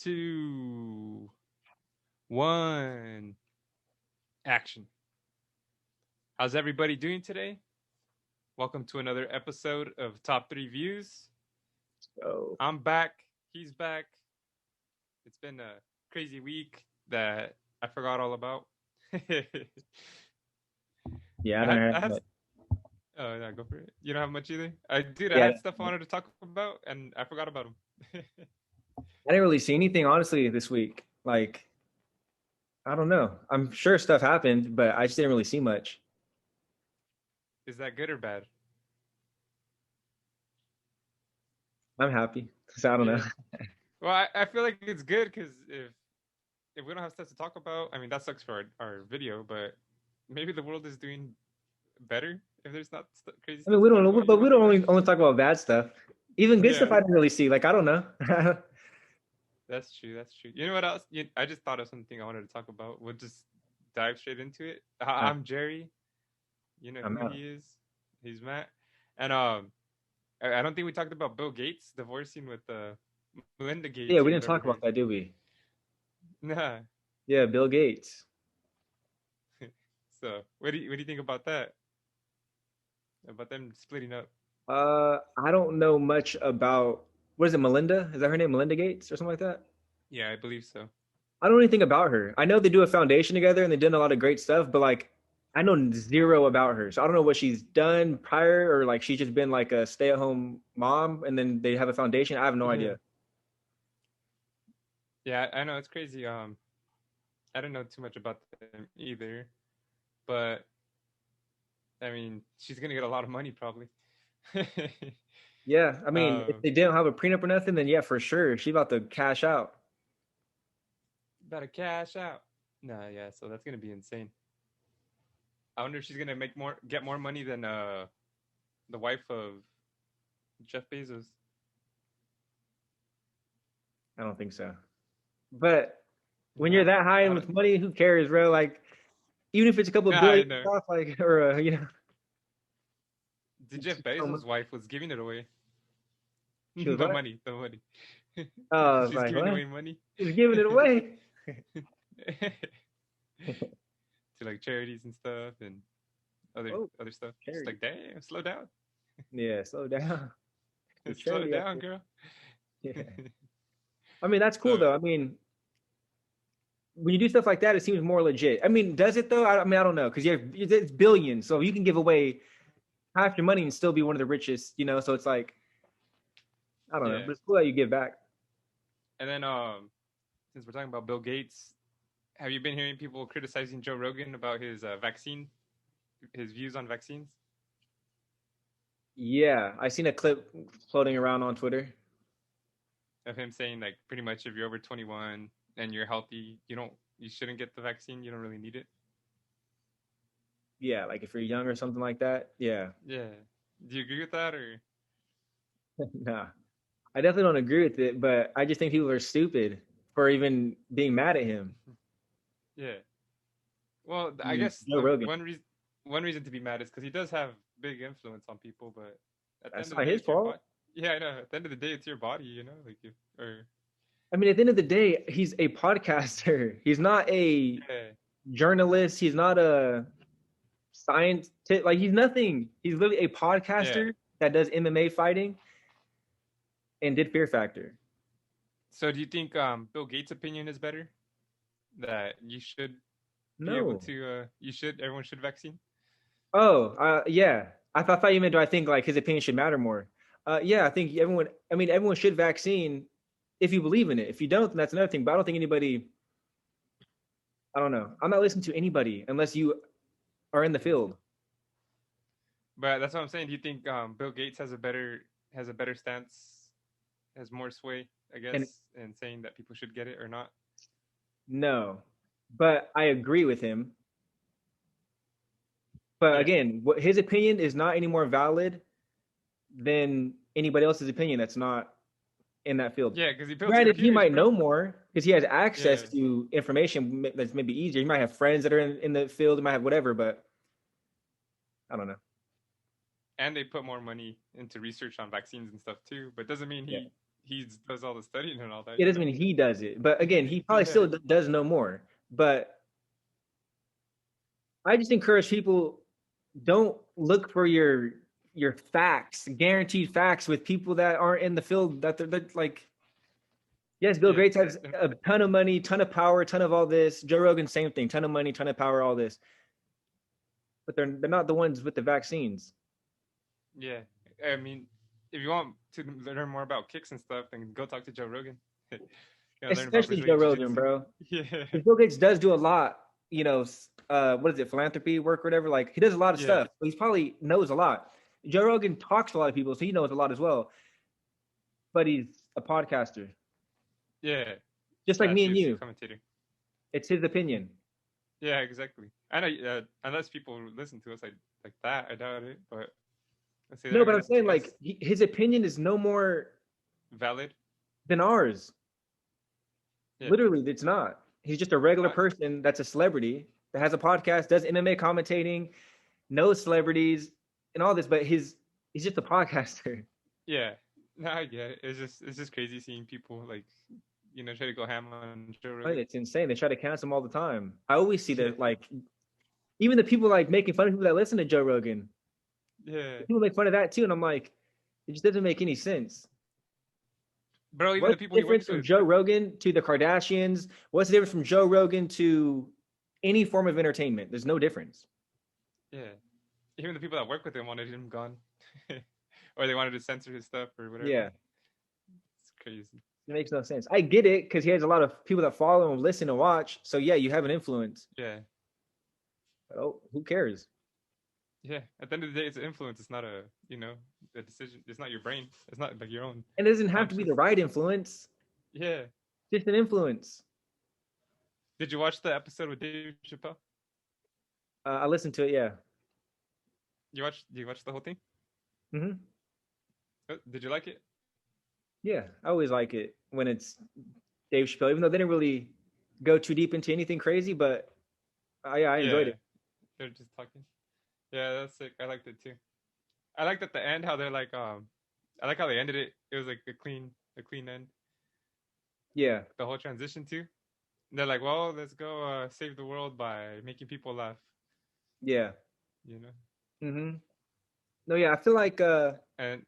two, one, action. How's everybody doing today? Welcome to another episode of Top 3 Views. Oh, I'm back. He's back. It's been a crazy week that I forgot all about. I yeah, I don't had, have I had, much. oh, yeah, go for it. You don't have much either? Dude, I Yeah, had stuff I wanted to talk about and I forgot about them. I didn't really see anything honestly this week. Like, I don't know. I'm sure stuff happened, but I just didn't really see much. Is that good or bad? I'm happy. So I don't know. Yeah. Well, I feel like it's good because if we don't have stuff to talk about, I mean that sucks for our video, but maybe the world is doing better if there's not crazy I mean, stuff we to talk don't, about. You but know? we don't only talk about bad stuff. Even good stuff Yeah, I didn't really see. Like, I don't know. that's true. That's true. You know what else? I just thought of something I wanted to talk about. We'll just dive straight into it. Uh, I'm Jerry. You know I'm who out. he is. He's Matt. And I don't think we talked about Bill Gates divorcing with Melinda Yeah, Gates. we You didn't guys ever talk about heard? that, did we? Nah. Yeah, Bill Gates. So what do you think about that? About them splitting up? I don't know much about what is it, Melinda? Is that her name, Melinda Gates or something like that? Yeah, I believe so. I don't know anything about her. I know they do a foundation together and they did a lot of great stuff, but like I know zero about her. So I don't know what she's done prior or like she's just been like a stay-at-home mom and then they have a foundation. I have no Yeah. idea. Yeah, I know it's crazy. I don't know too much about them either, but I mean, she's gonna get a lot of money probably. Yeah, I mean, if um, they didn't have a prenup or nothing, then yeah, for sure, she's about to cash out. Better cash out. Nah, yeah, so that's gonna be insane. I wonder if she's gonna get more money than the wife of Jeff Bezos. I don't think so. But when you're No, that high I and don't. with money, who cares, bro? Like even if it's a couple of Nah, I billion know. off, like or The Jeff Bezos wife was giving it away. she was The what? money, the money. I was She's like, giving what? away money. She was giving it away. To like charities and stuff and Oh, other stuff. Just charity. like, damn, slow down. Yeah, slow down. The Slow charity down, effort. girl. Yeah. I mean, that's cool So though. I mean, when you do stuff like that, it seems more legit. I mean, does it though? I mean, I don't know because it's billions, so you can give away half your money and still be one of the richest. So it's like I don't know, yeah. but it's cool that you give back. And then since we're talking about Bill Gates, have you been hearing people criticizing Joe Rogan about his vaccine, his views on vaccines? Yeah, I seen a clip floating around on Twitter. Of him saying like pretty much if you're over 21 and you're healthy, you shouldn't get the vaccine. You don't really need it. Yeah, like if you're young or something like that. Yeah, Yeah. Do you agree with that or nah, I definitely don't agree with it, but I just think people are stupid for even being mad at him. yeah. Well, I I mean, guess Joe the Rogan. one reason to be mad is because he does have big influence on people, but at the end That's of the not day, his it's your fault. body. Yeah, I know. At the end of the day, it's your body. Like if or I mean, at the end of the day, he's a podcaster. He's not a yeah, journalist. He's not a science. Like he's nothing. He's literally a yeah. podcaster that does MMA fighting and did Fear Factor. So do you think Bill Gates' opinion is better? That you should be able No. to everyone should vaccine? Oh, yeah. I thought you meant do I think like his opinion should matter more? Yeah, I think everyone. I mean, everyone should vaccine if you believe in it. If you don't, then that's another thing. But I don't think anybody. I don't know. I'm not listening to anybody unless you are in the field. But that's what I'm saying. Do you think Bill Gates has a better stance, has more sway, I And guess, in saying that people should get it or not? no, but I agree with him. But Yeah, again, what his opinion is not any more valid than anybody else's opinion that's not in that field. yeah, because he builds Granted, he computers, might bro. know more because he has Yeah, access to information that's maybe easier. He might have friends that are in the field. He might have whatever, but I don't know. and they put more money into research on vaccines and stuff too. But doesn't mean Yeah. he does all the studying and all that. It You doesn't know. mean he does it, but again, he probably Yeah. still does know more. But I just encourage people, don't look for your facts, guaranteed facts with people that aren't in the field that they're like. Yes, Bill Yeah. Gates has a ton of money, ton of power, ton of all this. Joe Rogan, same thing, ton of money, ton of power, all this. But they're not the ones with the vaccines. Yeah. I mean, if you want to learn more about kicks and stuff, then go talk to Joe Rogan. Learn about Especially Joe Brazilian Rogan, Jiu-Jitsu. bro. Yeah. Because Bill Gates does do a lot, what is it, philanthropy work or whatever. Like he does a lot of Yeah. stuff. He's probably knows a lot. Joe Rogan talks to a lot of people, so he knows a lot as well. But he's a podcaster, Yeah. just like me Slash and UFC you. commentator. It's his opinion. Yeah, exactly. I know. Unless people listen to us like that, I doubt it. But I say No, there, but I'm I saying guess like his opinion is no more valid. than ours. Yeah. Literally, it's not. He's just a regular Uh, person that's a celebrity that has a podcast, does MMA commentating, knows celebrities and all this, but he's just a podcaster. yeah. No, I get it. It's just crazy seeing people like try to go ham on Joe Rogan. Right, it's insane. They try to cancel him all the time. I always see Yeah. that, like, even the people like making fun of people that listen to Joe Rogan. Yeah. People make fun of that too, and I'm like, it just doesn't make any sense. Bro, even the What's people the he difference works from with. Joe Rogan to the Kardashians? What's the difference from Joe Rogan to any form of entertainment? There's no difference. Yeah. Even the people that work with him wanted him gone. Or they wanted to censor his stuff or whatever. Yeah, It's crazy. it makes no sense. I get it because he has a lot of people that follow him, listen, and watch. So yeah, you have an influence. Yeah. But, oh, who cares? Yeah. At the end of the day, it's an influence. It's not a decision. It's not your brain. It's not like your own And it doesn't have to be conscious. the right influence. Yeah. Just an influence. Did you watch the episode with Dave Chappelle? I listened to it. Yeah. You watched the whole thing? hmm Did you like it? Yeah, I always like it when it's Dave Chappelle, even though they didn't really go too deep into anything crazy, but I enjoyed Yeah. it. They're just talking. Yeah, that's sick. I liked it too. I liked at the end how they're like I like how they ended it. It was like a clean end. Yeah, The whole transition too. And they're like, well, let's go save the world by making people laugh. yeah. You know. No, yeah, I feel like And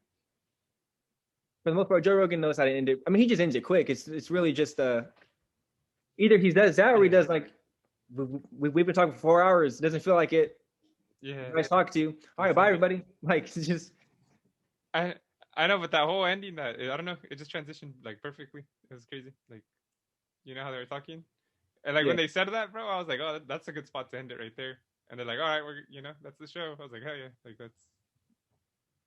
for the most part, Joe Rogan knows how to end it. I mean, he just ends it quick. It's really just either he does that or he yeah, does like we've been talking for 4 hours. It doesn't feel like it. yeah. Nice talking to you. All right, bye everybody. Like it's just I I know, but that whole ending, that I don't know, it just transitioned like perfectly. It was crazy. Like, you know how they were talking, and like yeah, when they said that, bro, I was like, oh, that's a good spot to end it right there. And they're like, all right, that's the show. I was like, hell yeah, like that's.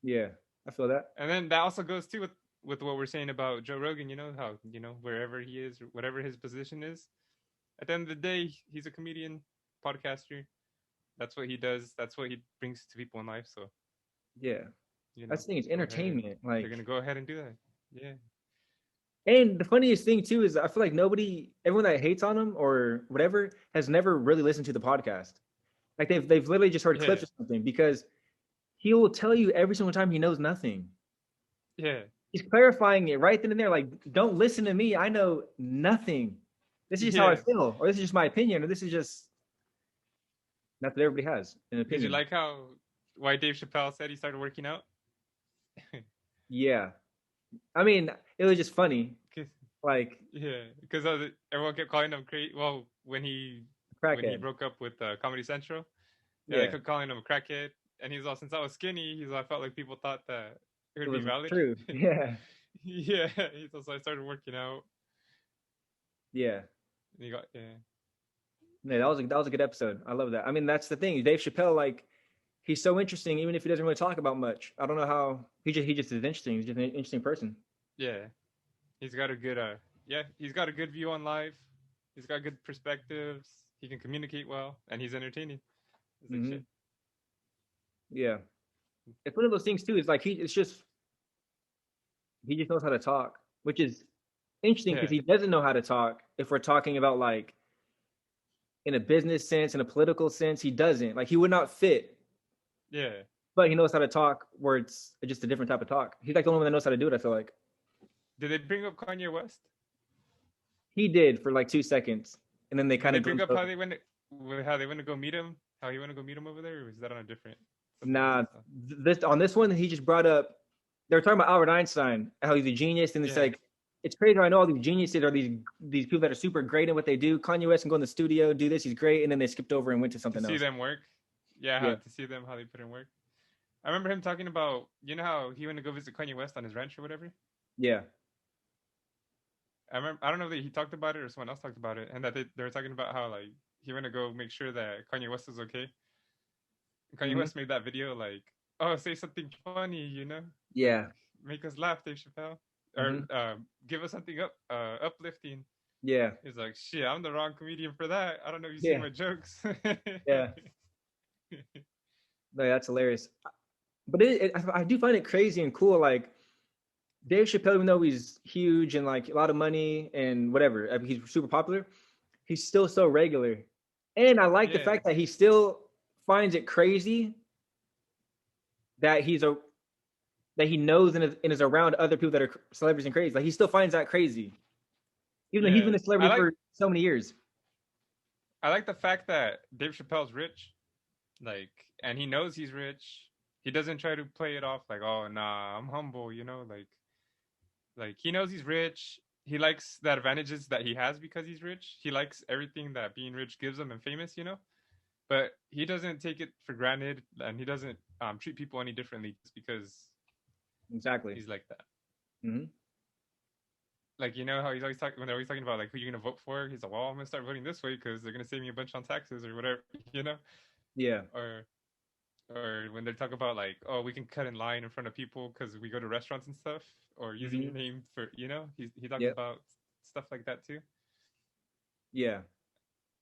yeah. I feel that. And then that also goes too with what we're saying about Joe Rogan. You know how wherever he is, whatever his position is, at the end of the day, he's a comedian, podcaster. That's what he does. That's what he brings to people in life. So Yeah, that's the thing. It's go ahead and entertainment. Like, they're gonna go ahead and do that. Yeah. and the funniest thing too is I feel like everyone that hates on him or whatever, has never really listened to the podcast. Like they've literally just heard Yeah. clips or something because he will tell you every single time he knows nothing. Yeah. He's clarifying it right then and there. Like, don't listen to me. I know nothing. This is just how I Yeah. feel, or this is just my opinion, or this is just not that everybody has an opinion. Did you like why Dave Chappelle said he started working out? Yeah, I mean, it was just funny. Like, Yeah, because everyone kept calling him crazy. Well, when he crackhead. broke up with Comedy Central, they Yeah, kept calling him a crackhead. And he's all, since I was skinny, I felt like people thought that it it would be was valid. true. Yeah, Yeah, he's also, I started working out. yeah. And he got Yeah, that was a good episode. I love that. I mean, that's the thing. Dave Chappelle, like, he's so interesting, even if he doesn't really talk about much. I don't know how he just is interesting. He's just an interesting person. yeah. He's got a good he's got a good view on life. He's got good perspectives. He can communicate well, and he's entertaining. It's like shit. Yeah, it's one of those things too. It's like he just knows how to talk, which is interesting because Yeah, he doesn't know how to talk. If we're talking about like in a business sense, in a political sense, he doesn't. Like he would not fit, yeah. but he knows how to talk where it's just a different type of talk. He's like the only one that knows how to do it. I feel like. Did they bring up Kanye West? He did for like 2 seconds, and then they Did kind they of bring glimpsed up over. how they went to go meet him? How he went to go meet him over there, or was that on a different something else? Nah, I saw. this on this one he just brought up. They were talking about Albert Einstein, how he's a genius, and it's Yeah, like it's crazy. How I know all these geniuses are these people that are super great at what they do. Kanye West can go in the studio, do this, he's great, and then they skipped over and went to to something see else. them work. Yeah, Yeah, to see them how they put in work. I remember him talking about how he went to go visit Kanye West on his ranch or whatever. yeah, I don't know if he talked about it or someone else talked about it, and that they were talking about how like he went to go make sure that Kanye West was okay. And Kanye hmm West made that video like, oh, say something funny, like yeah, make us laugh, Dave Chappelle, or hmm give us something uplifting. yeah, He's like, shit, I'm the wrong comedian for that. I don't know if you've seen yeah, my jokes. yeah. No, that's hilarious. But I do find it crazy and cool. Like Dave Chappelle, even though he's huge and like a lot of money and whatever, I mean, he's super popular. He's still so regular, and I like the Yeah, fact that he still finds it crazy that he knows and is around other people that are celebrities and crazy. Like he still finds that crazy, even though he's yeah. been a I celebrity like for so many years. I like the fact that Dave Chappelle's rich, like, and he knows he's rich. He doesn't try to play it off like, oh nah, I'm humble, like he knows he's rich. He likes the advantages that he has because he's rich. He likes everything that being rich gives him and famous. But he doesn't take it for granted, and he doesn't treat people any differently just because Exactly. he's like that. Hmm. Like how he's always talking when they're always talking about like who you're gonna vote for. He's like, well, I'm gonna start voting this way because they're gonna save me a bunch on taxes or whatever, you know. Yeah. Or when they talk about like, oh, we can cut in line in front of people because we go to restaurants and stuff, or using Hmm. your name for, he talks Yep. about stuff like that too. Yeah.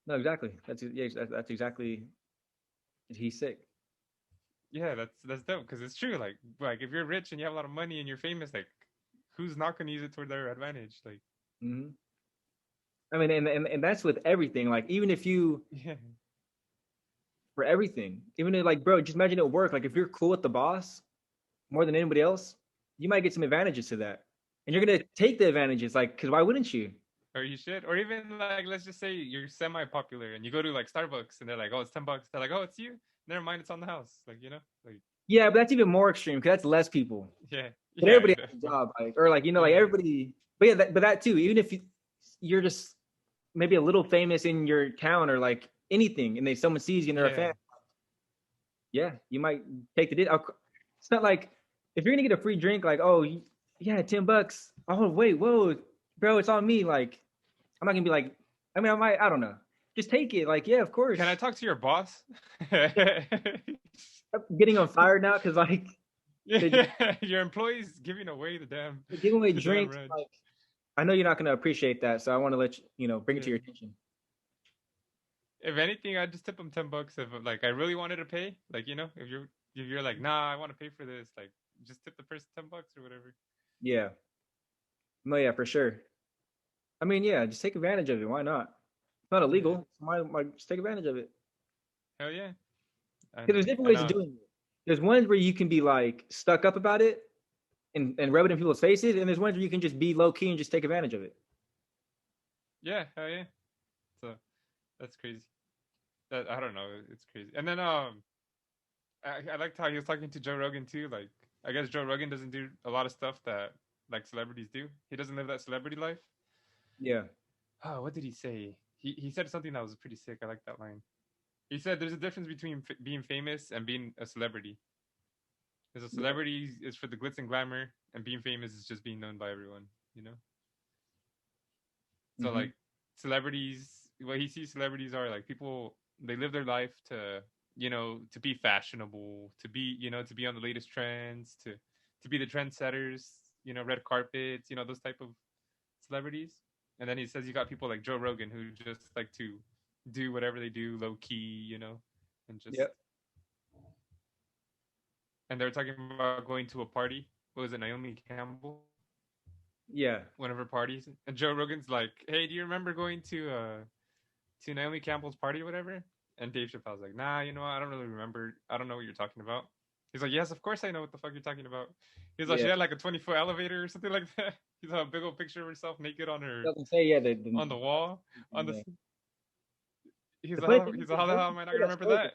No, exactly. That's exactly. He's sick. Yeah, that's dope because it's true. Like if you're rich and you have a lot of money and you're famous, like who's not gonna use it toward their advantage? Like, Hmm. I mean, and that's with everything. Like even if you yeah, for everything, even if, like, bro, just imagine it work. Like if you're cool with the boss more than anybody else, you might get some advantages to that, and you're gonna take the advantages. Like, because why wouldn't you? or you should, or even like let's just say you're semi-popular and you go to like Starbucks and they're like, oh, it's $10. They're like, oh, it's you. Never mind, it's on the house. Like like Yeah, but that's even more extreme because that's less people. yeah, But yeah, everybody has a but job, like, or like like yeah, everybody. But yeah, but that too. Even if you're just maybe a little famous in your town or like anything, and they someone sees you and they're a yeah, fan, yeah, you might take the. It's not like if you're gonna get a free drink, like, oh yeah, $10. Oh wait, whoa, bro, it's on me. Like I'm not gonna be like. I mean, I might. I don't know. Just take it. Like yeah, of can I course. talk to your boss? I'm getting on fire now because like they just Yeah, your employees giving away the damn they're giving away the damn drinks. ranch. Like I know you're not gonna appreciate that, so I want to let bring it to Yeah. your attention. If anything, I'd just tip them $10 if like I really wanted to pay. Like if you're like, nah, I want to pay for this. Like just tip the person $10 or whatever. Yeah. No, yeah, for sure. I mean, yeah, just take advantage of it. Why not? It's not Yeah. illegal. Why just take advantage of it? Hell yeah. I Because know. there's different I ways of know. doing it. There's ones where you can be like stuck up about it and rub it in people's faces, and there's ones where you can just be low key and just take advantage of it. Yeah. Hell yeah. So that's crazy. That I don't know. It's crazy. And then I liked how he was talking to Joe Rogan too. Like I guess Joe Rogan doesn't do a lot of stuff that like celebrities do. He doesn't live that celebrity life. Yeah. Oh, what did he say? He said something that was pretty sick. I like that line. He said there's a difference between being famous and being a celebrity. Because a Yeah. celebrity is for the glitz and glamour, and being famous is just being known by everyone. You know. So Mm-hmm. like celebrities, what he sees celebrities are like people. They live their life to to be fashionable, to be to be on the latest trends, to be the trendsetters. Red carpets. Those type of celebrities. And then he says you got people like Joe Rogan who just like to do whatever they do low key, and just Yep. and they're talking about going to a party. What was it, Naomi Campbell? Yeah. One of her parties. And Joe Rogan's like, hey, do you remember going to Naomi Campbell's party or whatever? And Dave Chappelle's like, nah, I don't really remember. I don't know what you're talking about. He's like, yes, of course I know what the fuck you're talking about. He's like, she Yeah. had like a 20-foot elevator or something like that. You saw a big old picture of herself naked on her Doesn't say yeah on the wall on the. yeah. He's The like, funny thing is, he's like, how the hell am I not told gonna that remember story that?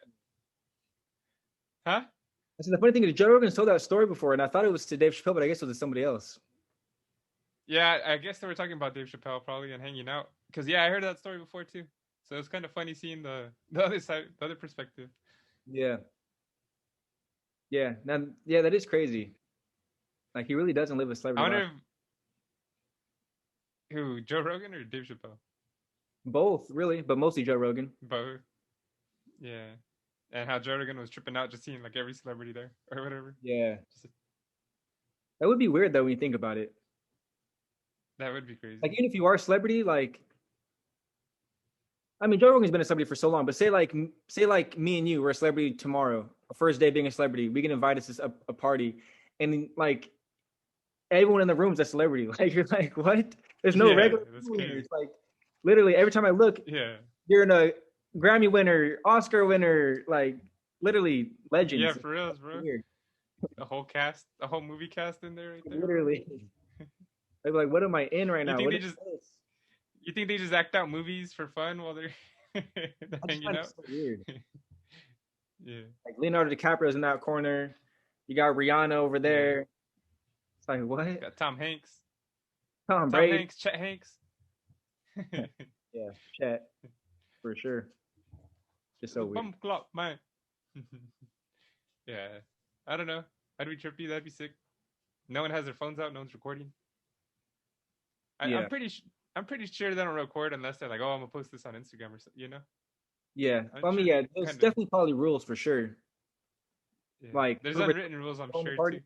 before. Huh? I said the funny thing is Joe Rogan told that story before, and I thought it was to Dave Chappelle, but I guess it was to somebody else. Yeah, I guess they were talking about Dave Chappelle probably and hanging out. Cause yeah, I heard that story before too. So it's kind of funny seeing the other side, the other perspective. Yeah, yeah, yeah, that is crazy. Like he really doesn't live a I celebrity wonder life. if who Joe Rogan or Dave Chappelle? Both, really, but mostly Joe Rogan. Both. Yeah. And how Joe Rogan was tripping out just seeing like every celebrity there or whatever. Yeah, Just, that would be weird though when you think about it. that would be Like crazy. even if you are a celebrity, like I mean, Joe Rogan's been a celebrity for so long, but say like me and you were a celebrity tomorrow, our first day being a celebrity, we get invited to a party, and like everyone in the room's a celebrity. Like you're like, what? There's no Yeah, regular that's people here. crazy. It's like literally every time I look, Yeah. you're in a Grammy winner, Oscar winner, like literally Yeah, legends. It's for reals, bro. weird. A whole cast, a whole movie cast in there right there, bro. Literally, I'm like, what am I in right You now? think What they is just this? you think they just act out movies for fun while they're, they're I just hanging find it out? so weird. Yeah. Like Leonardo DiCaprio's in that corner. You got Rihanna over Yeah. there. It's like what? Got Tom Hanks. Tom Tom Brady. Hanks, Chet Hanks. Yeah, Chet for sure. Just so The weird. bum clock, man. Yeah. I don't know. That'd be trippy. That'd be sick. No one has their phones out. No one's recording. I'm Yeah, pretty. I'm pretty sure they don't record unless they're like, "Oh, I'm gonna post this on Instagram or something." You know. yeah. I'm I mean, sure yeah. they There's kind of. definitely probably rules for sure. Yeah. Like There's who unwritten rules, I'm on the sure party. too.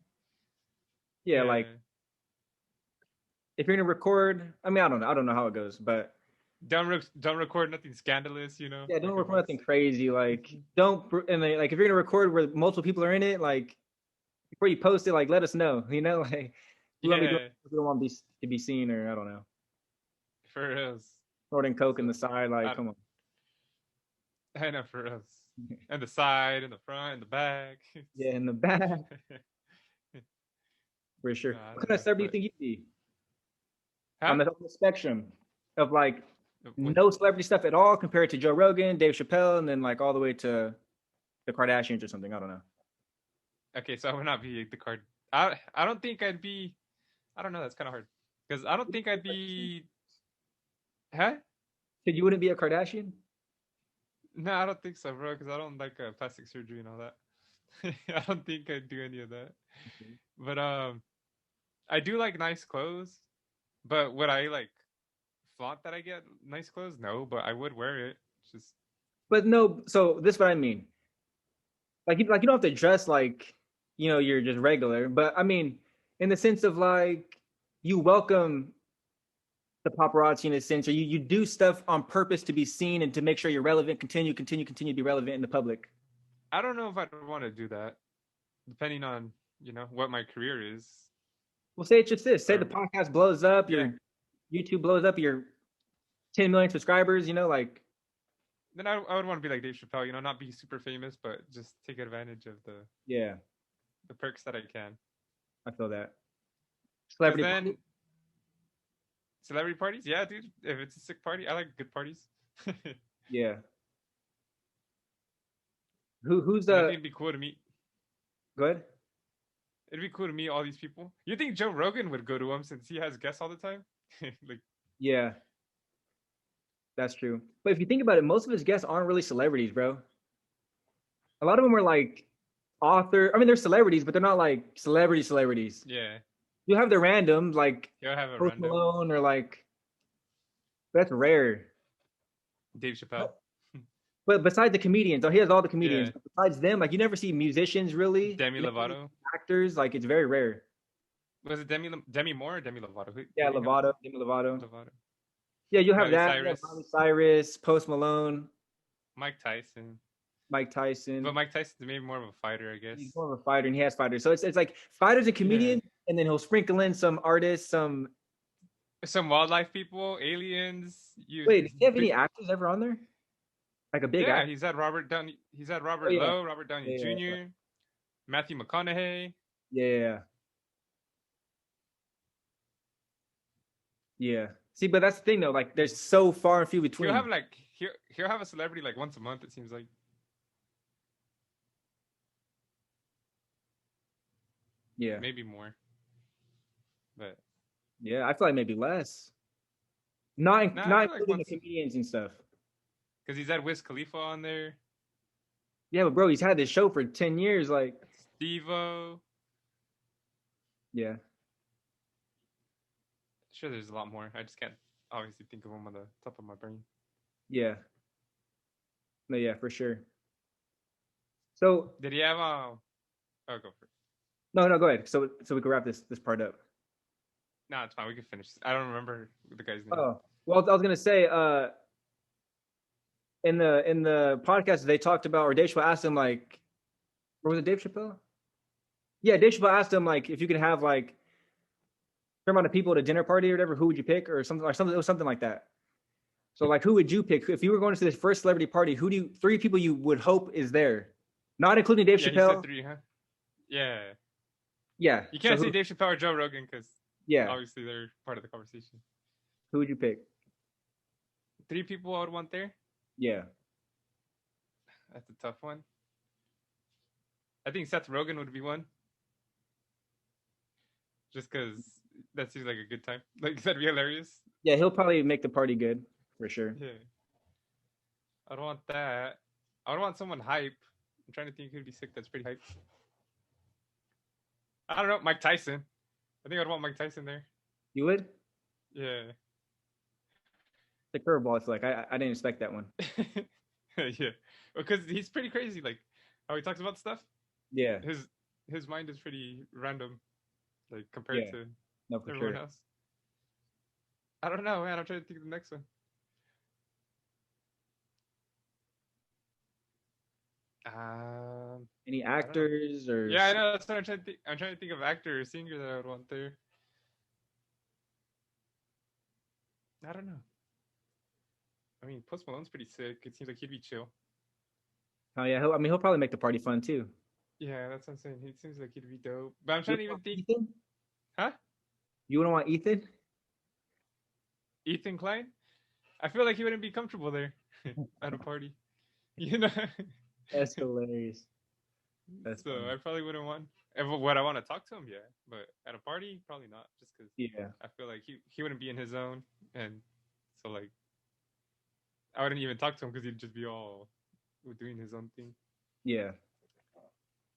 Yeah, like Yeah. if you're gonna record, I mean, I don't know. I don't know how it goes, but Don't record nothing scandalous. You know, yeah, don't like if record it's. nothing crazy. Like don't and then, like if you're gonna record where multiple people are in it, like before you post it, like let us know. You know, like we want to be doing. Yeah. We don't want to be seen, or I don't know, For us. snorting coke in So the side. Like, I come on. I know for us. And the side, and the front, and the back. Yeah, in the back for No, sure. I What don't kind of know, celebrity but do you think you'd be huh? on the spectrum of like When no celebrity stuff at all compared to Joe Rogan, Dave Chappelle, and then like all the way to the Kardashians or something? I don't know. okay, so I would not be the card. I don't think I'd be. I don't know. That's kind of hard because I don't think I'd be. Huh? So you wouldn't be a Kardashian? No, I don't think so, bro. Because I don't like plastic surgery and all that. I don't think I'd do any of that. Okay. But I do like nice clothes. But would I like flaunt that I get nice clothes? No, but I would wear it. It's just But no, so this is what I mean. Like you don't have to dress like you're just regular, but I mean in the sense of like you welcome the paparazzi in a sense, or you do stuff on purpose to be seen and to make sure you're relevant, continue to be relevant in the public. I don't know if I'd want to do that, depending on what my career is. Well, say it's just this. Say the Or podcast blows up, yeah, your YouTube blows up, your 10 million subscribers, like then I would want to be like Dave Chappelle, not be super famous, but just take advantage of yeah, the perks that I can. I feel that. Because Celebrity party? then celebrity parties, yeah, dude. If it's a sick party, I like good parties. And Yeah. Who's I think the it'd be cool to meet. good? It'd be cool to meet all these people. You think Joe Rogan would go to them since he has guests all the time? Like, Yeah, that's true. But if you think about it, most of his guests aren't really celebrities, bro. A lot of them are like author. I mean, they're celebrities, but they're not like celebrities. yeah, You have the random like he'll have a Post random Malone or like that's rare. Dave Chappelle. But besides the comedians, so he has all the Yeah, comedians. But besides them, like you never see musicians really. Demi You never see Lovato. actors. Like it's very rare. Was it Demi Moore or Demi Lovato? Who Yeah, do you have? Lovato, Demi Lovato. Lovato. Yeah, you have Miley that. You have Cyrus, Miley Cyrus, Post Malone, Mike Tyson. Mike But Tyson. Mike Tyson's maybe more of a fighter, I guess. He's more of a fighter, and he has fighters. So it's like fighters and Yeah. comedians, and then he'll sprinkle in some artists. Some Some wildlife people, aliens. wait, does he have Big, any actors ever on there? Like a big yeah, actor? he's had Robert Downey. He's had Oh Robert yeah, Lowe, Robert Downey yeah, yeah, Jr., Matthew McConaughey. yeah. Yeah. Yeah. See, but that's the thing though. Like, there's so far and few He'll have between. like he'll have a celebrity like once a month. It seems like Yeah. maybe more, but Yeah. I feel like maybe less. no, I Not feel like including the once comedians and stuff. because he's had Wiz Khalifa on there, Yeah, but bro, he's had this show for 10 years. Like, Steve-O. yeah, Sure, there's a lot more. I just can't obviously think of them on the top of my brain. yeah, no, yeah, for sure. So Did he have Oh, go for it. no, no, go ahead. So we can wrap this part up. No, it's fine. We can finish. I don't remember the guy's name. Oh, well, I was gonna say, in the podcast they talked about, or Dave Chappelle asked him like, or was it Dave Chappelle? Yeah, Dave Chappelle asked him like if you could have like a certain amount of people at a dinner party or whatever, who would you pick, or something, or something. It was something like that. So like, who would you pick if you were going to this first celebrity party? Who do you three people you would hope is there, not including Dave Yeah, he said Chappelle? three, huh? Yeah. Yeah. You So can't say Dave Chappelle or Joe Rogan because yeah, obviously they're part of the conversation. who would you pick? Three people I would want there. Yeah. That's a tough one. I think Seth Rogen would be one, just because that seems like a good time. Like that'd be hilarious. Yeah, he'll probably make the party good for sure. Yeah, I'd want that. I would want someone hype. I'm trying to think who'd be sick. That's pretty hype. I don't know. Mike Tyson. I think I'd want Mike Tyson there. You would? Yeah. The curveball. It's like I didn't expect that one. Yeah, because he's pretty crazy. Like how he talks about stuff. Yeah. His mind is pretty random, like compared Yeah. to No, for everyone sure. else. I don't know, man. I'm trying to think of the next one. Any I don't know. actors or Yeah, I know. That's what I'm trying to think. I'm trying to think of actor or singer that I would want there. I don't know. I mean, Post Malone's pretty sick. It seems like he'd be chill. oh yeah, he'll probably make the party fun too. Yeah, that's what I'm saying. He seems like he'd be dope. But I'm You trying to even think. Ethan? Huh? You wouldn't want Ethan? Ethan Klein? I feel like he wouldn't be comfortable there at a party. You know? That's hilarious. That's So funny. I probably wouldn't want. If what I want to talk to him, yeah. But at a party, probably not. Just because Yeah. I feel like he wouldn't be in his zone, and so like I wouldn't even talk to him because he'd just be all doing his own thing. Yeah.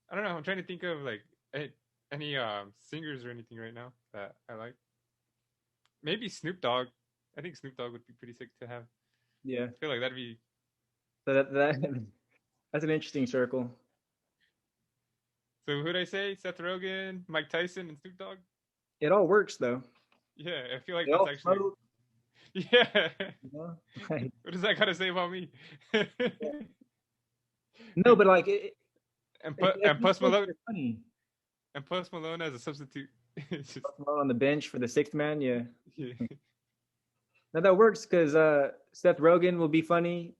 I don't know. I'm trying to think of like any singers or anything right now that I like. Maybe Snoop Dogg. I think Snoop Dogg would be pretty sick to have. Yeah. I feel like that'd be. So that's an interesting circle. So who'd I say? Seth Rogen, Mike Tyson, and Snoop Dogg. It all works though. Yeah, I feel like They that's all actually. float, Yeah. you know? Like, What does that got to say about me? no, but like And these Post folks Malone are funny. and Post Malone as a substitute. It's just, On the bench for the sixth man, yeah. yeah. Now that works because Seth Rogen will be funny.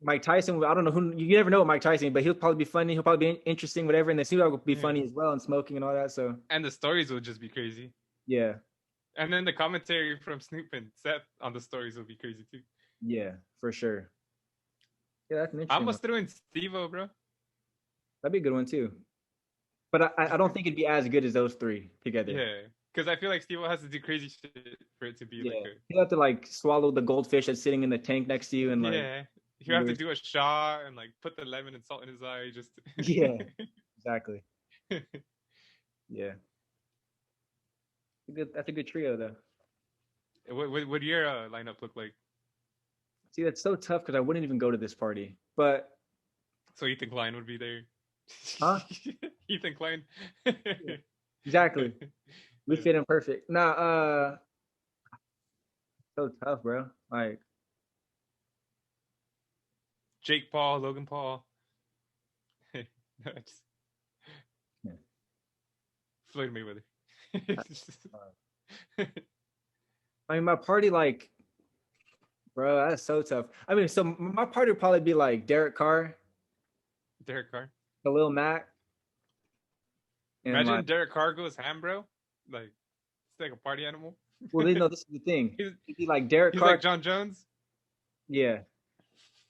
Mike Tyson, I don't know who, you never know with Mike Tyson, but he'll probably be funny. He'll probably be interesting, whatever. And then Snoop Dogg will be Yeah. funny as well, and smoking and all that. So And the stories will just be crazy. yeah, And then the commentary from Snoop and Seth on the stories will be crazy too. yeah, for sure. Yeah, that's an I interesting almost one. threw in Steve-O, bro. That'd be a good one too. But I don't think it'd be as good as those three together. Yeah. Because I feel like Steve-O has to do crazy shit for it to be Yeah, like a. you have to like swallow the goldfish that's sitting in the tank next to you, and like Yeah. You have to do a shot and like put the lemon and salt in his eye just. yeah, exactly. Yeah, that's a good trio though. What would your lineup look like? See, that's so tough because I wouldn't even go to this party. But So Ethan Klein would be there. huh? Ethan Klein. Exactly. We Yeah. fit in perfect. Nah, so tough, bro. Like, Jake Paul, Logan Paul. No, just yeah. Floyd Mayweather. I mean, my party, like, bro, that's so tough. I mean, so my party would probably be like Derek Carr, Derek Carr. Khalil Mack, and Imagine like, Derek Carr goes ham, bro. Like like a party animal. Well, they know this is the thing. he's It'd be like Derek he's like Carr. John Jones. Yeah,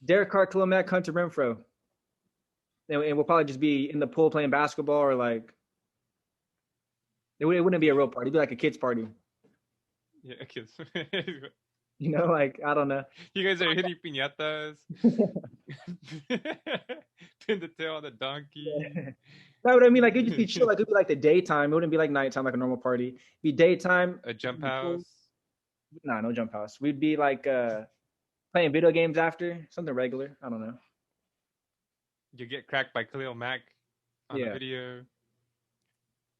Derek Carr, Khalil Mack, Hunter Renfro, and we'll probably just be in the pool playing basketball or like it wouldn't be a real party. It'd be like a kids party. Yeah, kids. You know, like I don't know. You guys are hitting piñatas. Pin the tail on the donkey. Yeah. No, but I mean, like it'd just be chill. Like it'd be like the daytime. It wouldn't be like nighttime, like a normal party. It'd be daytime. A jump Cool. house. Nah, no jump house. We'd be like playing video games after something regular. I don't know. You get cracked by Khalil Mack on Yeah. the video.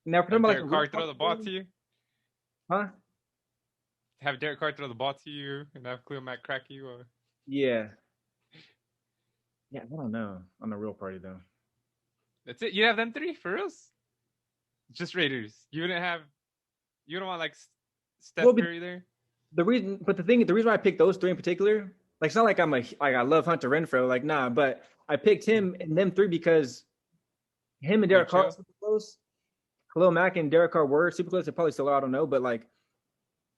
Now, Have Derek Carr throw the ball to you. Huh? Have Derek Carr throw the ball to you and have Khalil Mack crack you. Or... Yeah. Yeah, I don't know. On a real party though. That's it. You have them three for reals? Just Raiders. You don't want like Steph Curry there. The reason why I picked those three in particular, like it's not like I love Hunter Renfro, like nah, but I picked him and them three because him and Derek Carr are super close. Khalil Mack and Derek Carr were super close. They probably still are, I don't know, but like,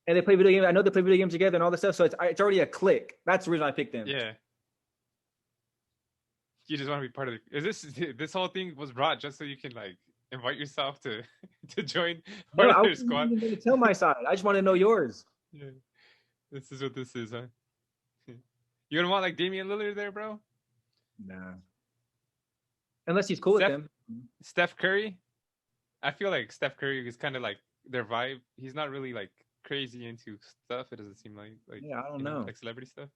and they play video games. I know they play video games together and all this stuff, so it's already a click. That's the reason I picked them. Yeah. You just want to be part of it. Is this whole thing was brought just so you can like invite yourself to join their squad? I didn't even tell my side. I just want to know yours. Yeah, this is what this is, huh? You don't want like Damian Lillard there, bro? Nah. Unless he's cool with them. Steph Curry. I feel like Steph Curry is kind of like their vibe. He's not really like crazy into stuff. It doesn't seem like yeah, I don't know, like celebrity stuff.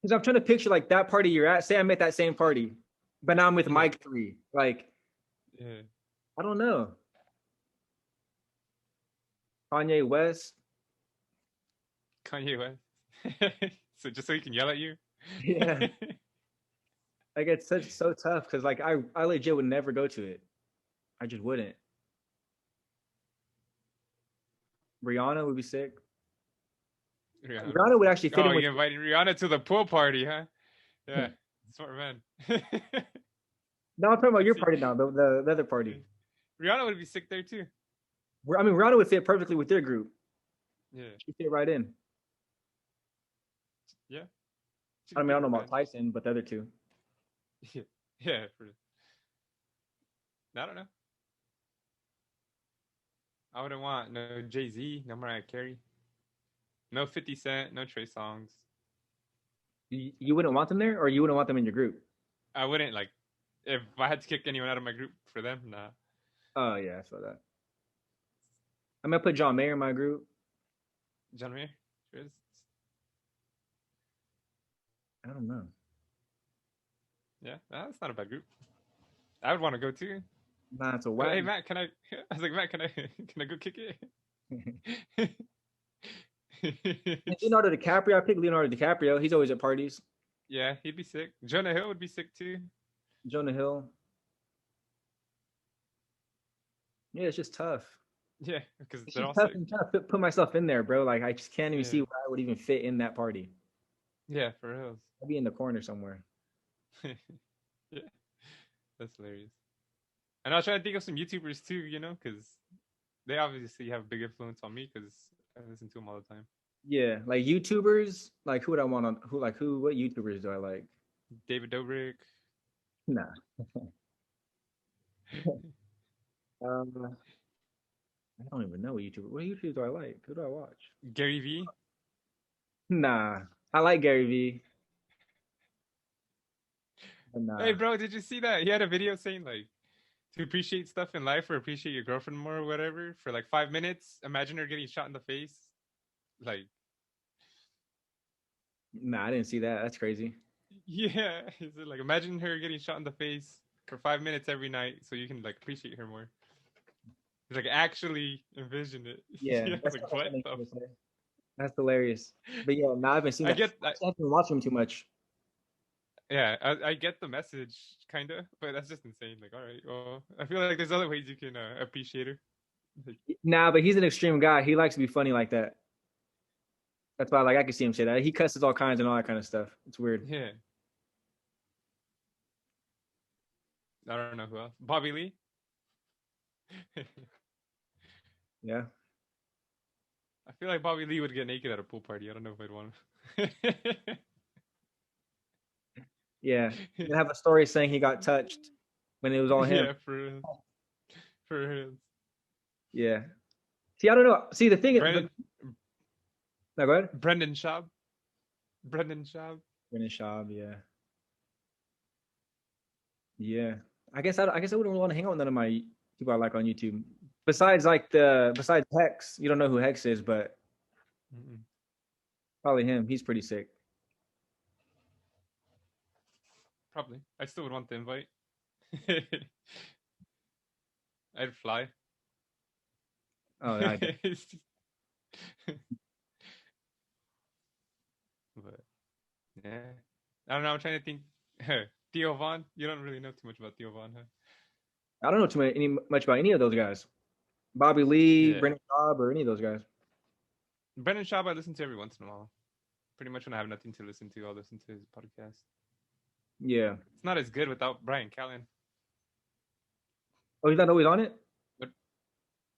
Because I'm trying to picture like that party you're at. Say I'm at that same party, but now I'm with Mike 3. Like, yeah, I don't know. Kanye West. So just so he can yell at you. Yeah. Like it's so tough because like I legit would never go to it. I just wouldn't. Rihanna would be sick. Rihanna would actually fit in. You're inviting Rihanna to the pool party, huh? Yeah, smart man. No, I'm talking about your party now, the other party. Rihanna would be sick there too. I mean, Rihanna would fit perfectly with their group. Yeah, she'd fit right in. Yeah. I mean, I don't know about Tyson, but the other two. Yeah. I don't know. I wouldn't want no Jay-Z, no Mariah Carey, no 50 Cent, no Trey Songz. You wouldn't want them there, or you wouldn't want them in your group? I wouldn't like if I had to kick anyone out of my group for them. Nah. Oh yeah, I saw that. I'm gonna put John Mayer in my group. John Mayer, sure is. I don't know. Yeah, that's not a bad group. I would want to go too. Nah, it's a whack. Hey Matt, can I? I was like, Matt, can I go kick it? Leonardo DiCaprio. I picked Leonardo DiCaprio. He's always at parties. Yeah, he'd be sick. Jonah Hill would be sick too. Jonah Hill. Yeah, it's just tough. Yeah, because it's tough. I'm trying to put myself in there, bro. Like I just can't even see where I would even fit in that party. Yeah, for real. I'd be in the corner somewhere. Yeah, that's hilarious. And I was trying to think of some YouTubers too, you know, because they obviously have a big influence on me because I listen to them all the time. Yeah, like YouTubers. Like who would I want on? What YouTubers do I like? David Dobrik. Nah. I don't even know what YouTubers do I like? Who do I watch? Gary V. Nah, I like Gary V. Nah. Hey, bro, did you see that? He had a video saying like to appreciate stuff in life or appreciate your girlfriend more or whatever for like 5 minutes. Imagine her getting shot in the face. Like, nah, I didn't see that. That's crazy. Yeah, like imagine her getting shot in the face for 5 minutes every night so you can like appreciate her more. Like actually envision it. Yeah, that's like what? That's hilarious. But yeah, now I haven't seen. I haven't watched him too much. Yeah, I get the message, kind of, but that's just insane. Like, all right, well, I feel like there's other ways you can appreciate her. Nah, but he's an extreme guy. He likes to be funny like that. That's why, like, I can see him say that. He cusses all kinds and all that kind of stuff. It's weird. Yeah. I don't know who else. Bobby Lee. Yeah. I feel like Bobby Lee would get naked at a pool party. I don't know if I'd want Yeah. to. They have a story saying he got touched when it was all him. Yeah, for his Yeah. See, I don't know. See, the thing is, but Brendan no, go ahead. Brendan Schaub. Brendan Schaub. Brennan Schaub, yeah. Yeah. I guess I wouldn't want to hang out with none of my people I like on YouTube. Besides Hex. You don't know who Hex is, but Mm-mm. probably him. He's pretty sick. Probably. I still would want the invite. I'd fly. Oh, I But yeah, I don't know. I'm trying to think. Theo Vaughn. You don't really know too much about Theo Vaughn, huh? don't know much about any of those guys. Bobby Lee, Yeah, Brennan Schaub, or any of those guys. Brendan Schaub. I listen to every once in a while. Pretty much when I have nothing to listen to, I'll listen to his podcast. Yeah. It's not as good without Brian Callen. Oh, he's not always on it? But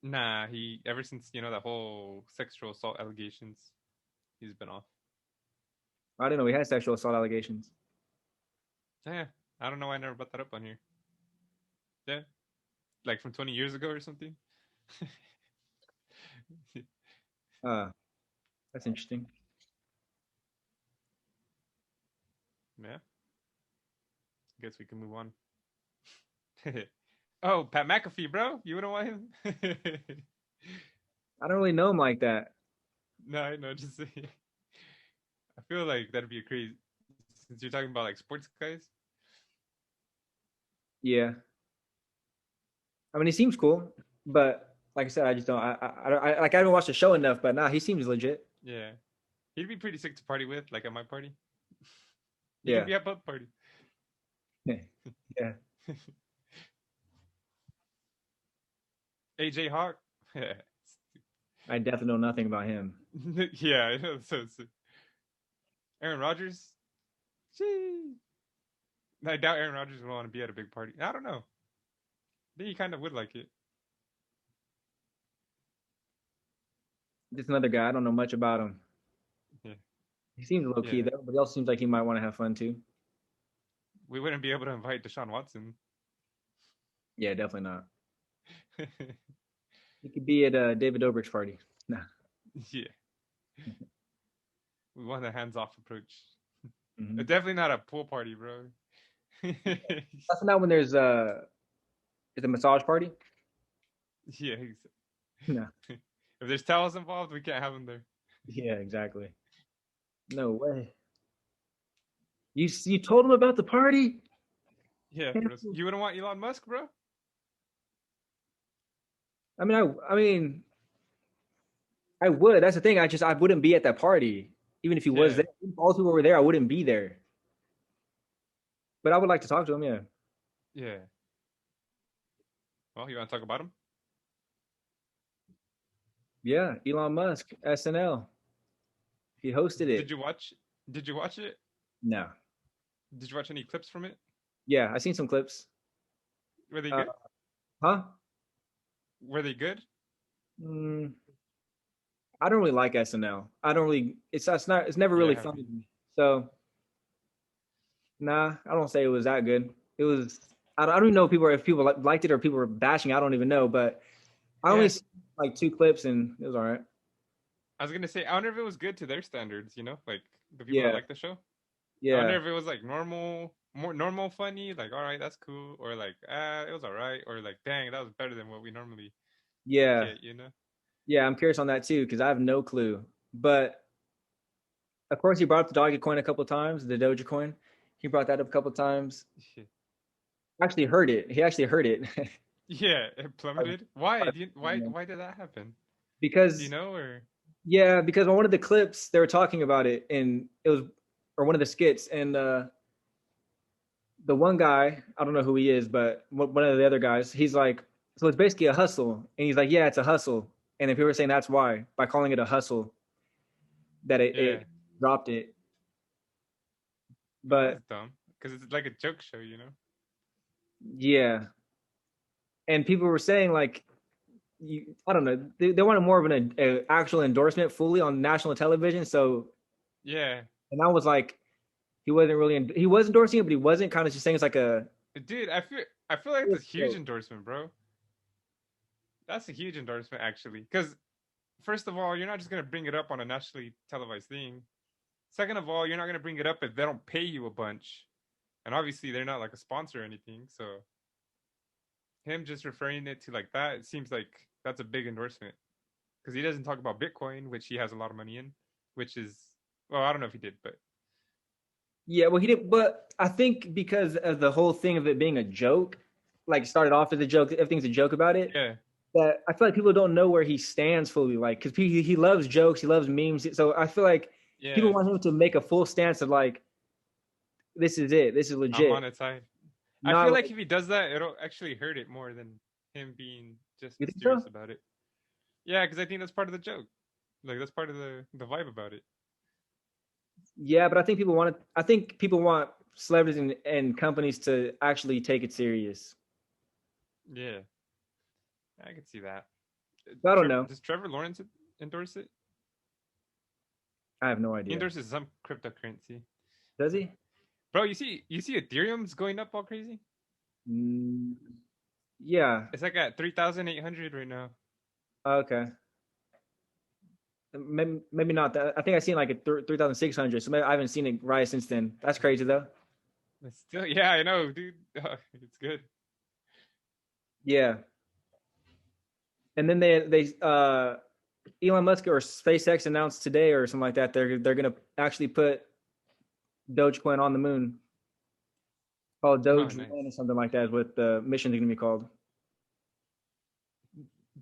nah, he ever since the whole sexual assault allegations, he's been off. I didn't know he had sexual assault allegations. Yeah, I don't know why I never brought that up on here. Yeah, like from 20 years ago or something. Uh, that's interesting. Yeah, guess we can move on. Oh, Pat McAfee, bro, you wouldn't want him? I don't really know him like that. No, no, just saying. I feel like that'd be a crazy. Since you're talking about like sports guys. Yeah. I mean, he seems cool, but like I said, I just don't. I haven't watched the show enough, but nah, he seems legit. Yeah, he'd be pretty sick to party with, like at my party. You could Yeah. be at both parties. Yeah. AJ Hawk. I definitely know nothing about him. Yeah, I know. So Aaron Rodgers. Gee. I doubt Aaron Rodgers would want to be at a big party. I don't know. I think he kind of would like it. Just another guy. I don't know much about him. Yeah, He seems low key yeah. though, but he also seems like he might want to have fun too. We wouldn't be able to invite Deshaun Watson. Yeah, definitely not. He could be at David Dobrik's party. Nah. Yeah, we want a hands-off approach. Mm-hmm. Definitely not a pool party, bro. That's not when there's is a massage party. Yeah. No. If there's towels involved, we can't have them there. Yeah, exactly. No way. You told him about the party? Yeah, bro. You wouldn't want Elon Musk, bro? I would. That's the thing. I wouldn't be at that party, even if he was Yeah. there. If all people were there, I wouldn't be there. But I would like to talk to him. Yeah. Yeah. Well, you want to talk about him? Yeah. Elon Musk, SNL. He hosted it. Did you watch? Did you watch it? No. Did you watch any clips from it? Yeah, I seen some clips. Were they good? Huh? Were they good? Mm, I don't really like SNL. I don't really. It's not. It's never really Yeah. funny to me. So, nah, I don't say it was that good. It was. I don't even know if people liked it or people were bashing. I don't even know. But I only Yeah. saw like 2 clips and it was all right. I was gonna say, I wonder if it was good to their standards. Like the people Yeah. that like the show. I wonder Yeah. if it was like normal, more normal funny, like all right, that's cool, or like it was all right, or like dang, that was better than what we normally Yeah. get. Yeah. I'm curious on that too because I have no clue. But of course, he brought up the Dogecoin a couple of times, the Dogecoin. He brought that up a couple of times. Actually heard it. He actually heard it. Yeah, it plummeted. Why? Why did that happen? Do you because know or? Yeah, because on one of the clips they were talking about it, and it was, or one of the skits, and the one guy, I don't know who he is, but one of the other guys, he's like, so it's basically a hustle, and he's like, yeah, it's a hustle, and if people were saying that's why, by calling it a hustle, that Yeah, it dropped it, but that's dumb because it's like a joke show. yeah, and people were saying like, I don't know. They wanted more of an a actual endorsement fully on national television. So, Yeah, and I was like, he wasn't really, he was endorsing it, but he wasn't kind of just saying it's like a dude, I feel like that's a huge endorsement, bro. That's a huge endorsement actually, because first of all, you're not just gonna bring it up on a nationally televised thing. Second of all, you're not gonna bring it up if they don't pay you a bunch, and obviously they're not like a sponsor or anything. So him just referring it to like that, it seems like that's a big endorsement because he doesn't talk about Bitcoin, which he has a lot of money in, which is well, I don't know if he did, but Yeah, well, he did, but I think because of the whole thing of it being a joke, like started off as a joke, everything's a joke about it. yeah, That I feel like people don't know where he stands fully, like because he loves jokes, he loves memes. So I feel like people yeah, want him to make a full stance of like, this is it, this is I'm legit, on its side. I not feel like like if he does that, it'll actually hurt it more than him being just you think mysterious so? about it. Yeah, because I think that's part of the joke. Like that's part of the vibe about it. Yeah, but I think people want to. I think people want celebrities and companies to actually take it serious. Yeah, I could see that. But I don't know. Does Trevor Lawrence endorse it? I have no He idea. endorses some cryptocurrency. Does he? Bro, you see Ethereum's going up all crazy? Mm, yeah. It's like at 3,800 right now. Okay. Maybe not that. I think I seen like a 3,600. So maybe I haven't seen it rise since then. That's crazy though. It's still, yeah, I know, dude. It's good. Yeah. And then Elon Musk or SpaceX announced today or something like that they're gonna actually put Dogecoin on the moon. Called Oh, Doge nice. One or something like that is what the mission's gonna be called.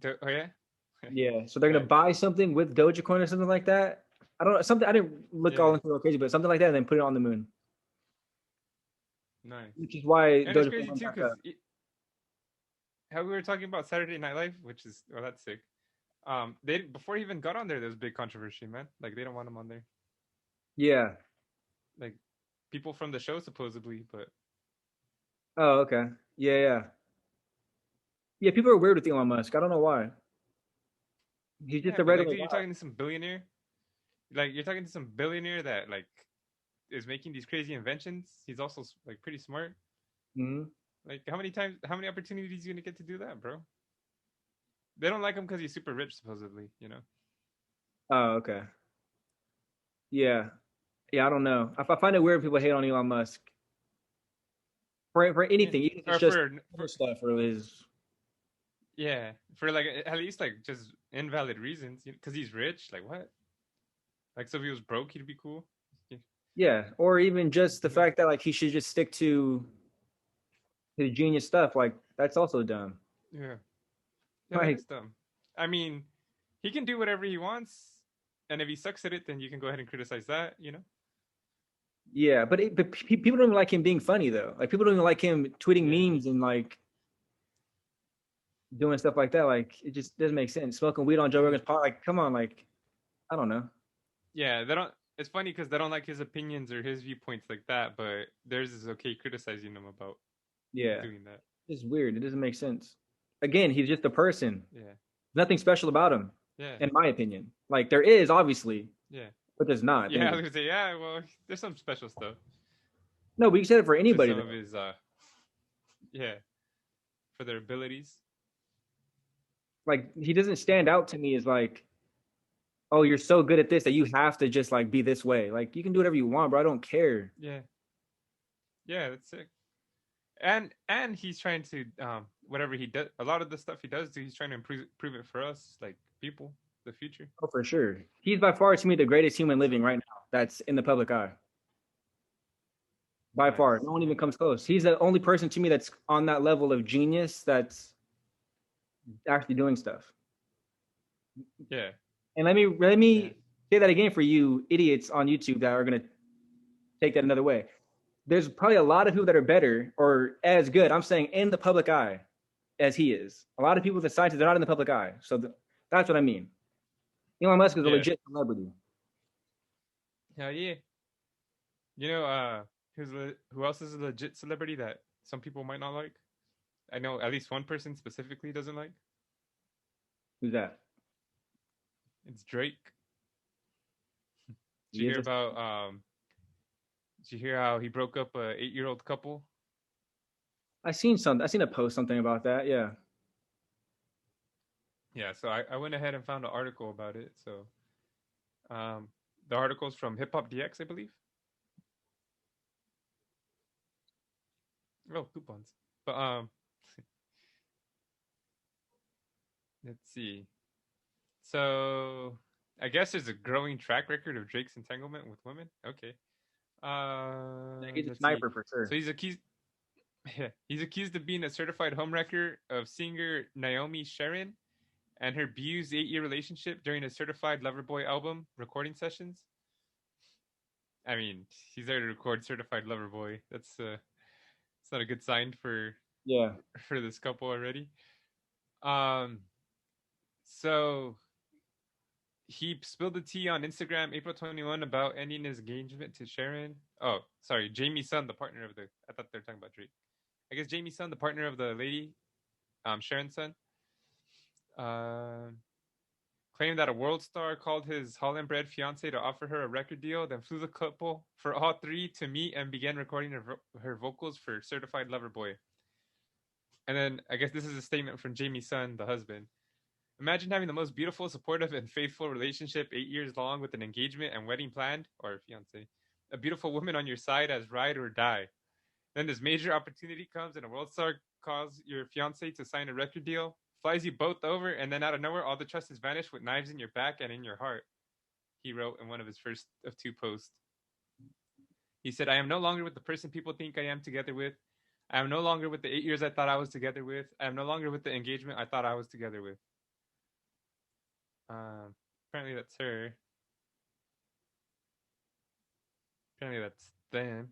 Oh yeah, Yeah, so they're gonna nice. buy something with Dogecoin or something like that. I don't know something. I didn't look all Yeah, into it crazy, but something like that, and then put it on the moon, nice. which is why And it's Dogecoin crazy went too, back because up. how we were talking about Saturday Night Live, which is oh that's sick. They before he even got on there, there was big controversy, man. Like they don't want him on there. Yeah. Like people from the show supposedly, but Oh, okay. Yeah, yeah, yeah. People are weird with Elon Musk. I don't know why. He's just yeah, a but like, regular dude, you're guy. talking to some billionaire. Like you're talking to some billionaire that like is making these crazy inventions. He's also like pretty smart. Hmm. Like how many opportunities you gonna get to do that, bro? They don't like him because he's super rich, supposedly. You know? Oh, okay. Yeah, yeah. I don't know. I find it weird when people hate on Elon Musk for Yeah. anything, even if it's Or just for stuff or his. yeah, for like at least like just invalid reasons. Because he's rich. Like what? Like so if he was broke, he'd be cool. Yeah. Yeah, or even just the Mhm. fact that like he should just stick to his genius stuff. Like that's also dumb. Yeah. Yeah, that Like is dumb. I mean, he can do whatever he wants, and if he sucks at it, then you can go ahead and criticize that. You know? yeah, but people don't even like him being funny though. Like people don't even like him tweeting Yeah. memes and like doing stuff like that. Like it just doesn't make sense. Smoking weed on Joe Hmm. Rogan's pod. Like come on, like I don't know. Yeah, they don't. It's funny because they don't like his opinions or his viewpoints like that, but theirs is okay criticizing him about Yeah, doing that. it's weird. It doesn't make sense. Again, he's just a person. Yeah, Nothing special about him, yeah, in my opinion. Like there is obviously, yeah, but there's not at the end yeah. I of was it. gonna say, yeah. Well, there's some special stuff. No, but you said it for Just anybody some of though. his, yeah, for their abilities. Like he doesn't stand out to me as like, oh, you're so good at this that you have to just like be this way. Like you can do whatever you want, bro. I don't care. Yeah, yeah, that's sick. And he's trying to whatever he does. A lot of the stuff he does, he's trying to improve it for us, like people, the future. Oh, for sure. He's by far to me the greatest human living So right now. That's in the public eye. By far, nice. no one even comes close. He's the only person to me that's on that level of genius that's actually doing stuff. Yeah, And let yeah, me say that again for you idiots on YouTube that are gonna take that another way. There's probably a lot of people that are better or as good. I'm saying in the public eye as he is. A lot of people that scientists are not in the public eye. So that's what I mean. Elon Musk is a yeah. legit celebrity. Hell yeah. You know, who else is a legit celebrity that some people might not like? I know at least one person specifically doesn't like. Who's that? It's Drake. Did you He is hear a, about did you hear how he broke up a 8-year-old couple? I seen some. I seen a post something about that. Yeah. Yeah, so I went ahead and found an article about it. So um the article's from Hip Hop DX, I believe. Oh, coupons. But let's see. So I guess there's a growing track record of Drake's entanglement with women. Okay. Yeah, he's a Let's see. sniper for So sure. he's accused of being a certified homewrecker of singer Naomi Sharon and her abused 8-year relationship during a certified lover boy album recording sessions. I mean, he's there to record certified lover boy. It's not a good sign Yeah. for this couple already. Um, so he spilled the tea on Instagram April 21 about ending his engagement to Sharon. Oh, sorry, Jamie Sun, the partner of the. I thought they were talking about Drake. I guess Jamie Sun, the partner of the lady, Sharon's son, uh, claimed that a world star called his Holland-bred fiance to offer her a record deal, then flew the couple for all three to meet and began recording her vocals for Certified Lover Boy. And then I guess this is a statement from Jamie Sun, the husband. Imagine having the most beautiful, supportive, and faithful relationship 8 years long with an engagement and wedding planned, or fiance, a beautiful woman on your side as ride or die. Then this major opportunity comes and a world star calls your fiance to sign a record deal, flies you both over, and then out of nowhere, all the trust is vanished with knives in your back and in your heart. He wrote in one of his first of two posts. He said, I am no longer with the person people think I am together with. I am no longer with the 8 years I thought I was together with. I am no longer with the engagement I thought I was together with. Apparently that's her. Apparently that's them.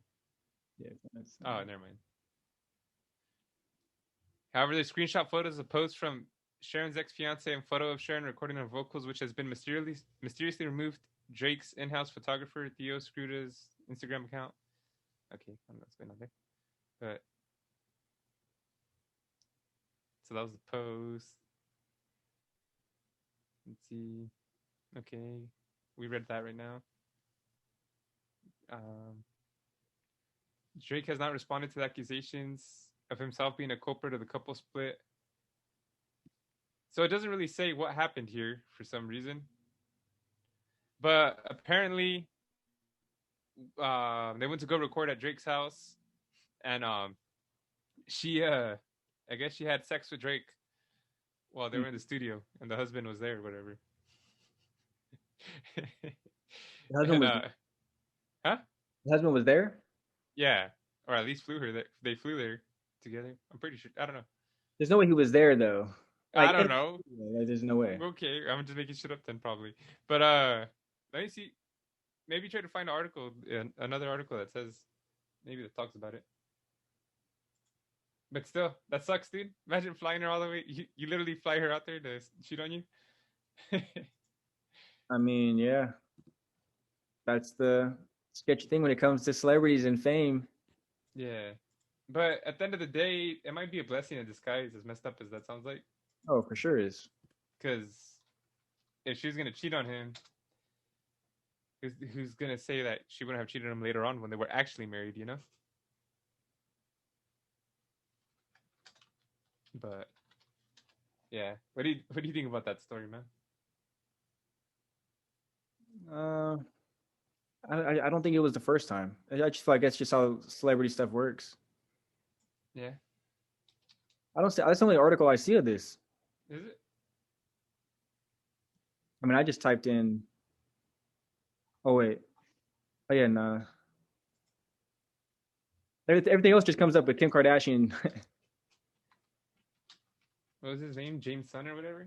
Yeah. That's, Oh, never mind. However, they screenshot photos of posts from Sharon's ex-fiance and photo of Sharon recording her vocals, which has been mysteriously removed. Drake's in-house photographer Theo Scruta's Instagram account. Okay, I'm not going on there. But so that was the post. Let's see. Okay, we read that right now. Um, Drake has not responded to the accusations of himself being a culprit of the couple split. So it doesn't really say what happened here for some reason. But apparently, they went to go record at Drake's house, and she, I guess she had sex with Drake while they were in the studio, and the husband was there, or whatever. the husband and was huh? the husband was there. Yeah, or at least flew her there. They flew there together. I'm pretty sure. I don't know. There's no way he was there though. I Like, don't know. there's no way. Okay, I'm just making shit up then probably. But let me see. Maybe try to find an article, another article that says maybe that talks about it. But still, that sucks, dude. Imagine flying her all the way. You literally fly her out there to cheat on you. I mean, yeah, that's the sketchy thing when it comes to celebrities and fame. Yeah. But at the end of the day, it might be a blessing in disguise, as messed up as that sounds like. Oh, for sure is. Because if she was going to cheat on him, who's going to say that she wouldn't have cheated on him later on when they were actually married, you know? But yeah, what do you think about that story, man? Uh, I don't think it was the first time. I just feel like that's just how celebrity stuff works. Yeah. I don't see. That's the only article I see of this. Is it? I mean, I just typed in. Oh wait. Oh yeah, nah. Everything else just comes up with Kim Kardashian. What was his name? James Sun or whatever?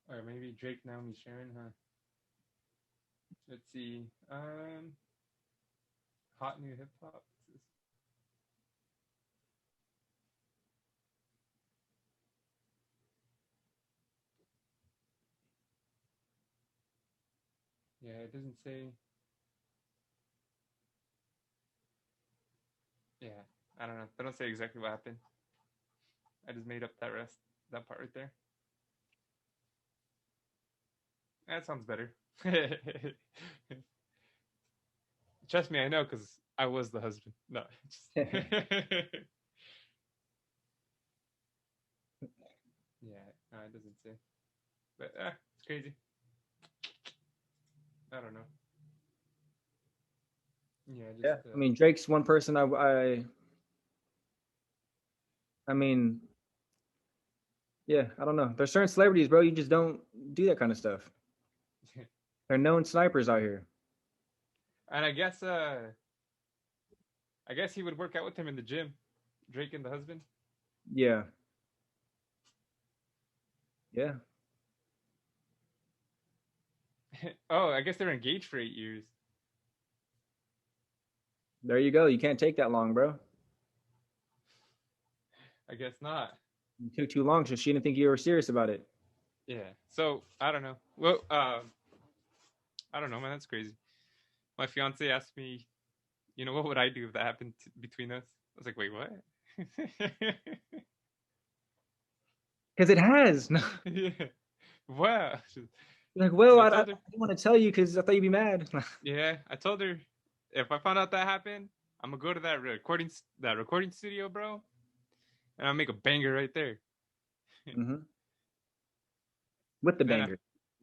Or maybe Drake, Naomi, Sharon, huh? Let's see. Hot new hip hop. Yeah, it doesn't say. Yeah, I don't know. They don't say exactly what happened. I just made up that part right there. That sounds better. Trust me, I know because I was the husband. No, just... yeah, no, it doesn't say. But it's crazy. I don't know. Yeah, just Yeah, I mean Drake's one person. I mean, yeah, I don't know. There's certain celebrities, bro. You just don't do that kind of stuff. They're known snipers out here. and I guess he would work out with him in the gym. Drake and the husband. Yeah, yeah. Oh, I guess they're engaged for 8 years. There you go. You can't take that long, bro. I guess not. You took too long, so she didn't think you were serious about it. Yeah. So I don't know. Well, I don't know, man. That's crazy. My fiance asked me, what would I do if that happened between us? I was like, wait, what? Because it has. Yeah. Wow. Like, well, I I told her. didn't want to tell you because I thought you'd be mad. Yeah, I told her if I found out that happened, I'm gonna go to that recording studio, bro, and I'll make a banger right there. Mm-hmm. With the Then, banger.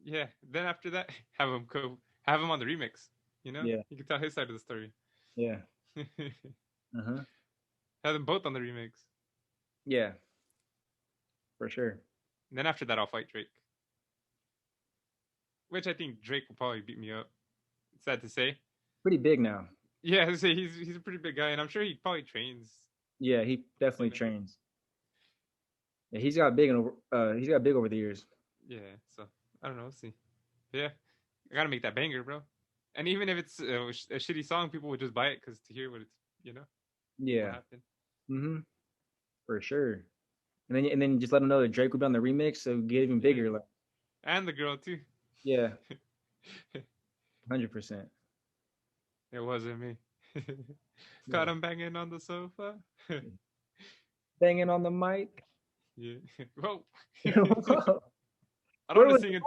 yeah. Then after that, have him on the remix. Yeah. You can tell his side of the story. Yeah. Uh-huh. Have them both on the remix. Yeah. For sure. And then after that, I'll fight Drake. Which I think Drake will probably beat me up. It's sad to say. Pretty big now. Yeah, he's a pretty big guy, and I'm sure he probably trains. Yeah, he definitely trains. Yeah, he's got big over the years. Yeah, so I don't know. We'll see. But yeah, I gotta make that banger, bro. And even if it's a shitty song, people would just buy it because to hear what it's, Yeah. what happened. Mm-hmm. For sure. And then you just let them know that Drake will be on the remix, so get even bigger. Like, and the girl too. Yeah. 100%. It wasn't me. Caught him banging on the sofa. Banging on the mic. Yeah. Whoa. Whoa. I don't want to sing it.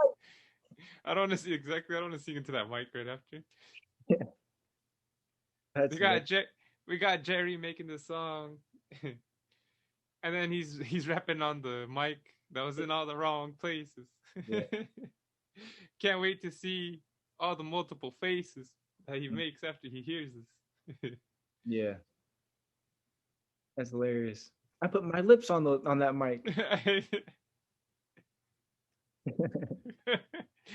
I don't want to see exactly. I don't want to sing into that mic right after. Yeah. We got Jerry making the song, and then he's rapping on the mic that was in all the wrong places. Yeah. Can't wait to see all the multiple faces that he makes after he hears this. Yeah. That's hilarious. I put my lips on that mic.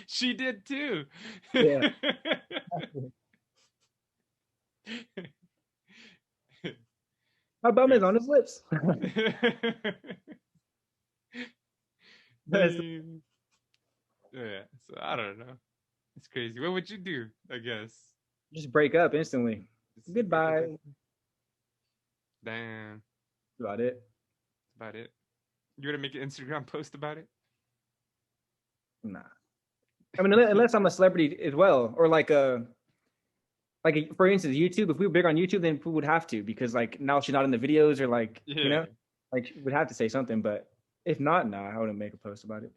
She did too. Yeah. My bum is on his lips. Yeah, so I don't know. It's crazy. What would you do? I guess just break up instantly. Goodbye. Damn. About it. About it. You want to make an Instagram post about it? Nah. I mean, unless I'm a celebrity as well, or like for instance, YouTube. If we were big on YouTube, then people would have to, because like now she's not in the videos, or like like we'd have to say something. But if not, nah, I wouldn't make a post about it.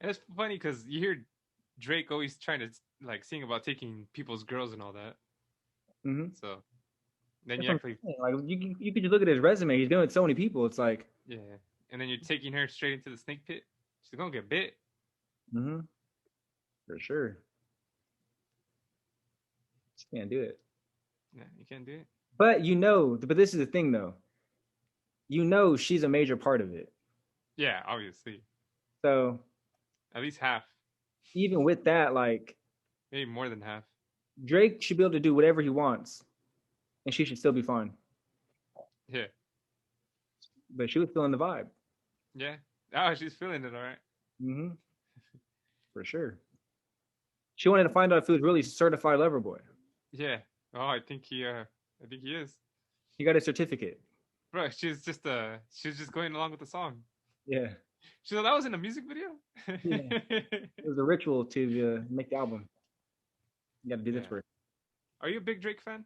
And it's funny because you hear Drake always trying to like sing about taking people's girls and all that. Mm-hmm. So then you actually like you could just look at his resume. He's doing so many people. It's like, yeah, and then you're taking her straight into the snake pit. She's gonna get bit. Mm-hmm. For sure. Just can't do it. Yeah, you can't do it. But but this is the thing though. She's a major part of it. Yeah, obviously. So at least half. Even with that, like maybe more than half. Drake should be able to do whatever he wants, and she should still be fine. Yeah. But she was feeling the vibe. Yeah. Oh, she's feeling it, all right. Mm-hmm. For sure. She wanted to find out if he was really certified lover boy. Yeah. Oh, I think he is. He got a certificate. Bro, she's just going along with the song. Yeah. She thought that was in a music video? Yeah. It was a ritual to make the album. You got to do this for it. Are you a big Drake fan?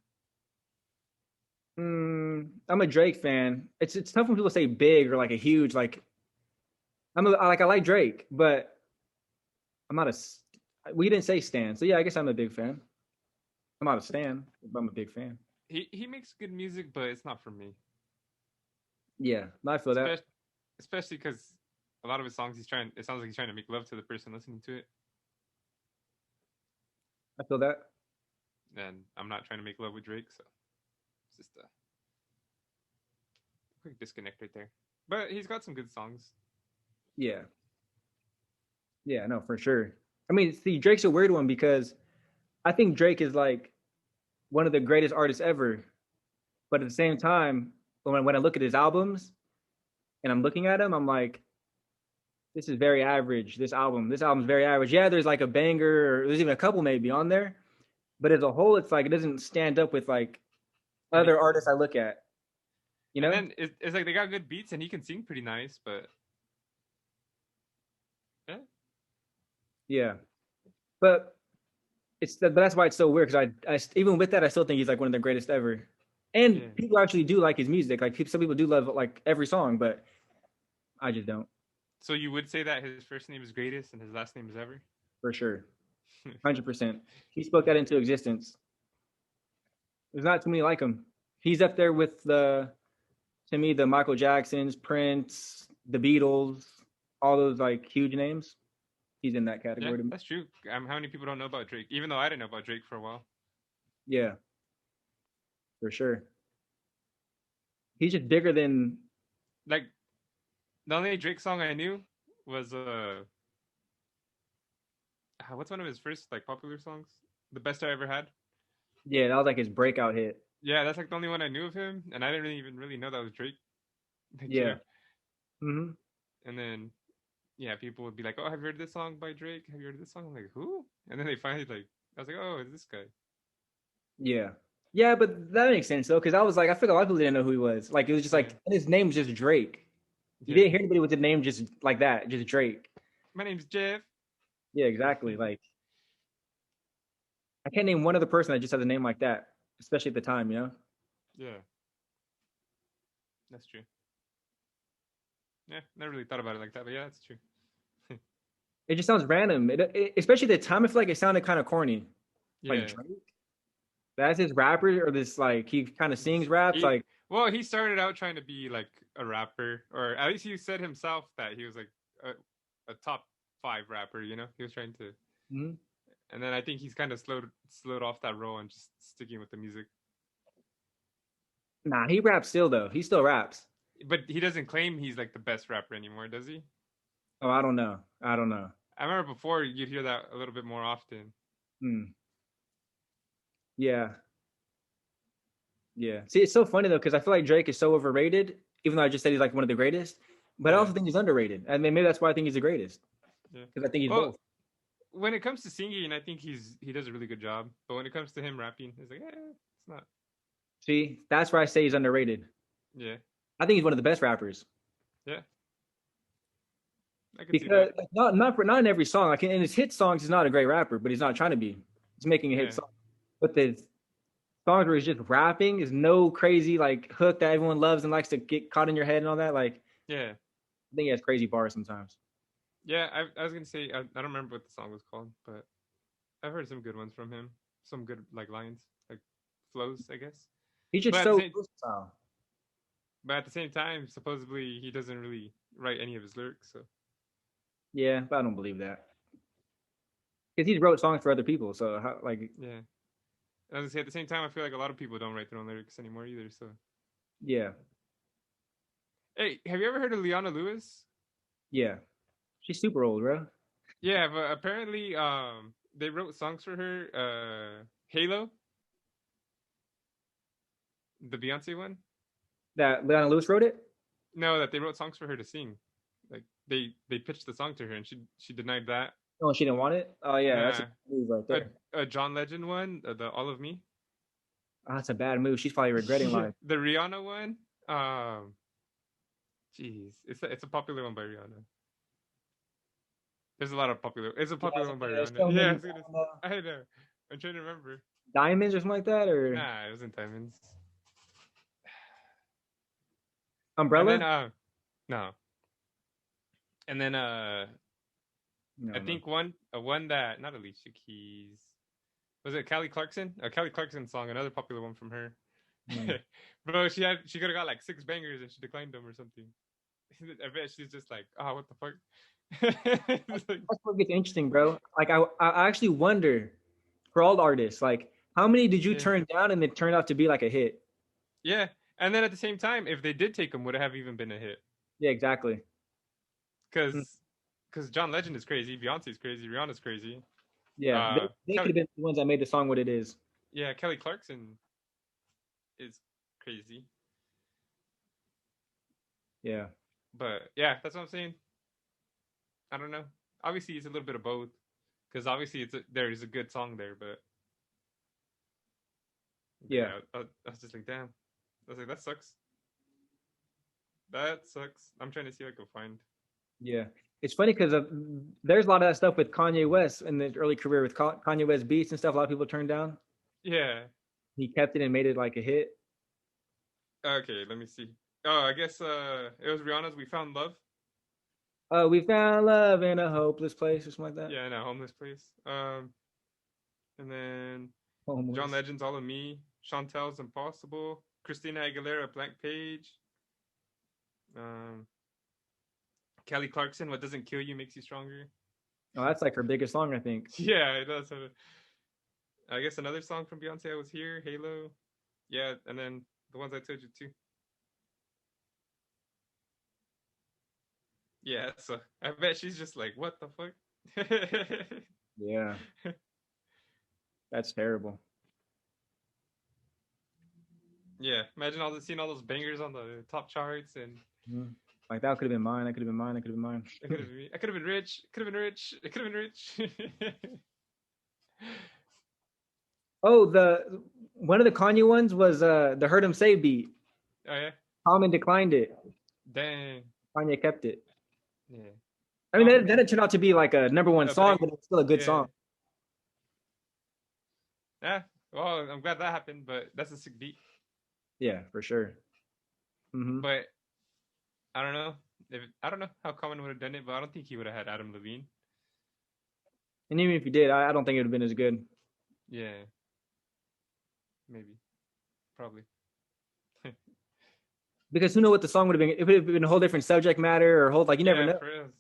I'm a Drake fan. It's tough when people say big or like a huge, like I like Drake, but I'm not We didn't say Stan, so yeah, I guess I'm a big fan. I'm not a Stan, but I'm a big fan. He makes good music, but it's not for me. Yeah, I feel that. Especially especially because a lot of his songs he's trying. It sounds like he's trying to make love to the person listening to it, I feel that. and I'm not trying to make love with Drake, so it's just a quick disconnect right there. But he's got some good songs. Yeah, yeah, no, for sure. I mean, see, Drake's a weird one because I think Drake is like one of the greatest artists ever. But at the same time, when I look at his albums and I'm looking at him, I'm like, this is very average. This album's very average. Yeah, there's like a banger, or there's even a couple maybe on there, but as a whole, it's like it doesn't stand up with like And other artists I look at. You and know? then it's like they got good beats and he can sing pretty nice, but yeah, Yeah, but but that's why it's so weird because even with that, I still think he's like one of the greatest ever. yeah. And people actually do like his music. Like some people do love like every song, but I just don't So you would say that his first name is greatest and his last name is ever? for sure. 100%. He spoke that into existence. There's not too many like him. He's up there with to me, the Michael Jacksons, Prince, the Beatles, all those like huge names. He's in that Yeah, category to me. that's true. How many people don't know about Drake? Even though I didn't know about Drake for a while. Yeah, for sure. He's just bigger than. Like the only Drake song I knew was what's one of his first like popular songs? The best I ever had. Yeah, that was like his breakout hit. Yeah, that's like the only one I knew of him, and I didn't even really know that was Drake. Like, Yeah. Hmm. and then yeah, people would be like, "Oh, have you heard this song by Drake? Have you heard this song?" I'm like, "Who?" And then they finally like, I was like, "Oh, it's this guy." Yeah. Yeah, but that makes sense though, because I was like, I feel like a lot of people didn't know who he was. Like it was just Yeah, like his name's just Drake. You yeah. didn't hear anybody with the name just like that, just Drake. My name's Jeff. Yeah, exactly. Like I can't name one other person that just has a name like that, especially at the time, you know? Yeah, that's true. Yeah, never really thought about it like that, but yeah, that's true. It just sounds random. Especially at the time, I feel like it sounded kind of corny. Like Yeah. Drake, that's his rapper, or this like he kind of sings raps. He Like, well, he started out trying to be like a rapper, or at least he said himself that he was like a top five rapper. You know, he was trying to, mhm. and then I think he's kind of slowed off that role and just sticking with the music. Nah, he raps still though. He still raps. But he doesn't claim he's like the best rapper anymore, does he? Oh, I don't know. I don't know. I remember before you'd hear that a little bit more often. Hmm. Yeah, yeah. See, it's so funny though because I feel like Drake is so overrated. Even though I just said he's like one of the greatest, but I Yeah, also think he's underrated. I mean, maybe that's why I think he's the greatest yeah. because I think he's Well, both. when it comes to singing, I think he does a really good job. But when it comes to him rapping, it's like, it's not. See, that's why I say he's underrated. Yeah, I think he's one of the best rappers yeah, I could see because that. like, not in every song. Like in his hit songs, he's not a great rapper, but he's not trying to be. He's making a hit Yeah, song. But the songs where he's just rapping is no crazy like hook that everyone loves and likes to get caught in your head and all that. Like yeah, I think he has crazy bars sometimes. yeah. I was gonna say I don't remember what the song was called, but I've heard some good ones from him. Some good like lines, like flows, I guess. He's But just at the so same versatile. but at the same time, supposedly he doesn't really write any of his lyrics. So Yeah, but I don't believe that because he wrote songs for other people. So how, like, yeah, I was gonna say at the same time, I feel like a lot of people don't write their own lyrics anymore either. So yeah, hey, have you ever heard of Liana Lewis? yeah, she's super old, bro. Yeah, but apparently they wrote songs for her. Halo, the Beyonce one. That Leona Lewis wrote it. No, that they wrote songs for her to sing. Like they pitched the song to her and she denied that. Oh, she didn't want it. Oh yeah, that's a Nah, move right there. a John Legend one, the All of Me. Oh, that's a bad move. She's probably regretting Yeah, life. the Rihanna one. Jeez, it's a popular one by Rihanna. There's a lot of popular. It's a Yeah, popular one by there's Rihanna. so Yeah, many I know. I'm trying to remember. diamonds or something like that, or Nah, it wasn't Diamonds. And then umbrella. no, and then No, I no. think one that not Alicia Keys. Was it Kelly Clarkson? A Kelly Clarkson song, another popular one from her. Mm. Bro, she could have got like 6 bangers and she declined them or something. I bet she's just like, oh, what the fuck? Like, That's what gets interesting, bro. Like I actually wonder for all the artists, like how many did you yeah, turn down and it turned out to be like a hit? yeah. And then at the same time, if they did take them, would it have even been a hit? Yeah, exactly. Mm. Because John Legend is crazy, Beyonce's crazy, Rihanna's crazy. Yeah, they could Kelly, have been the ones that made the song what it is. yeah, Kelly Clarkson is crazy. Yeah, But yeah, that's what I'm saying. I don't know. Obviously, it's a little bit of both. Because obviously, there is a good song there, but yeah, yeah, I was just like, damn. I was like, that sucks. That sucks. I'm trying to see if I can find. yeah. It's funny because there's a lot of that stuff with Kanye West in the early career with Kanye West beats and stuff. A lot of people turned down. Yeah. He kept it and made it like a hit. Okay, let me see. Oh, I guess it was Rihanna's "We Found Love." Oh, we found love in a hopeless place or something like that. Yeah, in a homeless place. And then John Homeless. Legend's "All of Me," Chantel's "Impossible," Christina Aguilera "Blank Page," um, Kelly Clarkson "What Doesn't Kill You Makes You Stronger." Oh, that's like her biggest song, I think. Yeah, it does have I guess another song from Beyonce was here, "Halo." Yeah, and then the ones I told you too. Yeah, so I bet she's just like, what the fuck? Yeah, that's terrible. Yeah, imagine seeing all those bangers on the top charts, and Mhm. Like that could have been mine. That could have been mine. That could have been mine. it could have been me. I could have been rich. Could have been rich. It could have been rich. Oh, the one of the Kanye ones was the "Heard 'Em Say" beat. Oh yeah, Common declined it. dang. Kanye kept it. Yeah, I mean, Common. that it turned out to be like a number one A song, bang. but it's still a good Yeah, song. yeah. Well, I'm glad that happened, but that's a sick beat. Yeah, for sure. Hmm. But I don't know. I don't know how Common would have done it, but I don't think he would have had Adam Levine. And even if you did, I don't think it would have been as good Yeah, maybe, probably. because who knows what the song would have been? It would have been a whole different subject matter or whole like you never Yeah, know. for real.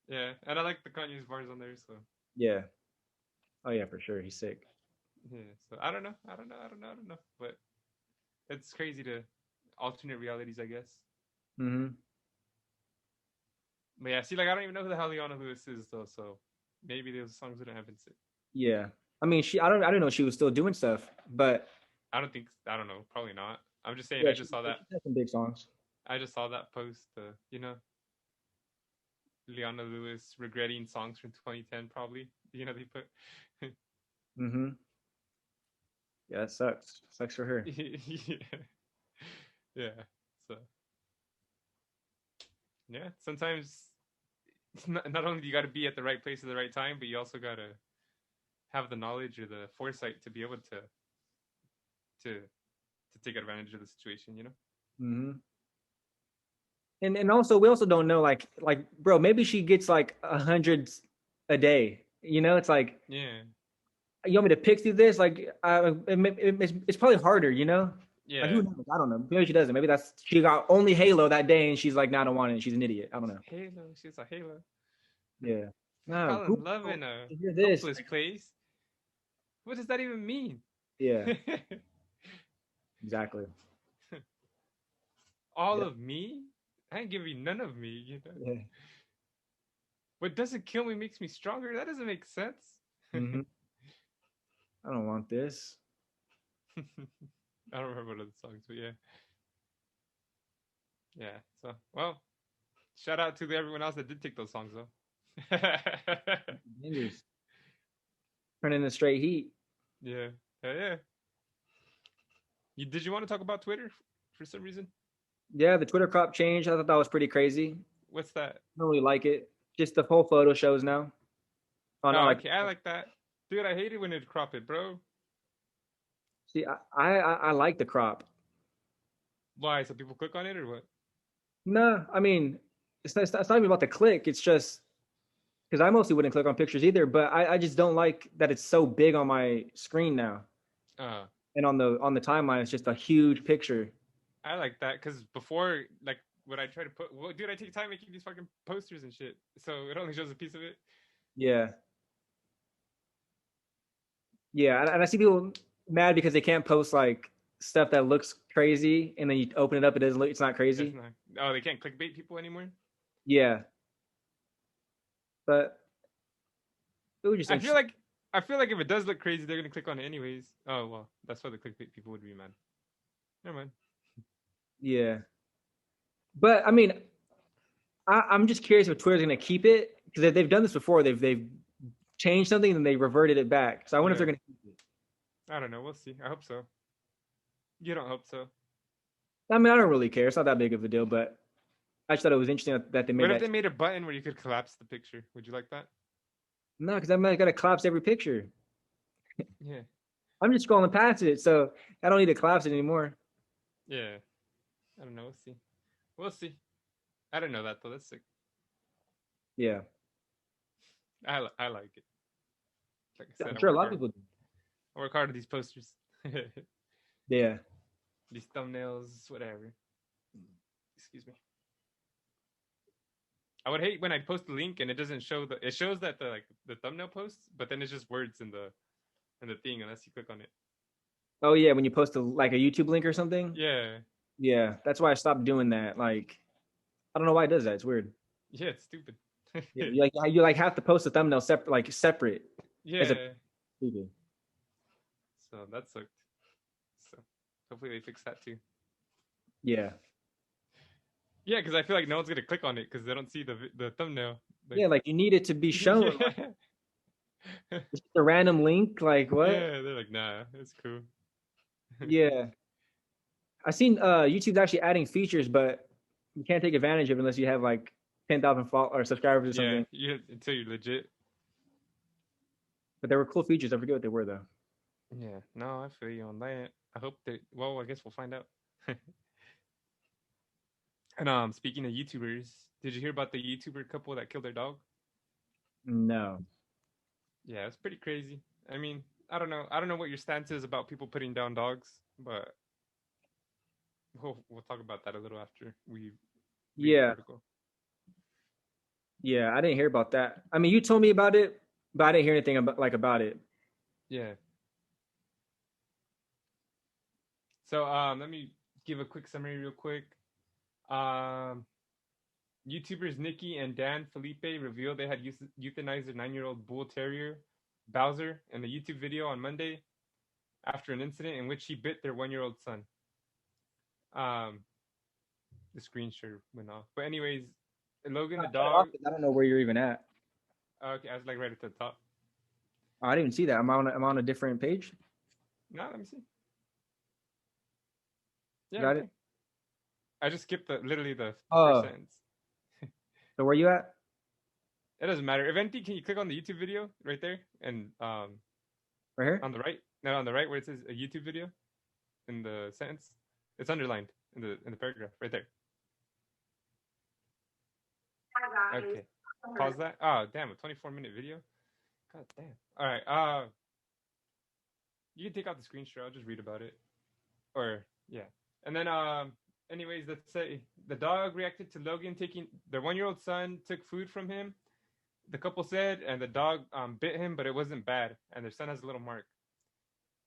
Yeah, and I like the Kanye's bars on there, so Yeah. Oh yeah, for sure. He's sick. yeah. So I don't know. I don't know. But it's crazy to alternate realities, I guess. Hmm. But yeah, see, like I don't even know who the hell Leona Lewis is though, so maybe those songs wouldn't have been sick. Yeah. I mean, I don't know she was still doing stuff, but I don't know, probably not. I'm just saying yeah, she had some big songs. I just saw that post, Leona Lewis regretting songs from 2010 probably. They put Hmm. Yeah, that sucks. Sucks for her. yeah. Yeah. So, yeah, sometimes not only do you got to be at the right place at the right time, but you also got to have the knowledge or the foresight to be able to take advantage of the situation. Hmm. And also we also don't know like bro, maybe she gets like 100 a day. You know, it's like Yeah, you want me to pick through this? Like, it's probably harder. You know, like yeah. who knows? I don't know. Maybe she doesn't. Maybe that's she got only Halo that day, and she's like, "Nah, I don't want it." She's an idiot. I don't know. Halo, she's a Halo. Yeah. No, Fall who in love knows? in a To hear this? hopeless place. What does that even mean? Yeah, exactly. All Yeah. of me? I ain't giving you none of me. Yeah. What doesn't kill me makes me stronger. That doesn't make sense. Hmm. I don't want this. I don't remember what other songs, but yeah. Yeah. So, well, shout out to everyone else that did take those songs, though. Dangerous. Turning the straight heat. Yeah. Hell yeah. Did you want to talk about Twitter for some reason? Yeah, the Twitter crop change. I thought that was pretty crazy. What's that? I don't really like it. Just the whole photo shows now. On Oh, like, okay. I like that. Dude, I hate it when it crop it, bro. see, I like the crop. Why? So people click on it or what? No, I mean, it's not even about the click. It's just because I mostly wouldn't click on pictures either. But I just don't like that it's so big on my screen now, Uh, and on the timeline, it's just a huge picture. I like that because before, like, when I try to put, well, dude, I take time making these fucking posters and shit, so it only shows a piece of it. Yeah, yeah, and I see people mad because they can't post like stuff that looks crazy, and then you open it up, it doesn't look, it's not It's crazy. not. Oh, they can't clickbait people anymore. Yeah, but it was just I feel interesting. like I feel like if it does look crazy, they're gonna click on it anyways. Oh well, that's why the clickbait people would be mad. Never mind. Yeah, but I mean, I'm just curious if Twitter's going to keep it because they've done this before. They've changed something and they reverted it back. So I wonder if Yeah, they're going to keep it. I don't know. We'll see. I hope so. You don't hope so. I mean, I don't really care. It's not that big of a deal, but I just thought it was interesting that they made What if that. they made a button where you could collapse the picture? Would you like that? No, because I'm not going to collapse every picture. Yeah, I'm just scrolling past it, so I don't need to collapse it anymore. yeah. I don't know. We'll see. We'll see. I don't know that though. That's sick. Yeah, I like it. Like I said, I'm I sure a work lot of hard. people do. I work hard on these posters, Yeah, these thumbnails, whatever. Excuse me. I would hate when I post the link and it doesn't show the. It shows that the like the thumbnail posts, but then it's just words in the thing unless you click on it. oh yeah, when you post like a YouTube link or something. Yeah, Yeah, that's why I stopped doing that. Like, I don't know why it does that. It's weird. yeah, it's stupid. Yeah, you have to post the thumbnail separate as a Yeah, stupid. so that sucked. So hopefully they fix that too. Yeah. Yeah, because I feel like no one's gonna click on it because they don't see the thumbnail. Like, Yeah, like you need it to be shown. Like, yeah, it's just a random link. Like what? yeah, they're like, nah, it's cool. Yeah, I seen YouTube's actually adding features, but you can't take advantage of it unless you have like 10,000 or subscribers or Yeah, something. you until you're legit. But there were cool features. I forget what they were though. Yeah, no, I feel you on that. I hope that. Well, I guess we'll find out. And speaking of YouTubers, did you hear about the YouTuber couple that killed their dog? No. Yeah, it's pretty crazy. I mean, I don't know. I don't know what your stance is about people putting down dogs, but we'll talk about that a little after we read the Yeah, article. yeah, I didn't hear about that. I mean, you told me about it, but I didn't hear anything about it. Yeah. So let me give a quick summary real quick. Um, YouTubers Nikki and Dan Felipe revealed they had euthanized their 9-year-old bull terrier, Bowser, in a YouTube video on Monday after an incident in which he bit their 1-year-old son. Um, the screen share went off. But anyways, Logan the dog. I don't know where you're even at. Okay, I was like right at the top. Oh, I didn't even see that. I'm on a different page. No, let me see. Yeah, Got right it. there. I just skipped literally the first Oh, sentence. so where you at? It doesn't matter. If anything, can you click on the YouTube video right there and Right here. on the right? No, on the right where it says a YouTube video in the sentence. It's underlined in the paragraph right there. Okay. Pause that. Oh, damn, a 24-minute video. God damn. All right. You can take out the screen share. I'll just read about it. Or yeah. And then anyways, let's say the dog reacted to Logan taking their 1-year-old son took food from him. The couple said, and the dog bit him, but it wasn't bad. And their son has a little mark.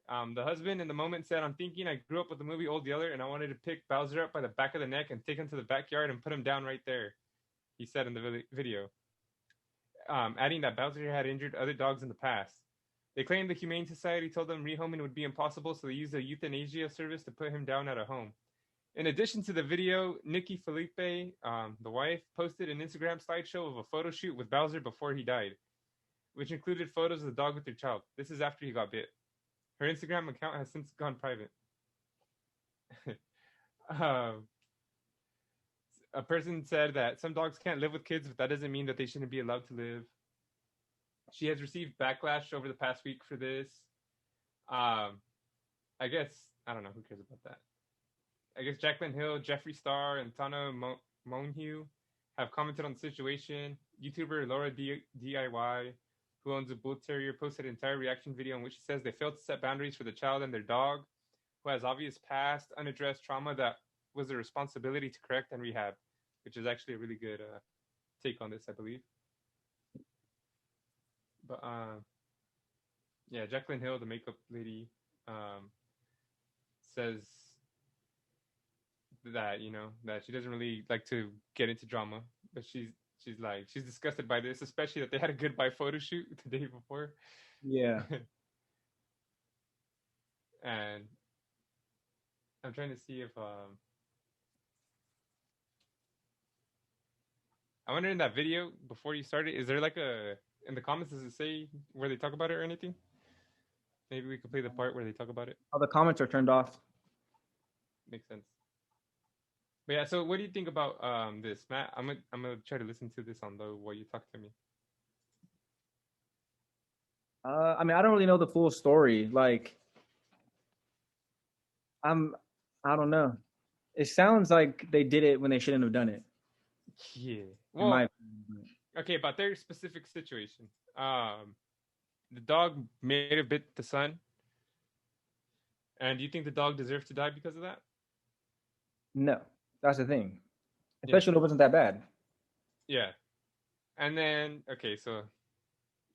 The husband in the moment said, "I'm thinking I grew up with the movie Old Yeller, and I wanted to pick Bowser up by the back of the neck and take him to the backyard and put him down right there." He said in the video, adding that Bowser had injured other dogs in the past. They claimed the Humane Society told them rehoming would be impossible, so they used a euthanasia service to put him down at a home. In addition to the video, Nikki Felipe, the wife, posted an Instagram slideshow of a photo shoot with Bowser before he died, which included photos of the dog with their child. This is after he got bit. Her Instagram account has since gone private. uh, a person said that some dogs can't live with kids, but that doesn't mean that they shouldn't be allowed to live. She has received backlash over the past week for this. I guess, I don't know, who cares about that? I guess Jacqueline Hill, Jeffree Star, and Tana Monhew have commented on the situation. YouTuber Laura DIY, who owns a bull terrier, posted an entire reaction video in which she says they failed to set boundaries for the child and their dog, who has obvious past unaddressed trauma that was their responsibility to correct and rehab, which is actually a really good take on this, I believe. But yeah, Jacqueline Hill, the makeup lady, says that that she doesn't really like to get into drama, but she's disgusted by this, especially that they had a goodbye photo shoot the day before. Yeah. And I'm trying to see if I wonder, in that video before you started, is there like in the comments, does it say where they talk about it or anything? Maybe we could play the part where they talk about it. Oh, the comments are turned off. Makes sense. But yeah, so what do you think about this, Matt? I'm gonna try to listen to this on while you talk to me. I mean, I don't really know the full story. Like, I don't know. It sounds like they did it when they shouldn't have done it. Yeah. Well, okay, about their specific situation. The dog may have bit the son. And do you think the dog deserved to die because of that? No, that's the thing. Especially when it wasn't that bad. Yeah. And then, okay, so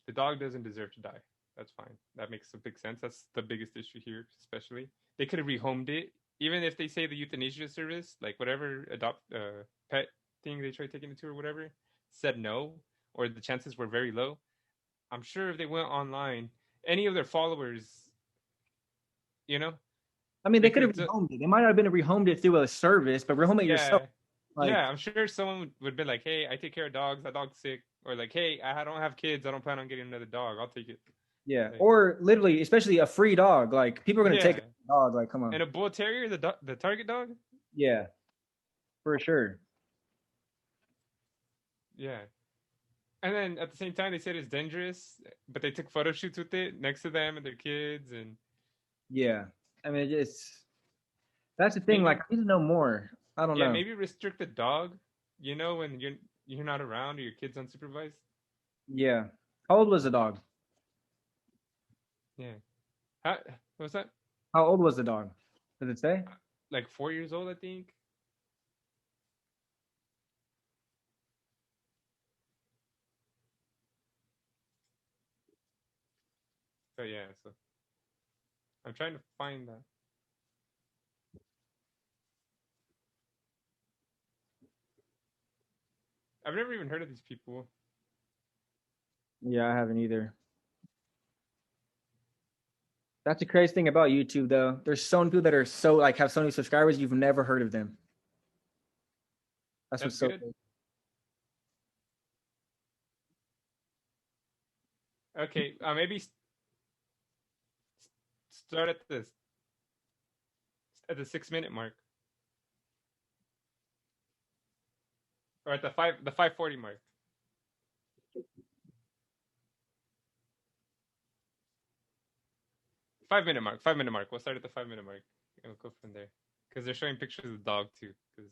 the dog doesn't deserve to die. That's fine. That makes a big sense. That's the biggest issue here, especially. They could have rehomed it. Even if they say the euthanasia service, like whatever pet thing they tried taking it to or whatever, said no, or the chances were very low, I'm sure if they went online, any of their followers, I mean, they could have rehomed it. They might not have been rehomed it through a service, but rehome it yourself. Like, yeah, I'm sure someone would be like, hey, I take care of dogs. That dog's sick. Or like, hey, I don't have kids. I don't plan on getting another dog. I'll take it. Yeah. Like, or literally, especially a free dog. Like, people are going to take a dog. Like, come on. And a bull terrier, the target dog? Yeah. For sure. Yeah. And then at the same time, they said it's dangerous, but they took photo shoots with it next to them and their kids. And yeah. I mean, that's the thing. Maybe, like, I need to know more. I don't know. Yeah, maybe restrict the dog, when you're not around or your kid's unsupervised. Yeah. How old was the dog? Yeah. What was that? How old was the dog? Does it say? Like 4 years old, I think. So yeah, I'm trying to find that. I've never even heard of these people. Yeah, I haven't either. That's the crazy thing about YouTube, though. There's so many people that are have so many subscribers, you've never heard of them. That's what's so good. Okay, maybe start at the 6-minute mark. Or at the 5:40 mark. Five-minute mark. We'll start at the 5-minute mark. And we'll go from there. Because they're showing pictures of the dog too. Because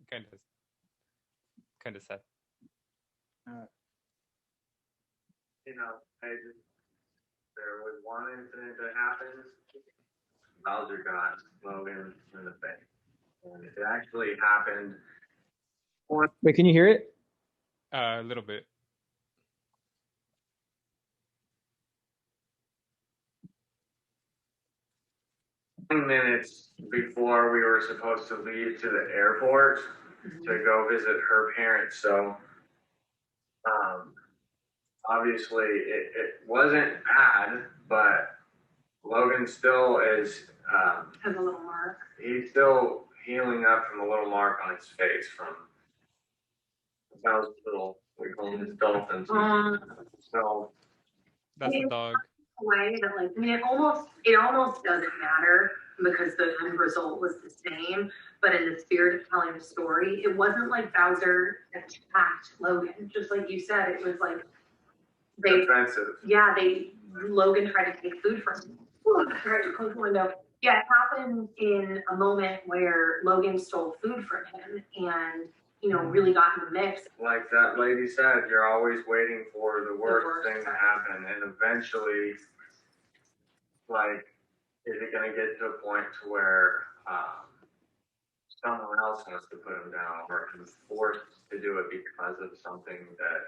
kind of sad. There was one incident that happened. Bowser got Logan in the face. And it actually happened. Wait, can you hear it? A little bit. Minutes before we were supposed to leave to the airport to go visit her parents. So, obviously it wasn't bad, but Logan still has a little mark. He's still healing up from a little mark on his face from those little, we call them his dolphins. So that's a dog. Way that it almost doesn't matter because the end result was the same, but in the spirit of telling the story, it wasn't like Bowser attacked Logan. Just like you said, it was like defensive. Yeah, Logan tried to take food from him. Right, close the window. Yeah, it happened in a moment where Logan stole food from him, and really got in the mix. Like that lady said, you're always waiting for the worst thing to happen, and eventually, like, is it going to get to a point to where someone else has to put him down, or he's forced to do it because of something that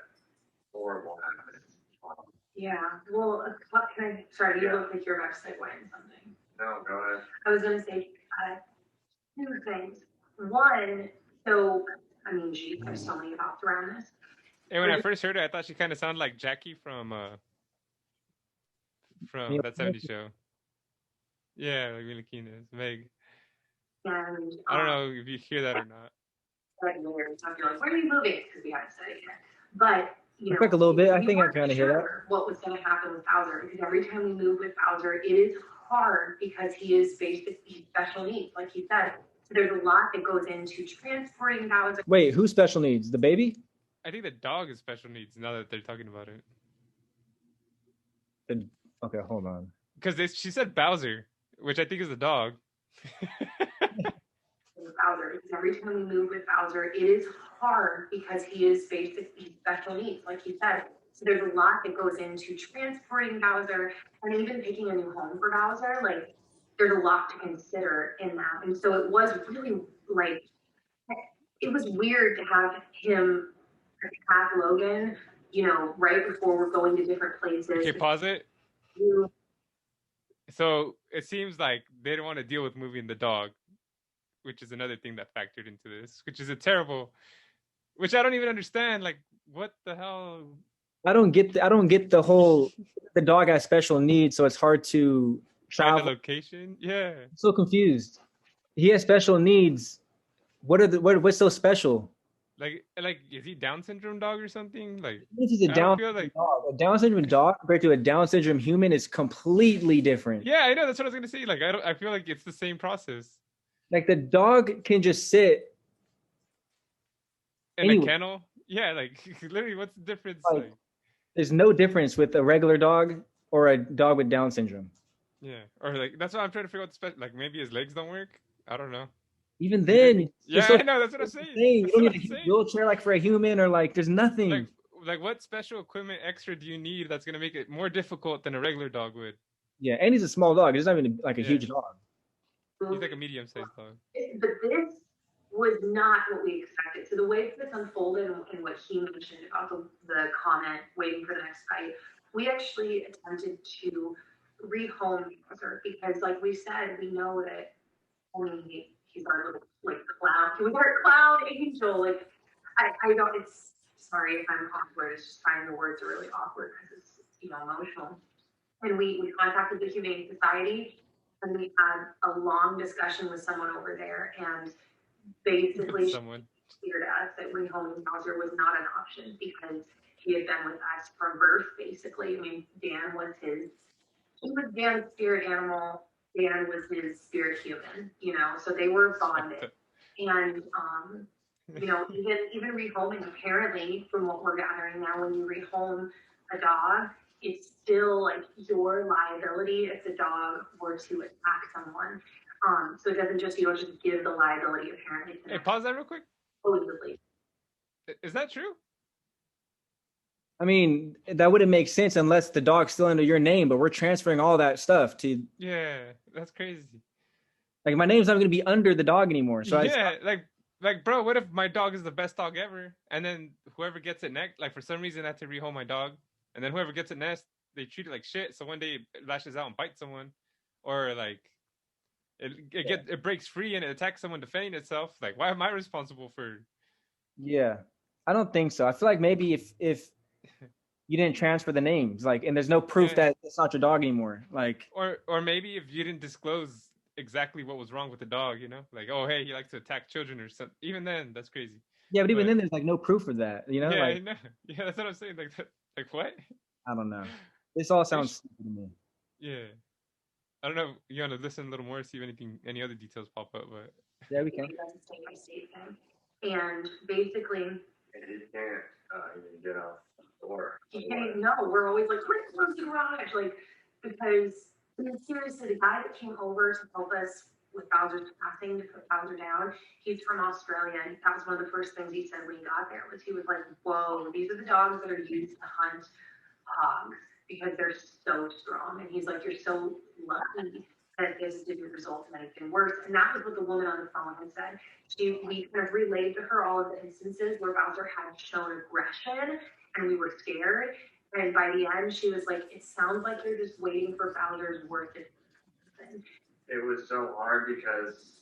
horrible happened? Yeah. Well, sorry, you look like you're about to say something. No, go ahead. I was going to say two things. One, so, I mean, geez, there's so many thoughts around this. And when I first heard her, I thought she kind of sounded like Jackie from that 70s show. Yeah, like Mila Kunis, Meg. And I don't know if you hear that or not. Like, where are you moving? Because we haven't said it yet. But, like a little bit. I think I kind of hear that. What was going to happen with Bowser? Because every time we move with Bowser, it is hard because he is basically special needs, like he said. So there's a lot that goes into transporting Bowser. Wait, who's special needs? The baby? I think the dog is special needs now that they're talking about it. Okay, hold on. Because she said Bowser, which I think is the dog. Bowser, because every time we move with Bowser, it is hard because he is basically special needs, like he said. So there's a lot that goes into transporting Bowser and even picking a new home for Bowser. Like, there's a lot to consider in that. And so it was really, like, it was weird to have him attack Logan, right before we're going to different places. Okay, pause it. So it seems like they don't want to deal with moving the dog, which is another thing that factored into this, which is which I don't even understand. Like, what the hell? I don't get the whole, the dog has special needs, so it's hard to travel. Find the location? Yeah. I'm so confused. He has special needs. What's so special? Like, is he Down syndrome dog or something? Like, he's a Down syndrome dog. A Down syndrome dog compared to a Down syndrome human is completely different. Yeah, I know. That's what I was gonna say. Like, I feel like it's the same process. Like, the dog can just sit in a kennel. Yeah, like, literally, what's the difference? Like, there's no difference with a regular dog or a dog with Down syndrome. Yeah, or like, that's what I'm trying to figure out. Like, maybe his legs don't work. I don't know. Even then, yeah, I know. That's what I'm saying. You don't need a wheelchair like for a human, or like, there's nothing. Like, what special equipment extra do you need that's gonna make it more difficult than a regular dog would? Yeah, and he's a small dog. He's not even like a huge dog. He's like a medium-sized dog. But this was not what we expected. So the way this unfolded and what he mentioned about the comment, waiting for the next fight, we actually attempted to rehome Bowser because, like we said, we know that he's our little clown. He was our clown angel. Like, I don't. It's sorry if I'm awkward. It's just finding the words are really awkward because it's emotional. And we contacted the Humane Society. And we had a long discussion with someone over there, and basically cleared us that rehoming Bowser was not an option because he had been with us from birth, basically. I mean, Dan was Dan's spirit animal. Dan was his spirit human, so they were bonded. And, even rehoming, apparently, from what we're gathering now, when you rehome a dog, it's still like your liability if the dog were to attack someone. So it doesn't just, you don't just give the liability apparently. Hey, pause that real quick. Supposedly. Is that true? I mean, that wouldn't make sense unless the dog's still under your name, but we're transferring all that stuff to. Yeah, that's crazy. Like, my name's not going to be under the dog anymore. So like, bro, what if my dog is the best dog ever, and then whoever gets it next, like, for some reason I have to rehome my dog. And then whoever gets it next, they treat it like shit. So one day it lashes out and bites someone, or like it breaks free and it attacks someone defending itself. Like, why am I responsible for? Yeah, I don't think so. I feel like maybe if you didn't transfer the names, like, and there's no proof that it's not your dog anymore, like, or maybe if you didn't disclose exactly what was wrong with the dog, like, oh, hey, he likes to attack children or something. Even then, that's crazy. Yeah, but even then, there's like no proof for that, Yeah, like, I know. Yeah, that's what I'm saying. Like what? I don't know. This all sounds stupid to me. Yeah. I don't know. You want to listen a little more, see if any other details pop up, but. Yeah, we can. And basically. You can't even get off the door. No, we're always like, quick, close the garage. Like, because, seriously, the guy that came over to help us with Bowser's passing to put Bowser down. He's from Australia, and that was one of the first things he said when he got there. Was he was like, "Whoa, these are the dogs that are used to hunt hogs because they're so strong." And he's like, "You're so lucky that this didn't result in anything worse." And that was what the woman on the phone had said. We kind of relayed to her all of the instances where Bowser had shown aggression, and we were scared. And by the end, she was like, "It sounds like you're just waiting for Bowser's worst to happen." It was so hard because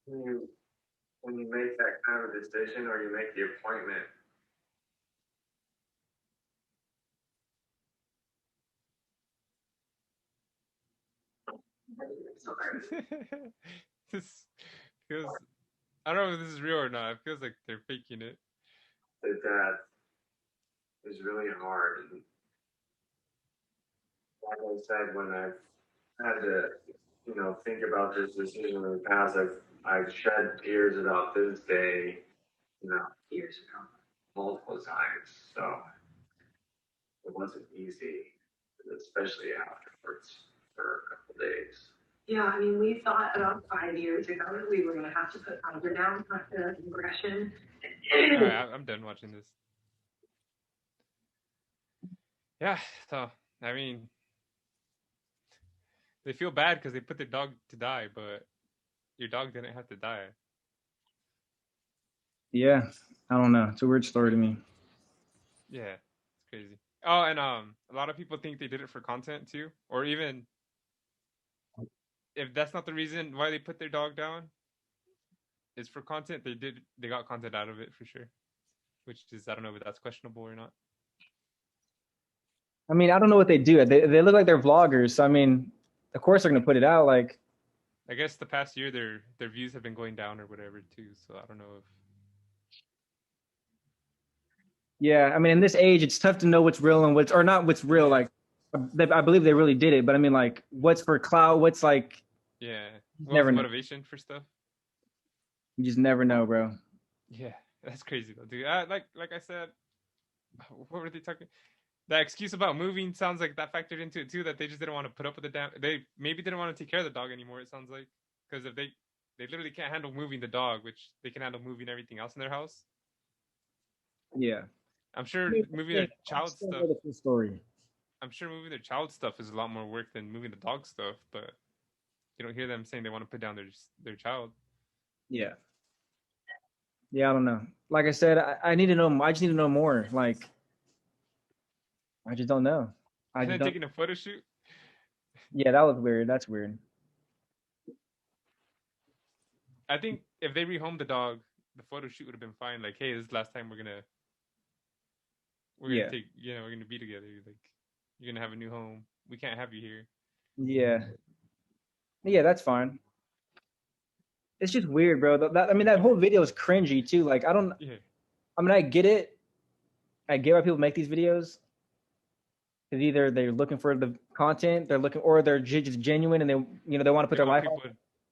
when you make that kind of a decision or you make the appointment, This feels. I don't know if this is real or not. It feels like they're faking it. that is really hard. And like I said, when I've had to, think about this decision in the past, I've shed tears about this day, years ago, multiple times. So it wasn't easy, especially afterwards for a couple days. Yeah, I mean, we thought about 5 years ago that we were going to have to put Bowser down after aggression. All right, I'm done watching this. Yeah, so I mean, they feel bad because they put their dog to die, but your dog didn't have to die. Yeah, I don't know. It's a weird story to me. Yeah, it's crazy. Oh, and a lot of people think they did it for content too, or even if that's not the reason why they put their dog down, it's for content. They got content out of it for sure, which is I don't know if that's questionable or not. I mean, I don't know what they do. They look like they're vloggers. So, I mean, of course they're gonna put it out. Like, I guess the past year their views have been going down or whatever too. So I don't know if. yeah, I mean, in this age, it's tough to know what's real and what's or not what's real. Yeah. Like, I believe they really did it, but I mean, like, what's for clout? What's like? Yeah, Never know. motivation for stuff. You just never know, bro. Yeah, that's crazy though, dude. Like I said, what were they talking? That excuse about moving sounds like that factored into it too. That they just didn't want to put up with the damn. They maybe didn't want to take care of the dog anymore. It sounds like because if they literally can't handle moving the dog, which they can handle moving everything else in their house. Yeah, I'm sure moving their child stuff. Story. I'm sure moving their child stuff is a lot more work than moving the dog stuff, but you don't hear them saying they want to put down their child. Yeah. Yeah, I don't know. Like I said, I need to know. I just need to know more. Like, I just don't know. And then taking a photo shoot. Yeah, that was weird. That's weird. I think if they rehomed the dog, the photo shoot would have been fine. Like, hey, this is the last time we're gonna take, we're gonna be together. Like, you're gonna have a new home. We can't have you here. Yeah. Yeah, that's fine. It's just weird, bro. That whole video is cringy too. Like, I don't. Yeah. I mean, I get it. I get why people make these videos. Because either they're looking for the content, or they're just genuine, and they want to put their life.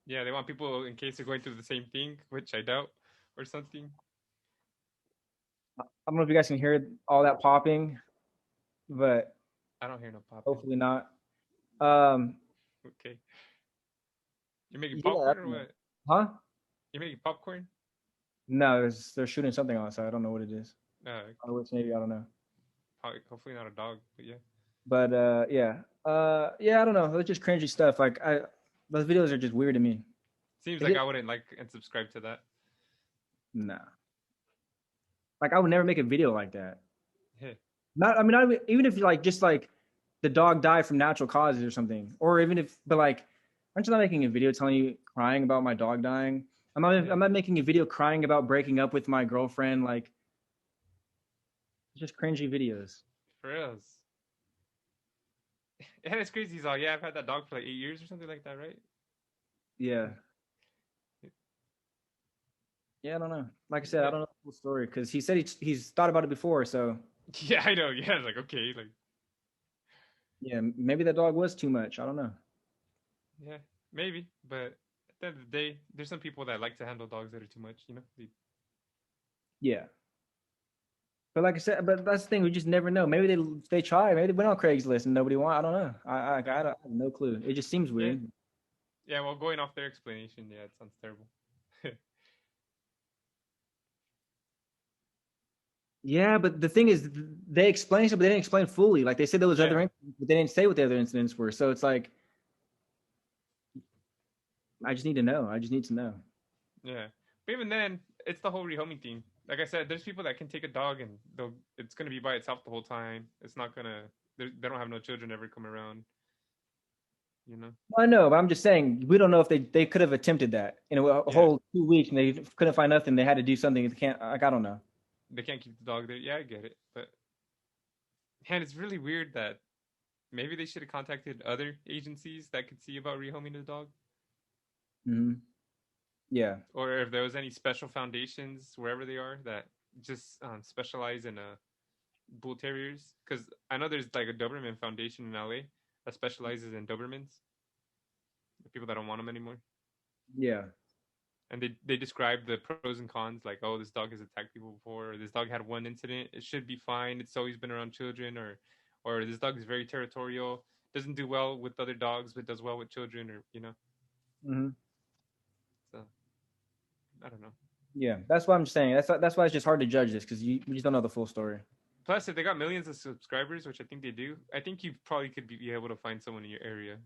Yeah, they want people in case they're going through the same thing, which I doubt, or something. I don't know if you guys can hear all that popping, but I don't hear no popping. Hopefully not. Okay. You're making popcorn or what? Huh? You're making popcorn? No, they're shooting something outside. I don't know what it is. Okay. Maybe, I don't know. Hopefully not a dog, but yeah. But yeah, I don't know. It's just cringy stuff. Like those videos are just weird to me. Seems like I wouldn't like and subscribe to that. Nah. Like I would never make a video like that. Yeah. Even if just like the dog died from natural causes or something, or even if, but like, aren't you not making a video telling you crying about my dog dying? I'm not making a video crying about breaking up with my girlfriend. Like, just cringy videos. For reals. And it's crazy. He's all, I've had that dog for like 8 years or something like that, right? Yeah. Yeah, I don't know. Like I said, I don't know the full story because he said he's thought about it before. So. Yeah, I know. Yeah, like okay, like. Yeah, maybe that dog was too much. I don't know. Yeah, maybe, but at the end of the day, there's some people that like to handle dogs that are too much. Yeah. But like I said, but that's the thing. We just never know. Maybe they try. Maybe they went on Craigslist and nobody want. I don't know. I have no clue. It just seems weird. Yeah. Well, going off their explanation, yeah, it sounds terrible. Yeah, but the thing is, they explained it, but they didn't explain fully. Like they said there was other Yeah. incidents, but they didn't say what the other incidents were. So it's like, I just need to know. I just need to know. Yeah. But even then, it's the whole rehoming thing. Like I said, there's people that can take a dog and it's gonna be by itself the whole time. It's not gonna. They don't have no children ever come around. You know. Well, I know, but I'm just saying we don't know if they could have attempted that in a whole 2 weeks and they couldn't find nothing. They had to do something. They can't. Like I don't know. They can't keep the dog there. Yeah, I get it, but man, it's really weird that maybe they should have contacted other agencies that could see about rehoming the dog. Mm-hmm. Yeah. Or if there was any special foundations wherever they are that just specialize in bull terriers, because I know there's like a Doberman Foundation in LA that specializes in Dobermans, the people that don't want them anymore. Yeah. And they describe the pros and cons, like, oh, this dog has attacked people before, or this dog had one incident, it should be fine, it's always been around children, or this dog is very territorial, doesn't do well with other dogs but does well with children, or you know. Mm-hmm. So I don't know. Yeah, that's what I'm saying. That's why it's just hard to judge this because we just don't know the full story. Plus, if they got millions of subscribers, which I think they do, I think you probably could be able to find someone in your area,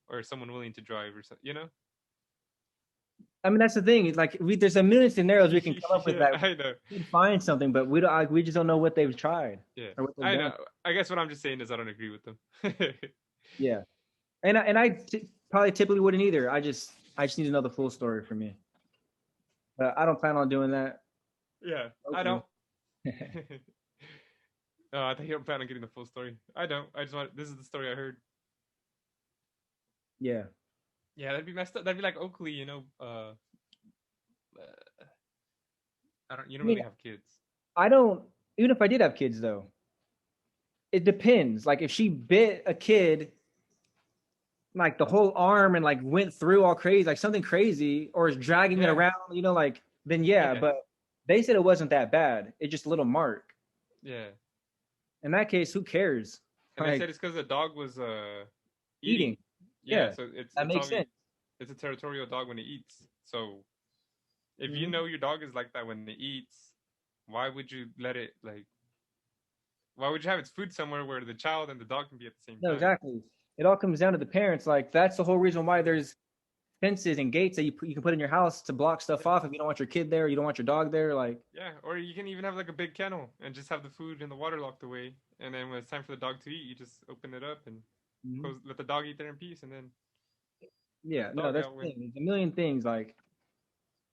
or someone willing to drive, or something. You know. I mean, that's the thing. Like, there's a million scenarios we can come up with that I know. we can find something, but we don't. We just don't know what they've tried. Yeah, or what they've I done. know. I guess what I'm just saying is I don't agree with them. Yeah, and I probably typically wouldn't either. I just need to know the full story for me. But I don't plan on doing that. Yeah, okay. I don't. I think you don't plan on getting the full story. I don't. I just want. This is the story I heard. Yeah. Yeah, that'd be messed up. That'd be like Oakley, you know. I don't. You don't really have kids. I don't. Even if I did have kids, though, it depends. Like if she bit a kid, like the whole arm and like went through all crazy, like something crazy, or is dragging it around, you know, like then yeah. But they said it wasn't that bad. It's just a little mark. Yeah. In that case, who cares? And like, I said it's because the dog was eating. Yeah, so that makes sense. It's a territorial dog when it eats. So if you know your dog is like that when it eats, why would you let it why would you have its food somewhere where the child and the dog can be at the same time? No, exactly. It all comes down to the parents. Like that's the whole reason why there's fences and gates that you can put in your house to block stuff off if you don't want your kid there, you don't want your dog there. Like or you can even have like a big kennel and just have the food and the water locked away, and then when it's time for the dog to eat, you just open it up and let the dog eat there in peace, and then that's the thing. There's a million things like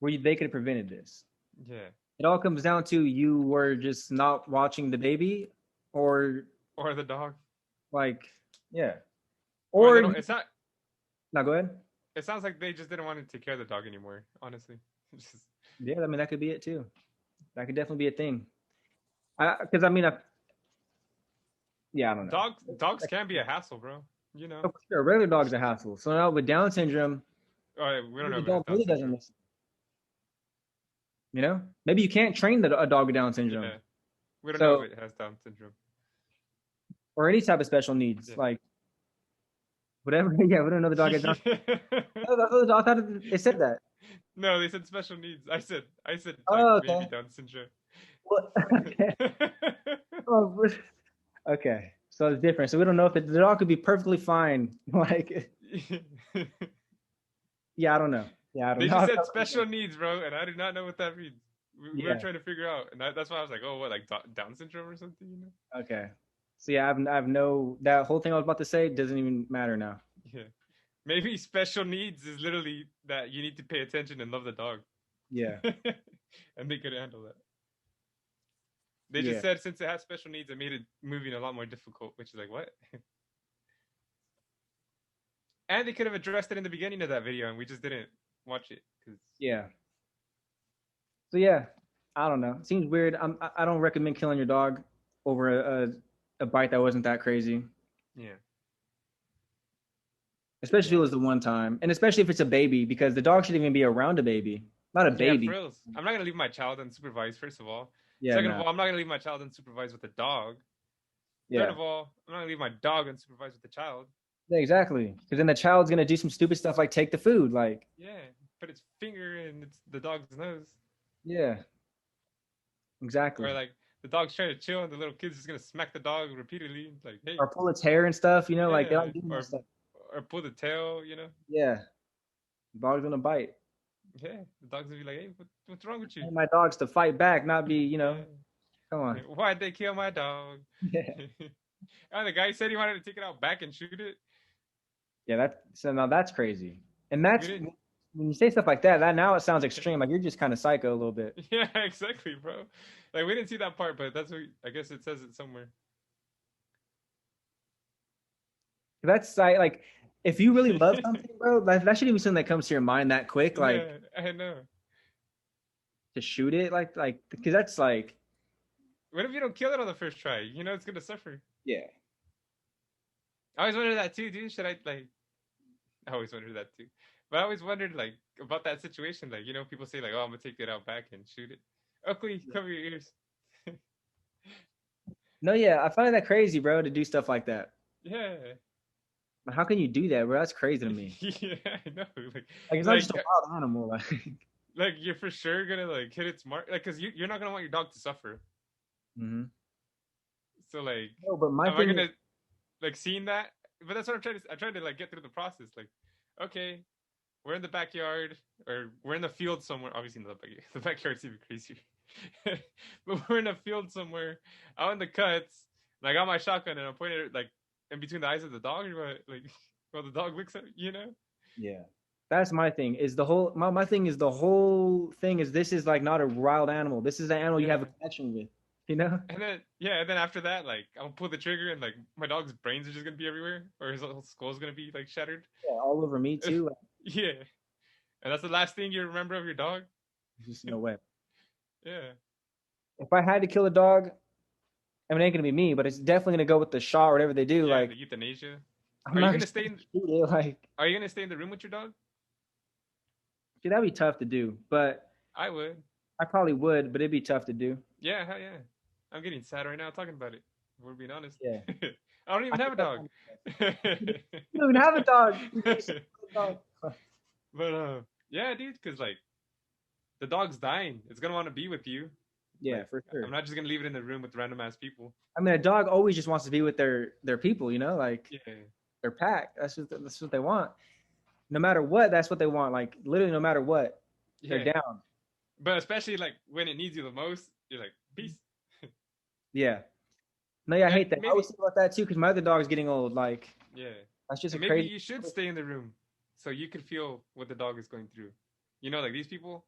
where they could have prevented this. Yeah, it all comes down to you were just not watching the baby, or the dog. Like or it's not. No, go ahead. It sounds like they just didn't want to take care of the dog anymore. Honestly, yeah, I mean that could be it too. That could definitely be a thing. Because I mean, I don't know. Dogs can be a hassle, bro. You know, sure, regular dogs are a hassle. So now with Down syndrome, we don't know. The dog really doesn't listen. You know, maybe you can't train a dog with Down syndrome. Yeah. We don't know if it has Down syndrome or any type of special needs, like whatever. Yeah, we don't know the dog has Down. I thought it said that. No, they said special needs. I said maybe Down syndrome. Well, okay. Okay, so it's different. So we don't know if the dog could be perfectly fine. Like, I don't know. Yeah, I don't know. They just said special needs, bro, and I do not know what that means. We were trying to figure out, and that's why I was like, oh, what, like Down syndrome or something, you know? Okay. So yeah, I have no, that whole thing I was about to say doesn't even matter now. Yeah. Maybe special needs is literally that you need to pay attention and love the dog. Yeah. And they could handle that. They just said since it has special needs, it made it moving a lot more difficult, which is like, what? And they could have addressed it in the beginning of that video, and we just didn't watch it. Yeah. So yeah, I don't know. It seems weird. I don't recommend killing your dog over a bite that wasn't that crazy. Yeah. Especially if it was the one time, and especially if it's a baby, because the dog shouldn't even be around a baby, not a baby. Frills. I'm not gonna leave my child unsupervised. First of all, Yeah. Second Nah. of all, I'm not gonna leave my child unsupervised with a dog. Yeah. Third of all, I'm not gonna leave my dog unsupervised with the child. Yeah, exactly. Because then the child's gonna do some stupid stuff like take the food. Like, Yeah, put its finger in the dog's nose, yeah, exactly. or like the dog's trying to chill, and the little kid's just gonna smack the dog repeatedly, like, hey, Or pull its hair and stuff. You know, like they yeah, don't do that stuff. or pull the tail, Yeah, dog's gonna bite. Yeah, the dog's gonna be like, hey, what's wrong with you? And my dog's to fight back, not be, Yeah. come on. Why'd they kill my dog? Yeah. And the guy said he wanted to take it out back and shoot it. Yeah, so now that's crazy. And that's We didn't- when you say stuff like that, now it sounds extreme. Like you're just kind of psycho a little bit. Yeah, exactly, bro. Like we didn't see that part, but that's what I guess it says it somewhere. That's like if you really love something, bro, that shouldn't be something that comes to your mind that quick. Like Yeah, I know. to shoot it, like because that's like What if you don't kill it on the first try? It's gonna suffer. yeah. I always wondered that too, dude. Should I like? I always wondered that too. But I always wondered like about that situation. Like people say like, "Oh, I'm gonna take it out back and shoot it." Oakley, cover your ears. No, yeah, I find that crazy, bro, to do stuff like that. Yeah. But how can you do that, bro? That's crazy to me. Yeah, I know. Like it's not just a wild animal. Like you're for sure gonna like hit its mark, like because you're not gonna want your dog to suffer. Mm-hmm. So like, no, but my am thing I gonna like seeing that? But that's what I'm trying to like get through the process. Like, okay, we're in the backyard or we're in the field somewhere. Obviously, in the backyard's even crazier. But we're in a field somewhere out in the cuts. And I got my shotgun and I'm pointing it like in between the eyes of the dog, like while the dog looks at Yeah. That's my thing. Is the whole my thing is the whole thing is this is like not a wild animal. This is an animal you have a connection with. And then after that, like I'll pull the trigger and like my dog's brains are just gonna be everywhere, or his whole skull's gonna be like shattered. Yeah, all over me too. Yeah, and that's the last thing you remember of your dog. Just no way. Yeah. If I had to kill a dog, I mean, it ain't gonna be me, but it's definitely gonna go with the shot or whatever they do. Yeah, like the euthanasia. Are you gonna stay in? Like, are you gonna stay in the room with your dog? Dude, that'd be tough to do, but I would. I probably would, but it'd be tough to do. Yeah, hell yeah. I'm getting sad right now talking about it. If we're being honest. Yeah. I don't even have a dog. You don't even have a dog. But yeah, dude, because like the dog's dying. It's gonna want to be with you. Yeah, like, for sure. I'm not just gonna leave it in the room with random ass people. I mean, a dog always just wants to be with their people, like their pack. That's what they want. No matter what, that's what they want. Like literally, no matter what, they're down. But especially like when it needs you the most, you're like, peace. Yeah. No, yeah, I hate that. I was thinking about that too because my other dog's getting old. Like, yeah, that's just maybe crazy. You should stay in the room so you could feel what the dog is going through. Like these people,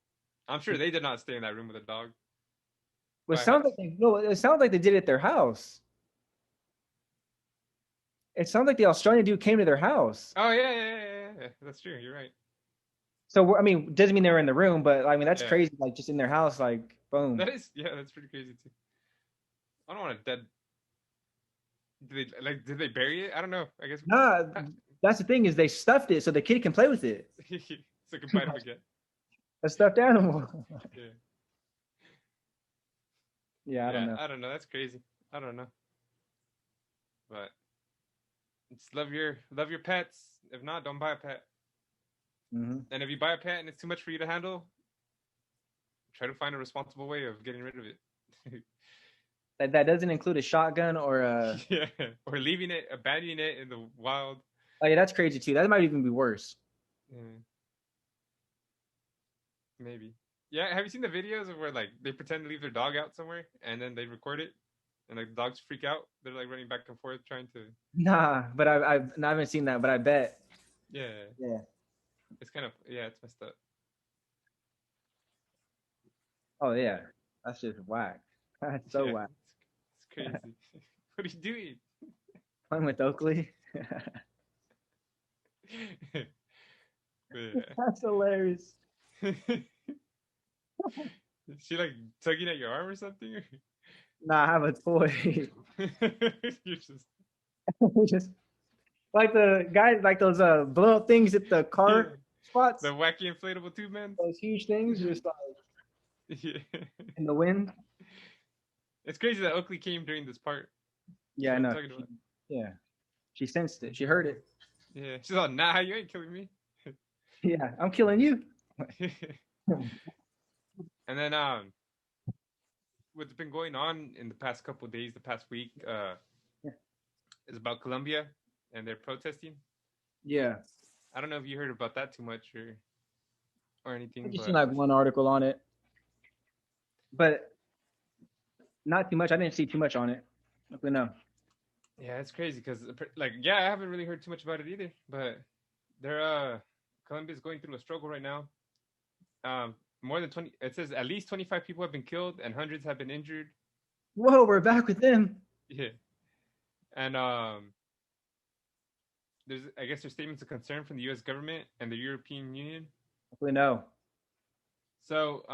I'm sure they did not stay in that room with a dog. Well, it sounds like they did it at their house. It sounds like the Australian dude came to their house. Oh yeah. That's true. You're right. So I mean, doesn't mean they were in the room, but I mean that's crazy. Like just in their house, like boom. That's pretty crazy too. I don't want a dead. Did they bury it? I don't know. I guess. Nah, that's the thing is they stuffed it so the kid can play with it. So it can bite him again. A stuffed animal. Yeah. Yeah, I don't know. I don't know. That's crazy. I don't know. But just love your pets. If not, don't buy a pet. Mm-hmm. And if you buy a pet and it's too much for you to handle, try to find a responsible way of getting rid of it. That doesn't include a shotgun or a or abandoning it in the wild. Oh yeah, that's crazy too. That might even be worse. Maybe. Yeah, have you seen the videos of where like they pretend to leave their dog out somewhere and then they record it and like the dogs freak out? They're like running back and forth trying to. Nah, but I haven't seen that, but I bet. Yeah. Yeah. It's kind of it's messed up. Oh yeah, that's just whack. That's so whack. It's crazy. What are you doing? Playing with Oakley. That's hilarious. Is she like tugging at your arm or something? Nah, I have a toy. You're just like the guys, like those blow up things at the car spots. The wacky inflatable tube man. Those huge things, just like in the wind. It's crazy that Oakley came during this part. Yeah, I I'm know. talking about. Yeah, she sensed it. She heard it. Yeah, she's like, nah, you ain't killing me. Yeah, I'm killing you. And then what's been going on in the past couple of days, the past week, is about Colombia and they're protesting. Yeah, I don't know if you heard about that too much or I anything, just but seen like one article on it, but not too much. I didn't see too much on it. But no. yeah, it's crazy because like yeah, I haven't really heard too much about it either. But they're Colombia's going through a struggle right now. More than 20. It says at least 25 people have been killed and hundreds have been injured. Whoa, we're back with them. Yeah, and there's I guess there's statements of concern from the U.S. government and the European Union. Hopefully, no. So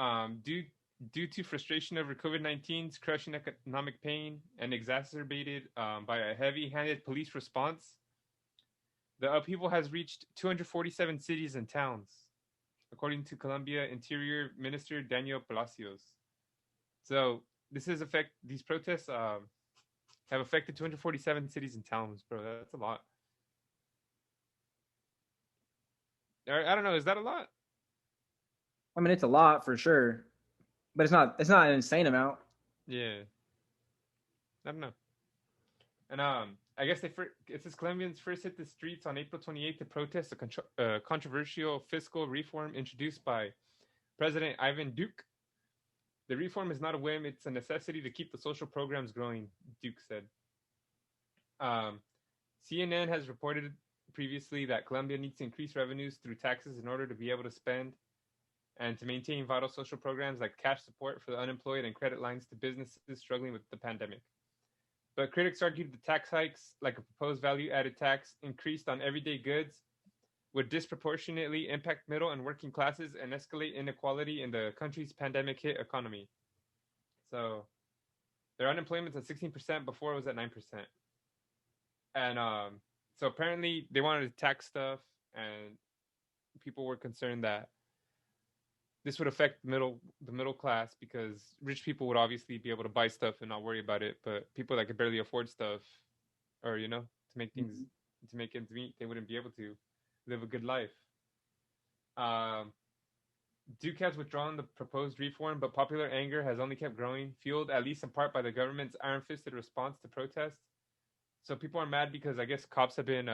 due to frustration over COVID-19's crushing economic pain and exacerbated by a heavy-handed police response, the upheaval has reached 247 cities and towns, according to Colombia Interior Minister Daniel Palacios. So these protests have affected 247 cities and towns, bro. That's a lot. I don't know. Is that a lot? I mean, it's a lot for sure, but it's not. It's not an insane amount. Yeah. I don't know. And I guess it says Colombians first hit the streets on April 28th to protest a controversial fiscal reform introduced by President Ivan Duque. The reform is not a whim; it's a necessity to keep the social programs growing, Duque said. CNN has reported previously that Colombia needs to increase revenues through taxes in order to be able to spend and to maintain vital social programs like cash support for the unemployed and credit lines to businesses struggling with the pandemic. But critics argued the tax hikes, like a proposed value-added tax increased on everyday goods, would disproportionately impact middle and working classes and escalate inequality in the country's pandemic-hit economy. So their unemployment's at 16%, before it was at 9%. And so apparently they wanted to tax stuff, and people were concerned that this would affect the middle class because rich people would obviously be able to buy stuff and not worry about it, but people that could barely afford stuff, or to make things to make ends meet, they wouldn't be able to live a good life. Duke has withdrawn the proposed reform, but popular anger has only kept growing, fueled at least in part by the government's iron-fisted response to protests. So people are mad because I guess cops have been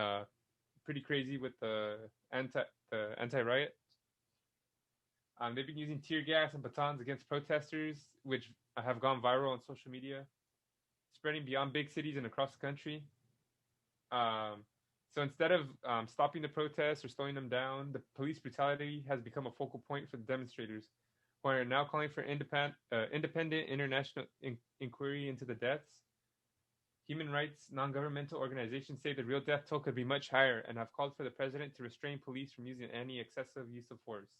pretty crazy with the anti-riot. They've been using tear gas and batons against protesters, which have gone viral on social media, spreading beyond big cities and across the country. So instead of stopping the protests or slowing them down, the police brutality has become a focal point for the demonstrators, who are now calling for independent international inquiry into the deaths. Human rights non-governmental organizations say the real death toll could be much higher and have called for the president to restrain police from using any excessive use of force.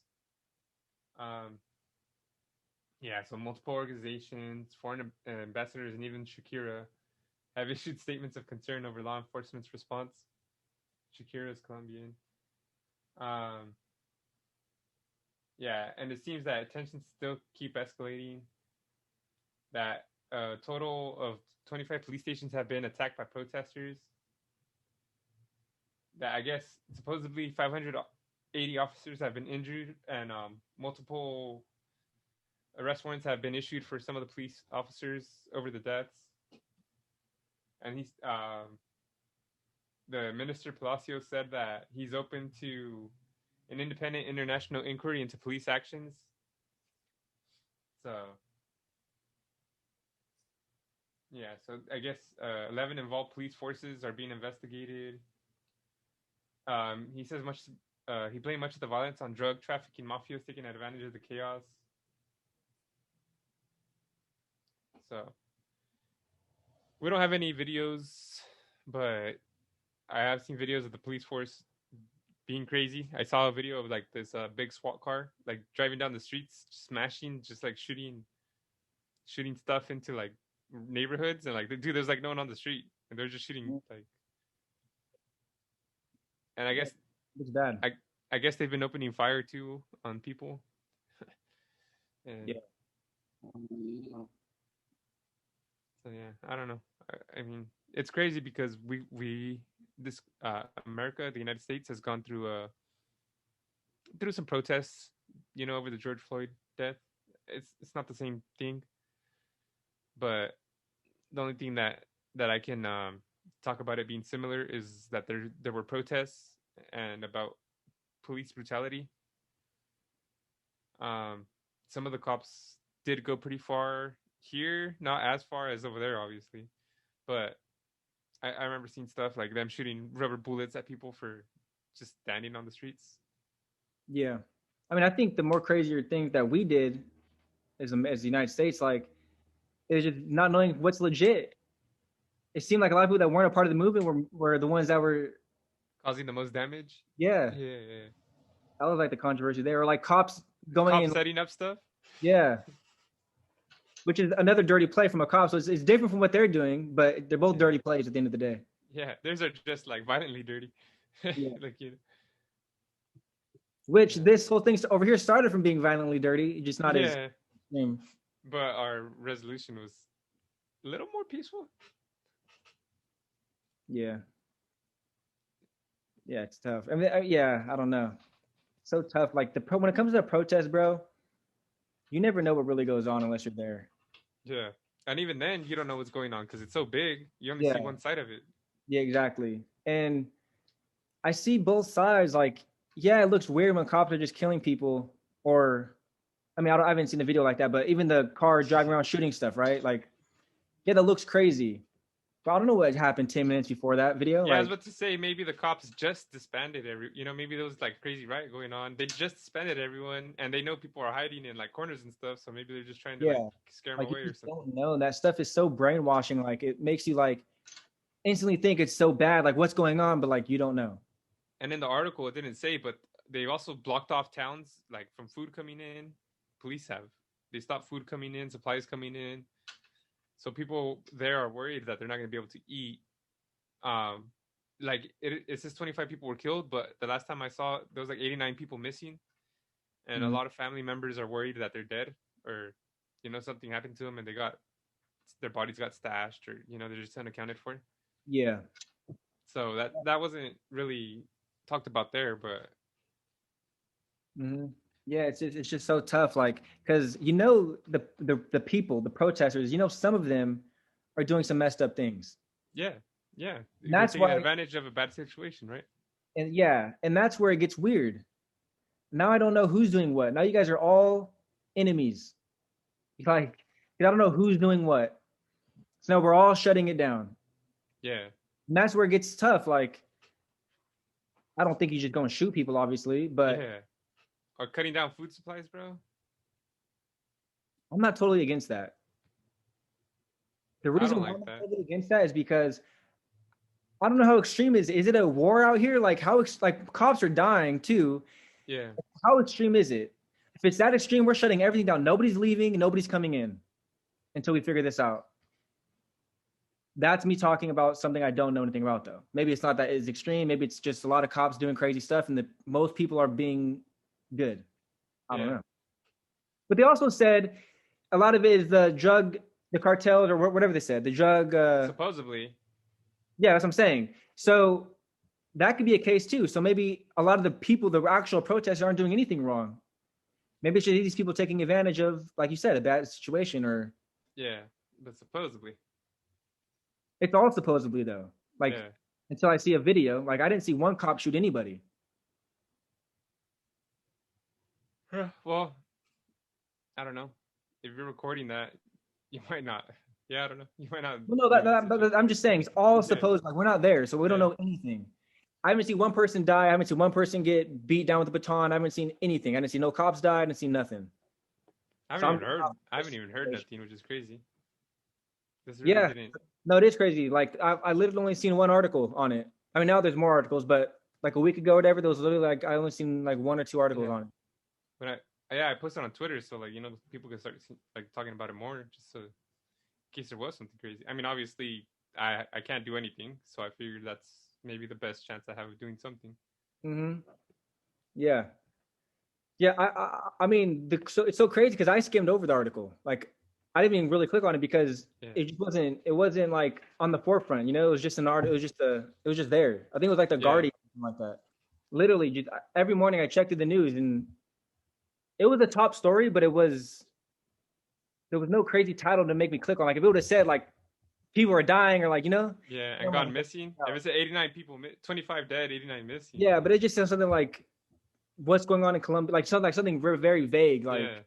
So multiple organizations, foreign ambassadors, and even Shakira have issued statements of concern over law enforcement's response. Shakira is Colombian. And it seems that tensions still keep escalating. That a total of 25 police stations have been attacked by protesters. That I guess supposedly 580 officers have been injured, and multiple arrest warrants have been issued for some of the police officers over the deaths. And the Minister Palacio said that he's open to an independent international inquiry into police actions. So I guess 11 involved police forces are being investigated. He says he blamed much of the violence on drug trafficking mafias taking advantage of the chaos. So we don't have any videos, but I have seen videos of the police force being crazy. I saw a video of like this big SWAT car like driving down the streets, smashing, just like shooting stuff into like neighborhoods, and like dude, there's like no one on the street, and they're just shooting like. And I guess it's bad. I guess they've been opening fire too on people. And So yeah, I don't know. I mean, it's crazy because this America, the United States, has gone through some protests, over the George Floyd death. It's not the same thing, but the only thing that I can talk about it being similar is that there were protests and about police brutality. Um, some of the cops did go pretty far here, not as far as over there, obviously, but I remember seeing stuff like them shooting rubber bullets at people for just standing on the streets. Yeah. I mean, I think the more crazier thing that we did as the United States, like, is just not knowing what's legit. It seemed like a lot of people that weren't a part of the movement were the ones that were Causing the most damage. yeah. Yeah. That was like the controversy. They were like cops going Cops in, setting up stuff. yeah, which is another dirty play from a cop. So it's different from what they're doing, but they're both dirty plays at the end of the day. Yeah, theirs are just like violently dirty. Yeah. Like Which this whole thing over here started from being violently dirty, just not as extreme. But our resolution was a little more peaceful. Yeah. Yeah, it's tough. I mean, yeah, I don't know. So tough. Like when it comes to a protest, bro, you never know what really goes on unless you're there. Yeah, and even then, you don't know what's going on because it's so big. You only see one side of it. Yeah, exactly. And I see both sides. Like, yeah, it looks weird when cops are just killing people, or, I mean, I haven't seen a video like that, but even the car driving around shooting stuff, right? Like, yeah, that looks crazy. But I don't know what happened 10 minutes before that video. Yeah, I was about to say maybe the cops just disbanded maybe there was like crazy riot going on. They just disbanded everyone, and they know people are hiding in like corners and stuff. So maybe they're just trying to like scare them away or something. Don't know. That stuff is so brainwashing. Like, it makes you like instantly think it's so bad. Like, what's going on? But like, you don't know. And in the article, it didn't say, but they also blocked off towns like from food coming in. Police have. They stopped food coming in, supplies coming in. So people there are worried that they're not going to be able to eat. Like it says 25 people were killed, but the last time I saw, there was like 89 people missing, and a lot of family members are worried that they're dead, or something happened to them and their bodies got stashed, or they're just unaccounted for. Yeah. So that wasn't really talked about there, but. Mm-hmm. Yeah, it's just so tough, like, because the people, the protesters, some of them are doing some messed up things. Yeah. And that's taking advantage of a bad situation, right? And that's where it gets weird. Now I don't know who's doing what. Now you guys are all enemies. Like, I don't know who's doing what. So now we're all shutting it down. Yeah. And that's where it gets tough. Like, I don't think you should go and shoot people, obviously, but. Yeah. Or cutting down food supplies, bro. I'm not totally against that. The reason why I'm totally against that is because I don't know how extreme is it a war out here? Like like cops are dying too. Yeah. How extreme is it? If it's that extreme, we're shutting everything down. Nobody's leaving, nobody's coming in until we figure this out. That's me talking about something I don't know anything about, though. Maybe it's not that as extreme. Maybe it's just a lot of cops doing crazy stuff and most people are being good. I don't know. But they also said a lot of it is the cartels or whatever they said, the drug. Supposedly. Yeah, that's what I'm saying. So that could be a case too. So maybe a lot of the people, the actual protesters, aren't doing anything wrong. Maybe it's just these people taking advantage of, like you said, a bad situation or. Yeah, but supposedly. It's all supposedly though. Like until I see a video, like I didn't see one cop shoot anybody. Well, I don't know. If you're recording that, you might not. Yeah, I don't know. You might not. Well, no, I'm just saying it's all supposed. Like we're not there, so we don't know anything. I haven't seen one person die. I haven't seen one person get beat down with a baton. I haven't seen anything. I didn't see no cops die. I didn't see nothing. I haven't even heard nothing, which is crazy. This really didn't. No, it is crazy. Like I literally only seen one article on it. I mean, now there's more articles, but like a week ago or whatever, there was literally like I only seen like one or two articles on it. But I posted on Twitter, so like people can start like talking about it more, just so in case there was something crazy. I mean, obviously I can't do anything, so I figured that's maybe the best chance I have of doing something. Mm-hmm. Yeah. I mean, so it's so crazy because I skimmed over the article. Like I didn't even really click on it because Yeah. it just wasn't. It wasn't like on the forefront. It was just an art. It was just a. It was just there. I think it was like the Yeah. Guardian, something like that. Literally, just every morning I checked the news, and it was a top story, but there was no crazy title to make me click on. Like if it would have said like people are dying or like Yeah, I'm and like, gone missing. It was 89 people, 25 dead, 89 missing. yeah, but it just said something like what's going on in Colombia, like something very, very vague. Like, Yeah.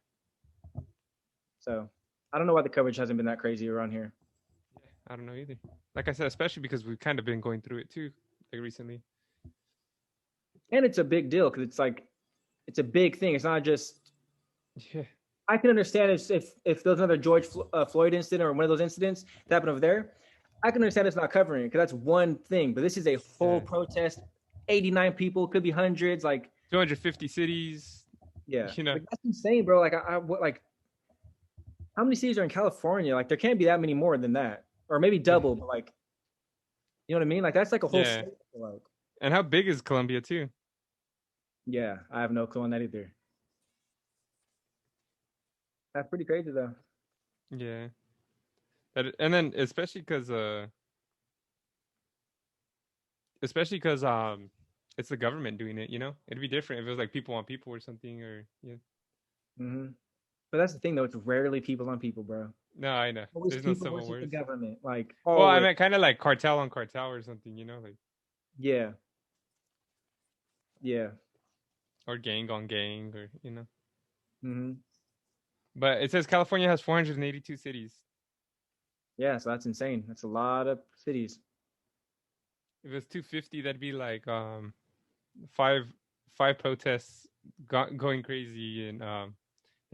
So I don't know why the coverage hasn't been that crazy around here. I don't know either. Like I said, especially because we've kind of been going through it too, like recently. And it's a big deal because it's a big thing. It's not just. Yeah. I can understand if there was another George Floyd incident or one of those incidents that happened over there. I can understand it's not covering it because that's one thing. But this is a whole protest. 89 people, could be hundreds. Like 250 cities. Yeah, Like, that's insane, bro. Like like how many cities are in California? Like there can't be that many more than that, or maybe double. But like, you know what I mean? Like that's like a whole state. Like, and how big is Colombia too? Yeah, I have no clue on that either. That's pretty crazy though. Yeah. And then especially because it's the government doing it, it'd be different if it was like people on people or something, or But that's the thing though, it's rarely people on people, bro. No, I know. Always there's no people civil versus wars. the government, like well I meant kind of like cartel on cartel or something, like yeah or gang on gang, or mm-hmm. But it says California has 482 cities. Yeah, so that's insane. That's a lot of cities. If it's 250, that'd be like five protests going crazy in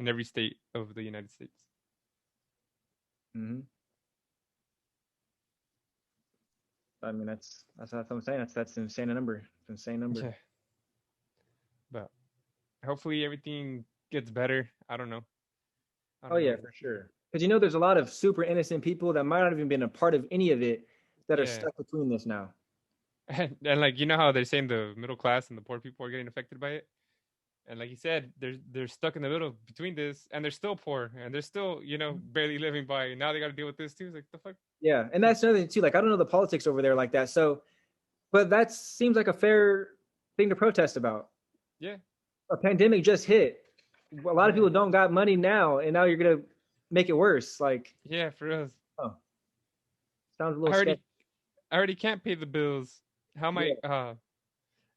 every state of the United States. Mm-hmm. I mean, that's what I'm saying. That's an insane number. It's an insane number. Yeah. But hopefully everything gets better. I don't know. Yeah, for sure. Because there's a lot of super innocent people that might not have even been a part of any of it that are stuck between this now. And like how they're saying the middle class and the poor people are getting affected by it, and like you said, they're stuck in the middle between this, and they're still poor, and they're still barely living by. Now they got to deal with this too. It's like the fuck. Yeah, and that's another thing too. Like I don't know the politics over there like that. So, but that seems like a fair thing to protest about. Yeah. A pandemic just hit. A lot of people don't got money now, and now you're gonna make it worse. Like yeah, for us. Oh, sounds a little. I already can't pay the bills. How am I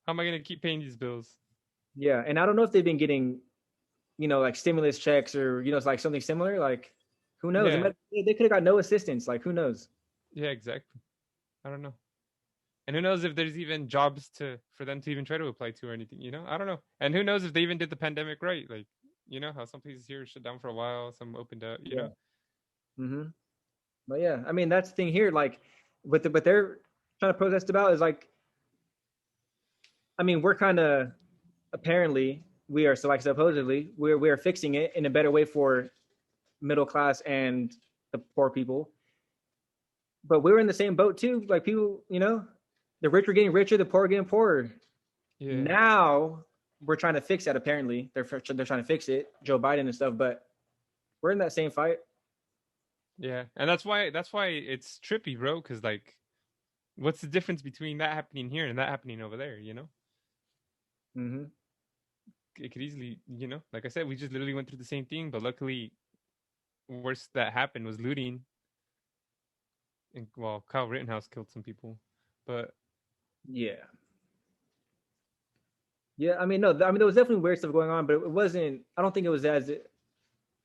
gonna keep paying these bills? Yeah, and I don't know if they've been getting, like stimulus checks or it's like something similar. Like, who knows? Yeah. They could have got no assistance. Like, who knows? Yeah, exactly. I don't know. And who knows if there's even jobs for them to even try to apply to or anything, I don't know. And who knows if they even did the pandemic right? Like, how some places here shut down for a while, some opened up, you know? Mm-hmm. But yeah, I mean, that's the thing here. Like, what they're trying to protest about is like, I mean, we're kind of, apparently, we are, so like supposedly, we are fixing it in a better way for middle class and the poor people. But we're in the same boat too. Like people, the rich are getting richer, the poor are getting poorer. Yeah. Now we're trying to fix that. Apparently, they're trying to fix it, Joe Biden and stuff. But we're in that same fight. Yeah, and that's why it's trippy, bro. Because like, what's the difference between that happening here and that happening over there? Mm-hmm. It could easily, like I said, we just literally went through the same thing. But luckily, worst that happened was looting. And well, Kyle Rittenhouse killed some people, but yeah. I mean, no, there was definitely weird stuff going on, but it wasn't. I don't think it was as.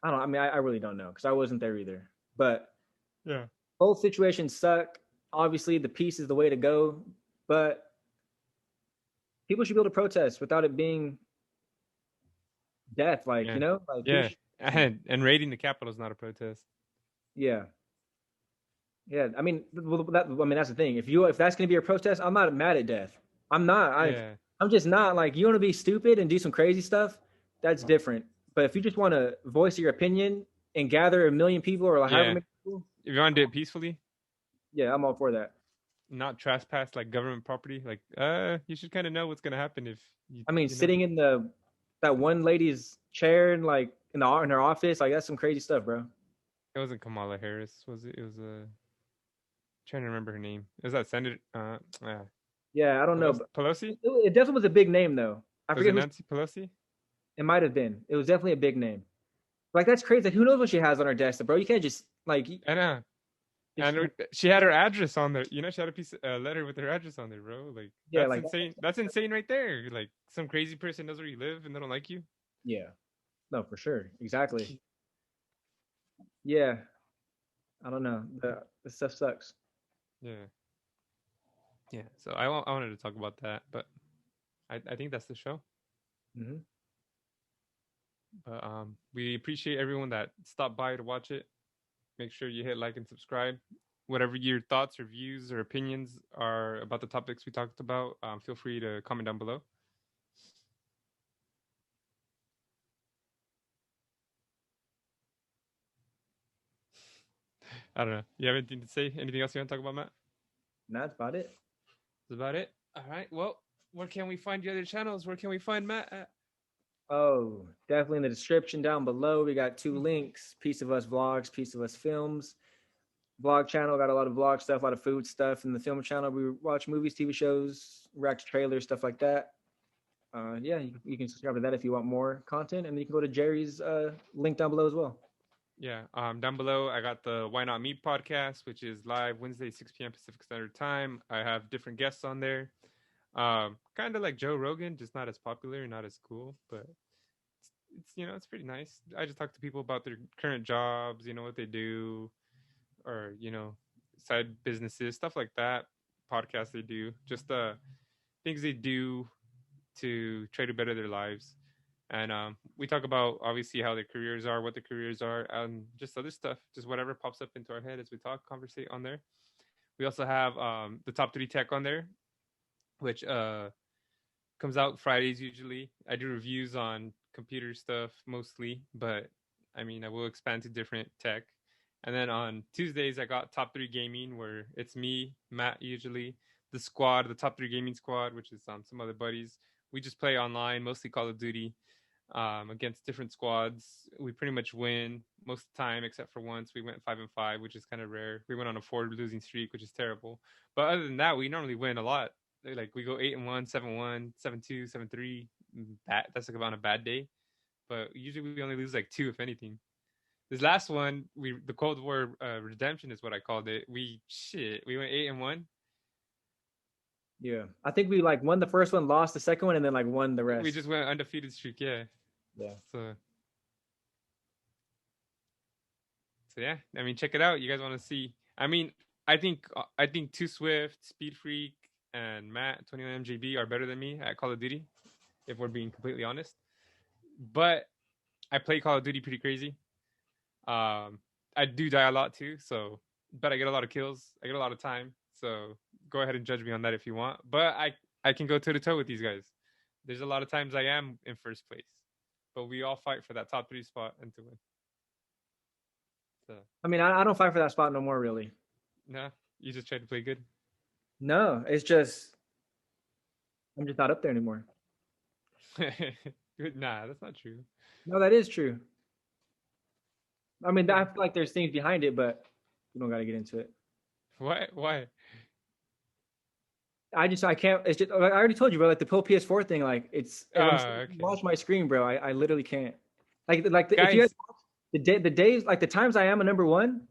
I don't. I mean, I really don't know because I wasn't there either. But yeah, both situations suck. Obviously, the peace is the way to go, but people should be able to protest without it being death. Like like and raiding the Capitol is not a protest. Yeah. I mean, that's the thing. If that's going to be a protest, I'm not mad at death. I'm not. I'm just not. Like, you want to be stupid and do some crazy stuff, that's different. But if you just want to voice your opinion and gather 1 million people or like however many people, if you want to do it peacefully, yeah, I'm all for that. Not trespass like government property. Like, you should kind of know what's going to happen if you. I mean, sitting in that one lady's chair and like in her office, like that's some crazy stuff, bro. It wasn't Kamala Harris, was it? It was trying to remember her name. It was that Senator Yeah, I don't know. But Pelosi? it definitely was a big name though. I Was forget it who Nancy Pelosi? it might have been. It was definitely a big name. Like that's crazy. Like, who knows what she has on her desk, bro? You can't just like. I know. And she had her address on there. You know, she had a letter with her address on there, bro. Like Yeah, that's like insane. That's insane right there. Like some crazy person knows where you live and they don't like you. yeah, no, for sure, exactly. Yeah, I don't know. The stuff sucks. Yeah. Yeah. So I wanted to talk about that, but I think that's the show. Hmm. But we appreciate everyone that stopped by to watch it. Make sure you hit like and subscribe. Whatever your thoughts or views or opinions are about the topics we talked about, feel free to comment down below. I don't know. You have anything to say? Anything else you want to talk about, Matt? And that's about it. That's about it. All right. Well, where can we find the other channels? Where can we find Matt at? Oh, definitely in the description down below. We got 2 links: Piece of Us Vlogs, Piece of Us Films. Vlog channel got a lot of vlog stuff, a lot of food stuff. In the film channel, we watch movies, TV shows, react to trailers, stuff like that. Yeah, you can subscribe to that if you want more content, and then you can go to Jerry's link down below as well. Yeah. Down below, I got the Why Not Me podcast, which is live Wednesday, 6 p.m. Pacific Standard Time. I have different guests on there. Kind of like Joe Rogan, just not as popular, not as cool, but it's it's pretty nice. I just talk to people about their current jobs, what they do, or side businesses, stuff like that. Podcasts they do, just things they do to try to better their lives. And we talk about obviously how their careers are, what their careers are, and just other stuff, just whatever pops up into our head as we talk, conversate on there. We also have the top 3 tech on there, which comes out Fridays usually. I do reviews on computer stuff mostly, but I mean I will expand to different tech. And then on Tuesdays I got top 3 gaming, where it's me, Matt usually, the squad, the top 3 gaming squad, which is some other buddies. We just play online, mostly Call of Duty, against different squads. We pretty much win most of the time, except for once we went 5-5, which is kind of rare. We went on a 4 losing streak, which is terrible. But other than that, we normally win a lot. Like we go 8-1, 7-1, 7-2, 7-3. That's like on a bad day. But usually we only lose like 2, if anything. This last one, the Cold War redemption is what I called it. We went 8-1. Yeah, I think we like won the first one, lost the second one, and then like won the rest. We just went undefeated streak, yeah. Yeah. So yeah, I mean, check it out. You guys want to see? I mean, I think Too Swift, Speed Freak, and Matt 21MJB are better than me at Call of Duty, if we're being completely honest. But I play Call of Duty pretty crazy. I do die a lot too, but I get a lot of kills. I get a lot of time. So go ahead and judge me on that if you want. But I can go toe to toe with these guys. There's a lot of times I am in first place, but we all fight for that top 3 spot and to win. So I mean, I don't fight for that spot no more, really. no, you just try to play good. No, it's just I'm just not up there anymore. Nah, that's not true. No, that is true. I mean, I feel like there's things behind it, but we don't got to get into it. Why? I can't. It's just I already told you, bro. Like the whole PS4 thing, like it's. Okay. Watch my screen, bro. I literally can't. Like Guys, if you guys, the days, like the times I am a number 1,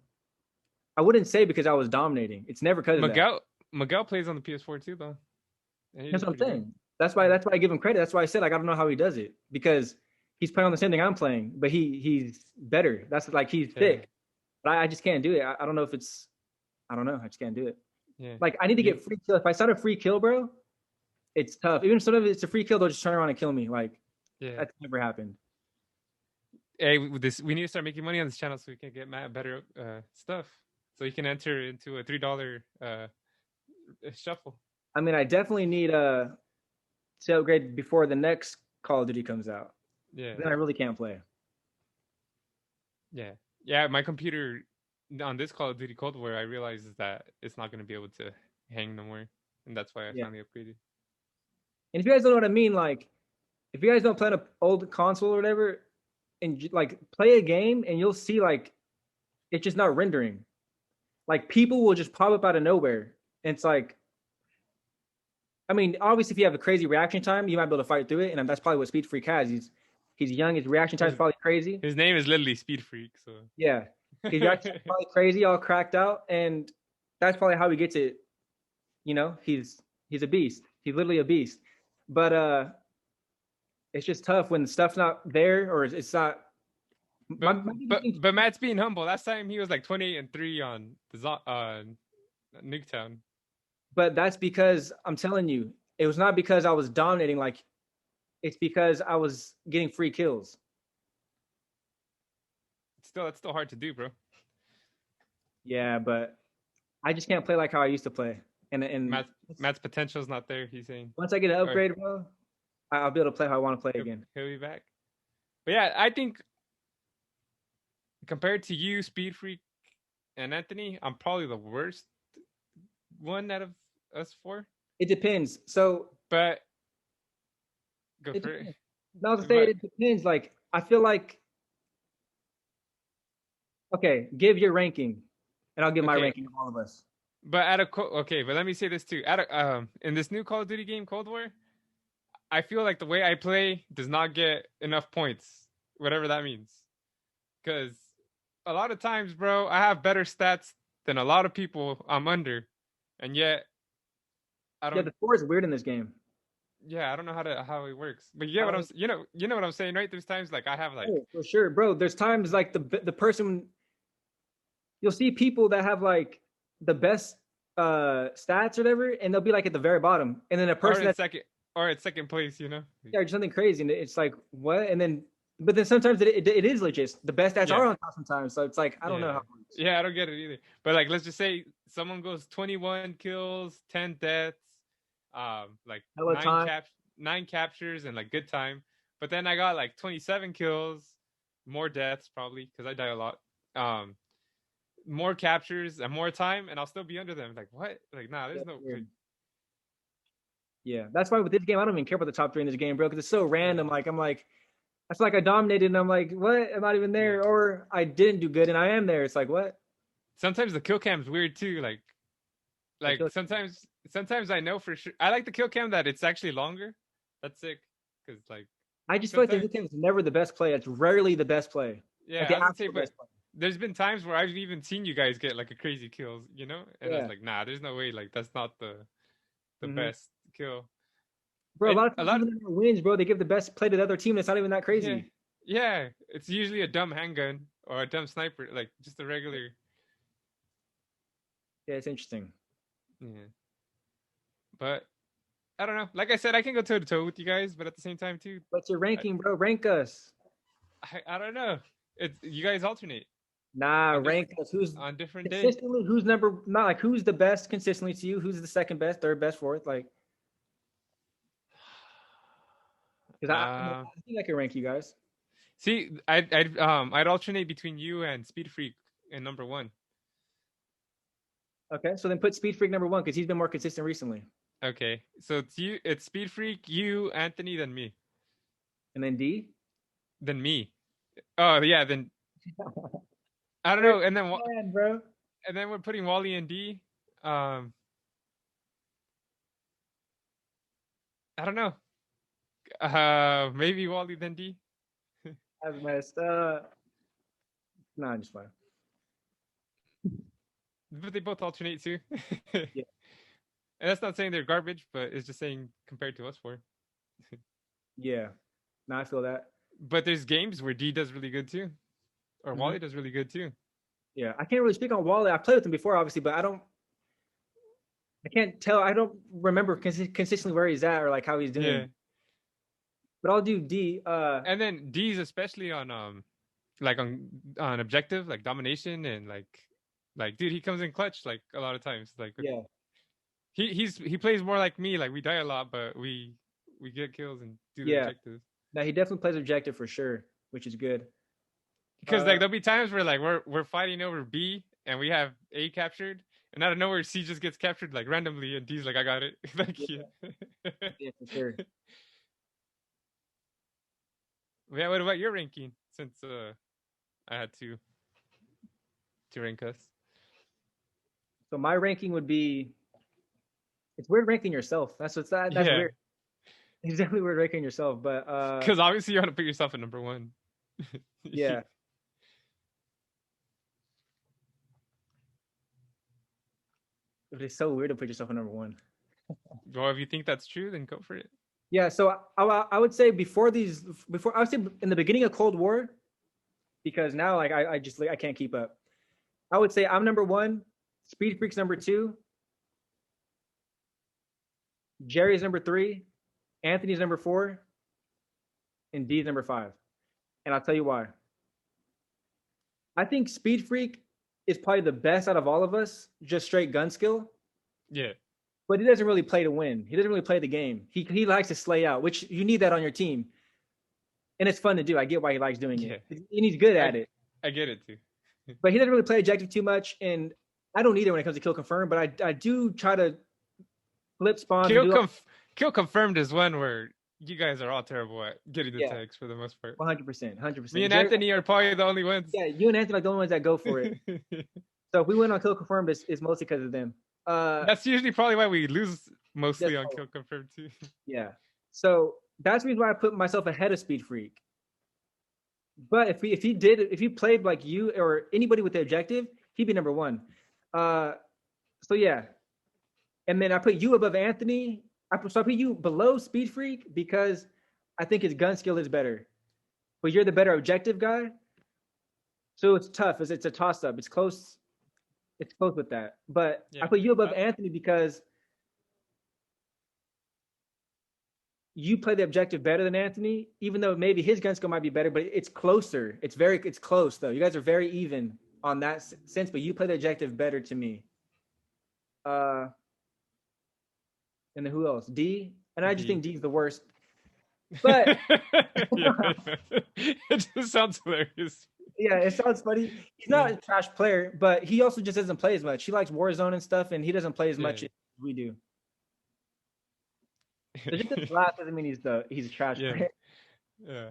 I wouldn't say because I was dominating. It's never because of that. Miguel plays on the PS4 too, though. That's what I'm saying. Good. That's why I give him credit. That's why I said like I don't know how he does it, because he's playing on the same thing I'm playing, but he's better. That's like he's thick, but I just can't do it. I don't know if it's. I don't know. I just can't do it. Yeah. Like I need to get free kill. If I start a free kill, bro, it's tough. Even if some of it's a free kill, they'll just turn around and kill me. Like that's never happened. Hey, we need to start making money on this channel so we can get Matt better stuff. So you can enter into a $3 shuffle. I mean, I definitely need to upgrade before the next Call of Duty comes out. Yeah. Then I really can't play. Yeah. My computer on this Call of Duty Cold War, I realized is that it's not going to be able to hang no more, and that's why I finally upgraded. And if you guys don't know what I mean, like if you guys don't play on an old console or whatever, and like play a game, and you'll see like it's just not rendering. Like people will just pop up out of nowhere. And it's like, I mean, obviously if you have a crazy reaction time, you might be able to fight through it. And that's probably what Speed Freak has. He's young, his reaction time is probably crazy. His name is literally Speed Freak, so yeah. His reaction time is probably crazy, all cracked out, and that's probably how he gets it. You know, he's a beast. He's literally a beast. But it's just tough when stuff's not there or it's not. But Matt's being humble. Last time he was like 28-3 on the Nuketown. But that's because I'm telling you, it was not because I was dominating. Like, it's because I was getting free kills. That's still hard to do, bro. Yeah, but I just can't play like how I used to play. And Matt's potential is not there. He's saying once I get an upgrade, bro, I'll be able to play how I want to play again. He'll be back. But yeah, I think compared to you, Speed Freak, and Anthony, I'm probably the worst one out of us four. It depends. So, but go for it. No, to say it depends. Like, I feel like, okay, give your ranking, and I'll give my ranking of all of us. But but let me say this too. In this new Call of Duty game, Cold War, I feel like the way I play does not get enough points, whatever that means. Because a lot of times, bro, I have better stats than a lot of people I'm under, and yet I don't. Yeah, the score is weird in this game. Yeah, I don't know how it works, but you know what I'm saying, right? There's times like I have like for sure, bro. There's times like the person, you'll see people that have like the best stats or whatever, and they'll be like at the very bottom, and then a person at second place, you know? Yeah, or something crazy, and it's like what? And then, but then sometimes it is legit. The best stats are on top sometimes, so it's like I don't know how it works. Yeah, I don't get it either. But like, let's just say someone goes 21 kills, 10 deaths, like 9 captures, and like good time. But then I got like 27 kills, more deaths probably because I die a lot. More captures and more time, and I'll still be under them. Like what? Like nah, there's no. Yeah, that's why with this game I don't even care about the top 3 in this game, bro, because it's so random. Like I'm like, I feel like I dominated, and I'm like, what? I'm not even there, or I didn't do good, and I am there. It's like what? Sometimes the kill cam's weird too. Like sometimes I know for sure. I like the kill cam that it's actually longer. That's sick because like I just feel like the kill cam is never the best play. It's rarely the best play. Yeah, like I would say, but there's been times where I've even seen you guys get like a crazy kills, you know, and I was like, nah, there's no way. Like that's not the best kill. Bro, a lot of them wins, bro. They give the best play to the other team. It's not even that crazy. Yeah, it's usually a dumb handgun or a dumb sniper, like just a regular. Yeah, it's interesting. Yeah, but I don't know. Like I said, I can go toe to toe with you guys, but at the same time too. What's your ranking, bro? Rank us. I don't know. You guys alternate. Nah, rank us. Who's on different days? Consistently, who's not like who's the best consistently to you? Who's the second best, third best, fourth? Like, because I think I can rank you guys. See, I'd alternate between you and Speed Freak in number 1. Okay, so then put Speed Freak number 1 because he's been more consistent recently. Okay, so it's Speed Freak, you, Anthony, then me. And then D? Then me. Oh yeah, then I don't know, and then bro. And then we're putting Wally and D. I don't know. Maybe Wally then D. That's messed up. Nah, just fine. But they both alternate too. Yeah. And that's not saying they're garbage, but it's just saying compared to us 4. Yeah. No, I feel that. But there's games where D does really good too. Or Wally does really good too. Yeah. I can't really speak on Wally. I played with him before, obviously, but I can't tell. I don't remember consistently where he's at or like how he's doing. Yeah. But I'll do D. And then D's especially on like on objective, like domination, and like dude, he comes in clutch like a lot of times. Like yeah. He plays more like me. Like we die a lot, but we get kills and do the objectives. No, he definitely plays objective for sure, which is good. Because like there'll be times where like we're fighting over B and we have A captured, and out of nowhere C just gets captured like randomly, and D's like, I got it. Like yeah, for sure. Yeah, what about your ranking? Since I had to. rank us. So my ranking would be. It's weird ranking yourself. That's weird. It's definitely weird ranking yourself, but because obviously you want to put yourself at number one. Yeah. It's so weird to put yourself at number one. Well, if you think that's true, then go for it. Yeah, so I would say before I would say in the beginning of Cold War, because now like I can't keep up. I would say I'm number one, Speed Freak's number two, Jerry's number three, Anthony's number four, and D's number five. And I'll tell you why. I think Speed Freak is probably the best out of all of us, just straight gun skill. Yeah. But he doesn't really play to win. He doesn't really play the game. He likes to slay out, which you need that on your team. And it's fun to do. I get why he likes doing it. And he's good at it. I get it too. But he doesn't really play objective too much. And I don't either when it comes to kill confirmed, but I do try to flip spawns. Kill confirmed is one where you guys are all terrible at getting the tags for the most part. 100%. Me and Anthony are probably the only ones. Yeah, you and Anthony are the only ones that go for it. So if we win on kill confirmed, it's mostly because of them. That's usually probably why we lose mostly on kill confirmed too. Yeah. So that's the reason why I put myself ahead of Speed Freak. But if he played like you or anybody with the objective, he'd be number one. So yeah. And then I put you above Anthony. So I put you below Speed Freak because I think his gun skill is better. But you're the better objective guy. So it's tough. It's a toss-up. It's close. It's close with that. But I put you above Anthony because you play the objective better than Anthony, even though maybe his gun skill might be better, but it's closer. It's close though. You guys are very even on that sense, but you play the objective better to me. And then who else? D. And I just think D's the worst. But it just sounds hilarious. Yeah, it sounds funny. He's not a trash player, but he also just doesn't play as much. He likes Warzone and stuff, and he doesn't play as much as we do. So just his laugh doesn't mean he's a trash player. Yeah,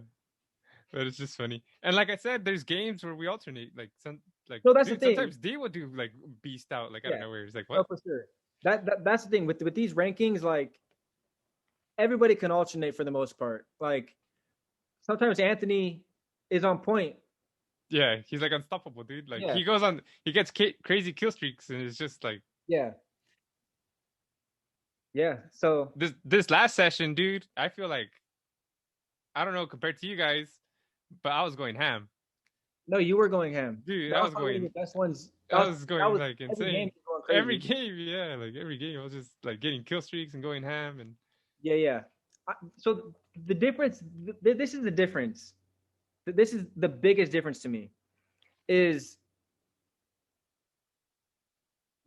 but it's just funny. And like I said, there's games where we alternate. No, that's the thing. Sometimes D will do like beast out. Like I don't know where he's like, what? Oh, for sure. That's the thing with these rankings. Like everybody can alternate for the most part. Like sometimes Anthony is on point. Yeah, he's like unstoppable, dude. Like he gets crazy kill streaks, and it's just like yeah. So this last session, dude, I feel like I don't know compared to you guys, but I was going ham. No, you were going ham, dude. I was going. The best ones. I was going like insane. Every game, every game, I was just like getting kill streaks and going ham and. Yeah. So the difference. This is the difference. This is the biggest difference to me. Is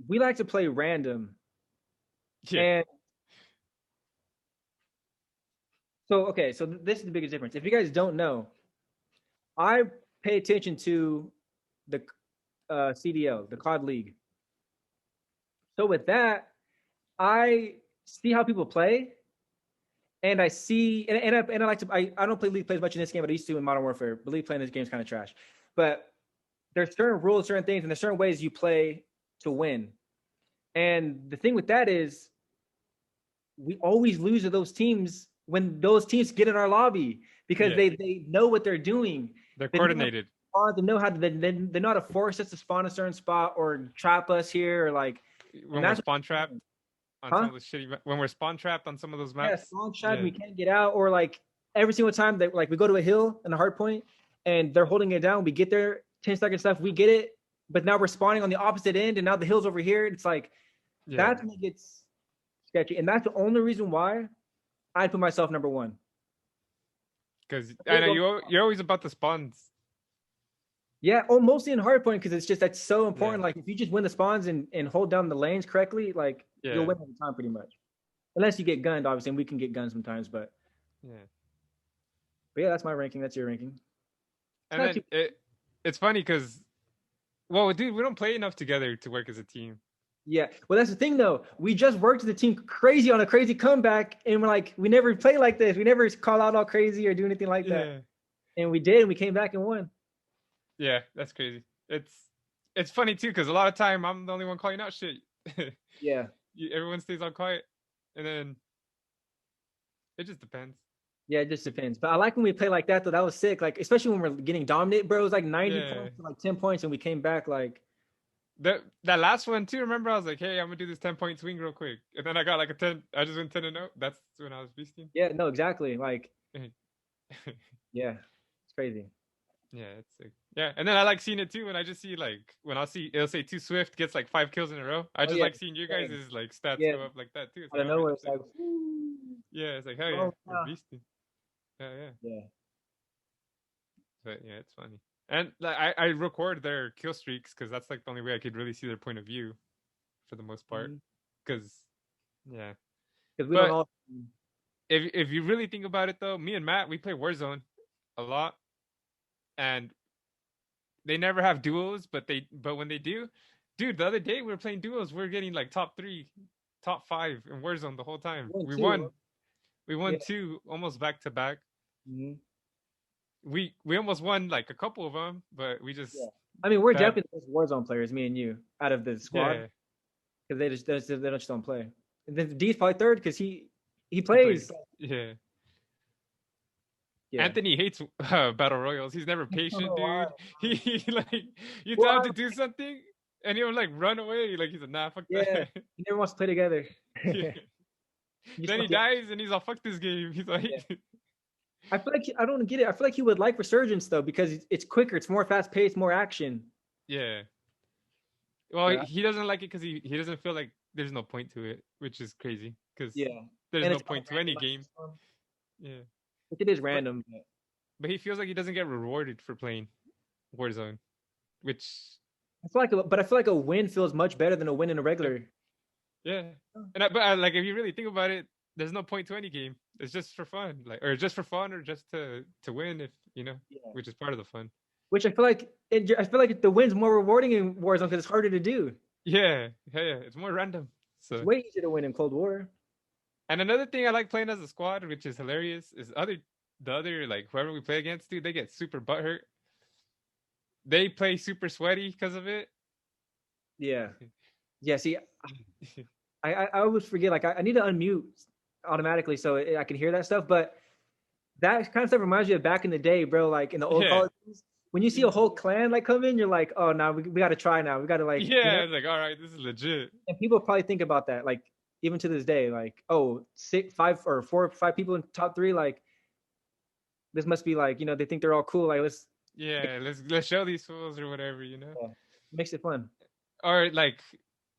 we like to play random. Yeah. And so this is the biggest difference. If you guys don't know, I pay attention to the CDL, the COD League. So with that, I see how people play, and I see, and I like to. I don't play League plays much in this game, but I used to in Modern Warfare. But League playing this game is kind of trash. But there's certain rules, certain things, and there's certain ways you play to win. And the thing with that is, we always lose to those teams when those teams get in our lobby because they know what they're doing. They're coordinated. They know how to they know how to force us to spawn a certain spot or trap us here or like when we're spawn trapped on some of the shitty when we're spawn trapped on some of those maps. Yeah, spawn trapped, we can't get out, or like every single time that like we go to a hill and a hard point and they're holding it down, we get there 10 seconds left, we get it, but now we're spawning on the opposite end and now the hill's over here. It's like that's when it gets sketchy, and that's the only reason why I'd put myself number one. Because I know you're always about the spawns. Yeah, mostly in hardpoint because that's so important. Like if you just win the spawns and hold down the lanes correctly, like you'll win every time pretty much. Unless you get gunned, obviously, and we can get gunned sometimes, but yeah, that's my ranking. That's your ranking. And then it's funny because, well, dude, we don't play enough together to work as a team. Yeah, well, that's the thing though. We just worked as a team crazy on a crazy comeback, and we're like, we never play like this. We never call out all crazy or do anything like that. And we did, and we came back and won. Yeah, that's crazy. It's it's funny too because a lot of time I'm the only one calling out shit. Yeah. Everyone stays all quiet, and then it just depends. Yeah, it just depends. But I like when we play like that though. That was sick. Like especially when we're getting dominant, bro. It was like 90 Yeah. points to like 10 points, and we came back like That last one too. Remember, I was like, "Hey, I'm gonna do this 10-point swing real quick," and then I got like a 10. I just went 10-0. That's when I was beasting. yeah, no, exactly. Like yeah, it's crazy. Yeah, it's sick. Yeah, and then I like seeing it too when I just see like when I'll see it'll say Too Swift gets like 5 kills in a row. I just yeah, like seeing you guys' like stats yeah. go up like that too. It's Out of like, nowhere, that's it's like sick. Yeah, it's like hell yeah, Oh, we're yeah. beasting. Yeah, yeah. but yeah, it's funny. And like I record their kill streaks because that's like the only way I could really see their point of view, for the most part. Because yeah, Because we But- don't all. if you really think about it though, me and Matt we play Warzone a lot, and they never have duos, but when they do, dude, the other day we were playing duos, we are getting like top 3, top 5 in Warzone the whole time. We won Yeah. 2 almost back to back. Mhm. We almost won like a couple of them, but we just Yeah. I mean, we're Bad. definitely the best Warzone players, me and you, out of the squad, yeah. because they just don't play. And then D's probably third because he plays. Yeah. Yeah. Anthony hates battle royals. He's never patient, why. dude. He like you tell him to do something, and he'll like run away. Like he's a nah, fuck Yeah. that. He never wants to play together. Yeah. You Then he just- dies, and he's all fuck this game. He's like, Yeah. I feel like I don't get it. I feel like he would like Resurgence though because it's quicker, it's more fast paced, more action. yeah. Well, Yeah. he doesn't like it because he doesn't feel like there's no point to it, which is crazy. Because Yeah, there's And no it's point to kinda any random, game. Yeah. Like, it is random. But he feels like he doesn't get rewarded for playing Warzone, which I feel like a win feels much better than a win in a regular. yeah. But like if you really think about it, there's no point to any game. It's just for fun, like or just for fun, or just to win, if you know, Yeah. which is part of the fun. Which I feel like the win's more rewarding in Warzone because it's harder to do. Yeah, it's more random. So It's way easier to win in Cold War. and another thing I like playing as a squad, which is hilarious, is the other like whoever we play against, dude, they get super butthurt. They play super sweaty because of it. Yeah. Yeah. See, I always forget. Like I need to unmute automatically so I can hear that stuff. But that kind of stuff reminds me of back in the day, bro. Like in the old Yeah. Call of Duty, when you see a whole clan like come in, you're like, oh, now we got to try now. We got to like, Yeah, you know? it's like all right, this is legit. And people probably think about that, like even to this day, like, oh, 4 or 5 people in top 3, like this must be like, they think they're all cool. Like Yeah, let's show these fools or whatever, you know. Yeah. Makes it fun. Or like,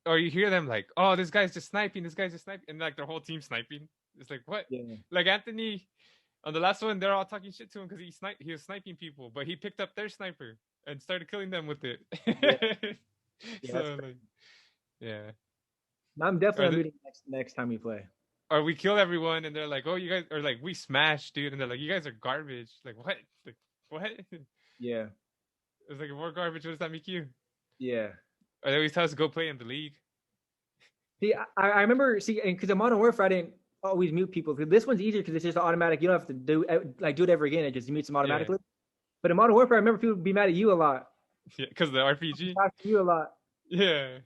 or you hear them like, oh, this guy's just sniping, and like their whole team sniping. It's like what? Yeah. Like Anthony, on the last one, they're all talking shit to him because he was sniping people, but he picked up their sniper and started killing them with it. Yeah, So that's like, yeah. I'm definitely Are the- muting next time we play. Or we kill everyone and they're like, oh, you guys, or like we smash, dude, and they're like, you guys are garbage. Like what? Like what? Yeah. It's like, if we're garbage, what does that make you? Yeah. Or they always tell us to go play in the league. See, I remember, because in Modern Warfare, I didn't always mute people. This one's easier because it's just automatic. You don't have to do it ever again. It just mutes them automatically. But in Modern Warfare, I remember people would be mad at you a lot. Yeah, because the RPG. Asking you a lot. Yeah,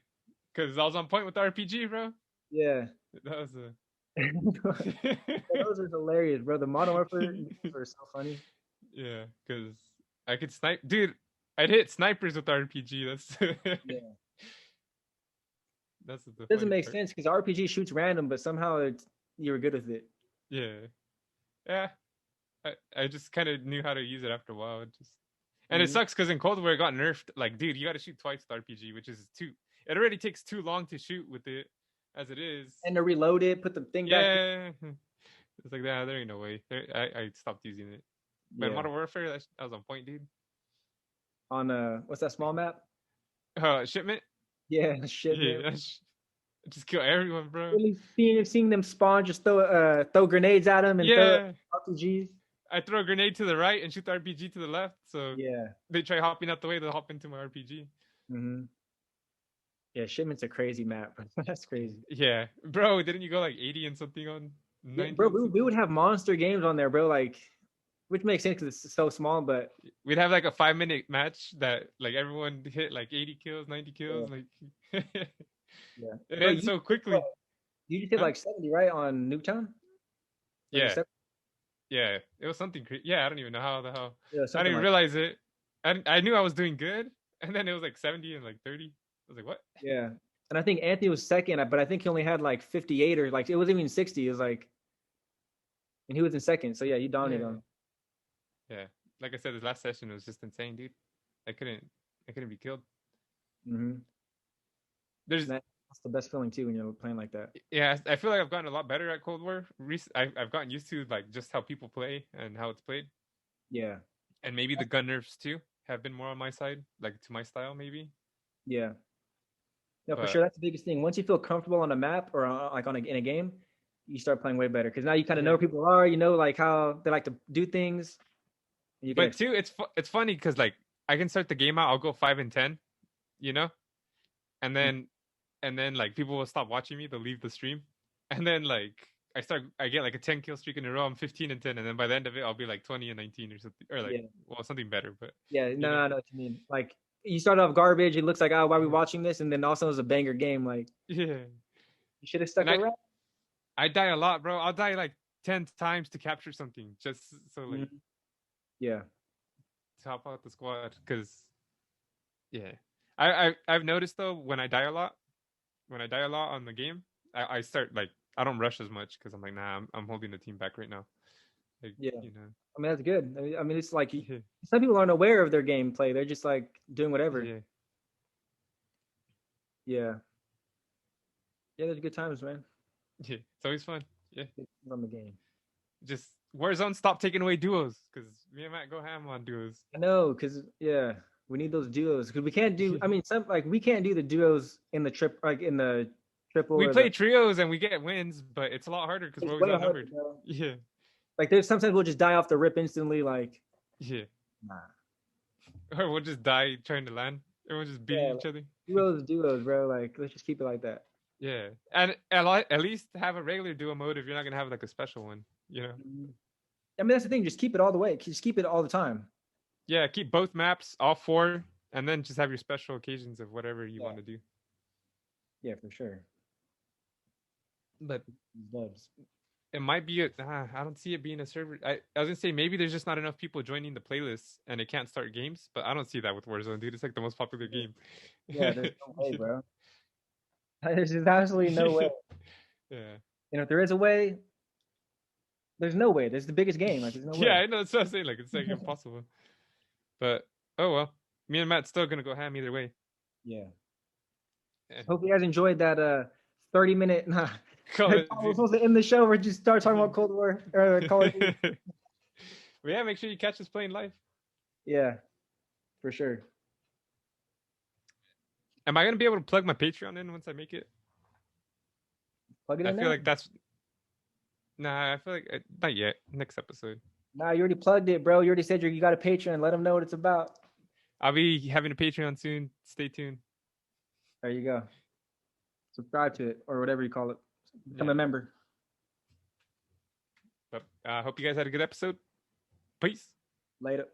because I was on point with the RPG, bro. Yeah. That was a. Those are hilarious, bro. The Modern Warfare are so funny. Yeah, because I could snipe, dude. I'd hit snipers with RPG. That's Yeah. That's the. It doesn't funny make part. sense because RPG shoots random, but somehow you were good with it. Yeah. I just kind of knew how to use it after a while. And Mhm. it sucks because in Cold War it got nerfed. Like, dude, you got to shoot twice with RPG, which is too. It already takes too long to shoot with it, as it is. And to reload it, put the thing back. Yeah. It's like that. There ain't no way. I stopped using it. But Yeah. Modern Warfare, that was on point, dude. On what's that small map? Shipment. Yeah, shit. Yeah, Man. just kill everyone, bro. Really seeing them spawn, just throw grenades at them and Yeah, throw RPGs. I throw a grenade to the right and shoot the RPG to the left. So Yeah. they try hopping out the way, they'll hop into my RPG. Mm-hmm. Yeah, shipment's a crazy map. That's crazy. Yeah, bro, didn't you go like 80 and something on 90? Yeah, bro, we would have monster games on there, bro. Like which makes sense because it's so small. But we'd have like a 5-minute match that like everyone hit like 80 kills, 90 kills, like yeah, it Bro, ends so quickly. You just hit Huh? like 70, right, on Nuketown? Like Yeah, yeah, it was something. Yeah, I don't even know how the hell. Yeah, I something didn't like realize it. I knew I was doing good, and then it was like 70 and like 30. I was like, what? yeah. And I think Anthony was second, but I think he only had like 58 or like it wasn't even 60. It was like, and he was in second. So yeah, you dominated him. Yeah, like I said, this last session was just insane, dude. I couldn't be killed. Mm-hmm. That's the best feeling too when you're playing like that. Yeah, I feel like I've gotten a lot better at Cold War. I've gotten used to like just how people play and how it's played. Yeah. And maybe the gun nerfs too have been more on my side, like to my style, maybe. Yeah. No, for sure. That's the biggest thing. Once you feel comfortable on a map or like in a game, you start playing way better because now you kind of know where people are. You know, like how they like to do things. But too, it's funny because like I can start the game out. I'll go 5 and 10, you know, and then like people will stop watching me. They'll leave the stream, and then like I get like a 10 kill streak in a row. I'm 15 and 10, and then by the end of it, I'll be like 20 and 19 or something, or like well something better. But I know what you mean. Like you start off garbage. It looks like, oh, why are we watching this? And then also it's a banger game. Like you should have stuck around. I die a lot, bro. I'll die like 10 times to capture something just so like to help out the squad. Because I've noticed though when I die a lot on the game, I start like I don't rush as much because I'm like, nah, I'm holding the team back right now. Like, you know. I mean, that's good. I mean, it's like some people aren't aware of their gameplay. They're just like doing whatever. Yeah, there's good times, man. Yeah, it's always fun. Yeah, on the game. Just Warzone, stop taking away duos because me and Matt go ham on duos. I know, because we need those duos because we can't do. I mean, we can't do the duos in the triple. We play trios and we get wins, but it's a lot harder because we're always outnumbered. Yeah. Like there's sometimes we'll just die off the rip instantly. Like or we'll just die trying to land. Everyone's just beating each other. Duos, bro. Like let's just keep it like that. Yeah, and at least have a regular duo mode if you're not gonna have like a special one. You know. I mean that's the thing. Just keep it all the way. Just keep it all the time. Yeah, keep both maps, all 4, and then just have your special occasions of whatever you want to do. Yeah, for sure. But it might be I don't see it being a server. I was gonna say maybe there's just not enough people joining the playlists and it can't start games, but I don't see that with Warzone, dude. It's like the most popular game. Yeah, there's no way, bro. There's just absolutely no way. You know, if there is a way, there's no way. There's the biggest game. Like, there's no way. Yeah, I know. That's what I'm saying. Like, it's like impossible. But oh well, me and Matt's still gonna go ham either way. Yeah. Hope you guys enjoyed that 30-minute. We're supposed to end the show. We're just start talking about Cold War or Call of Duty. But yeah, make sure you catch us playing live. Yeah, for sure. Am I gonna be able to plug my Patreon in once I make it? Plug it in. I feel like that's. Nah, I feel like not yet. Next episode. Nah, you already plugged it, bro. You already said you got a Patreon. Let them know what it's about. I'll be having a Patreon soon. Stay tuned. There you go. Subscribe to it or whatever you call it. Become a member. But I hope you guys had a good episode. Peace. Later.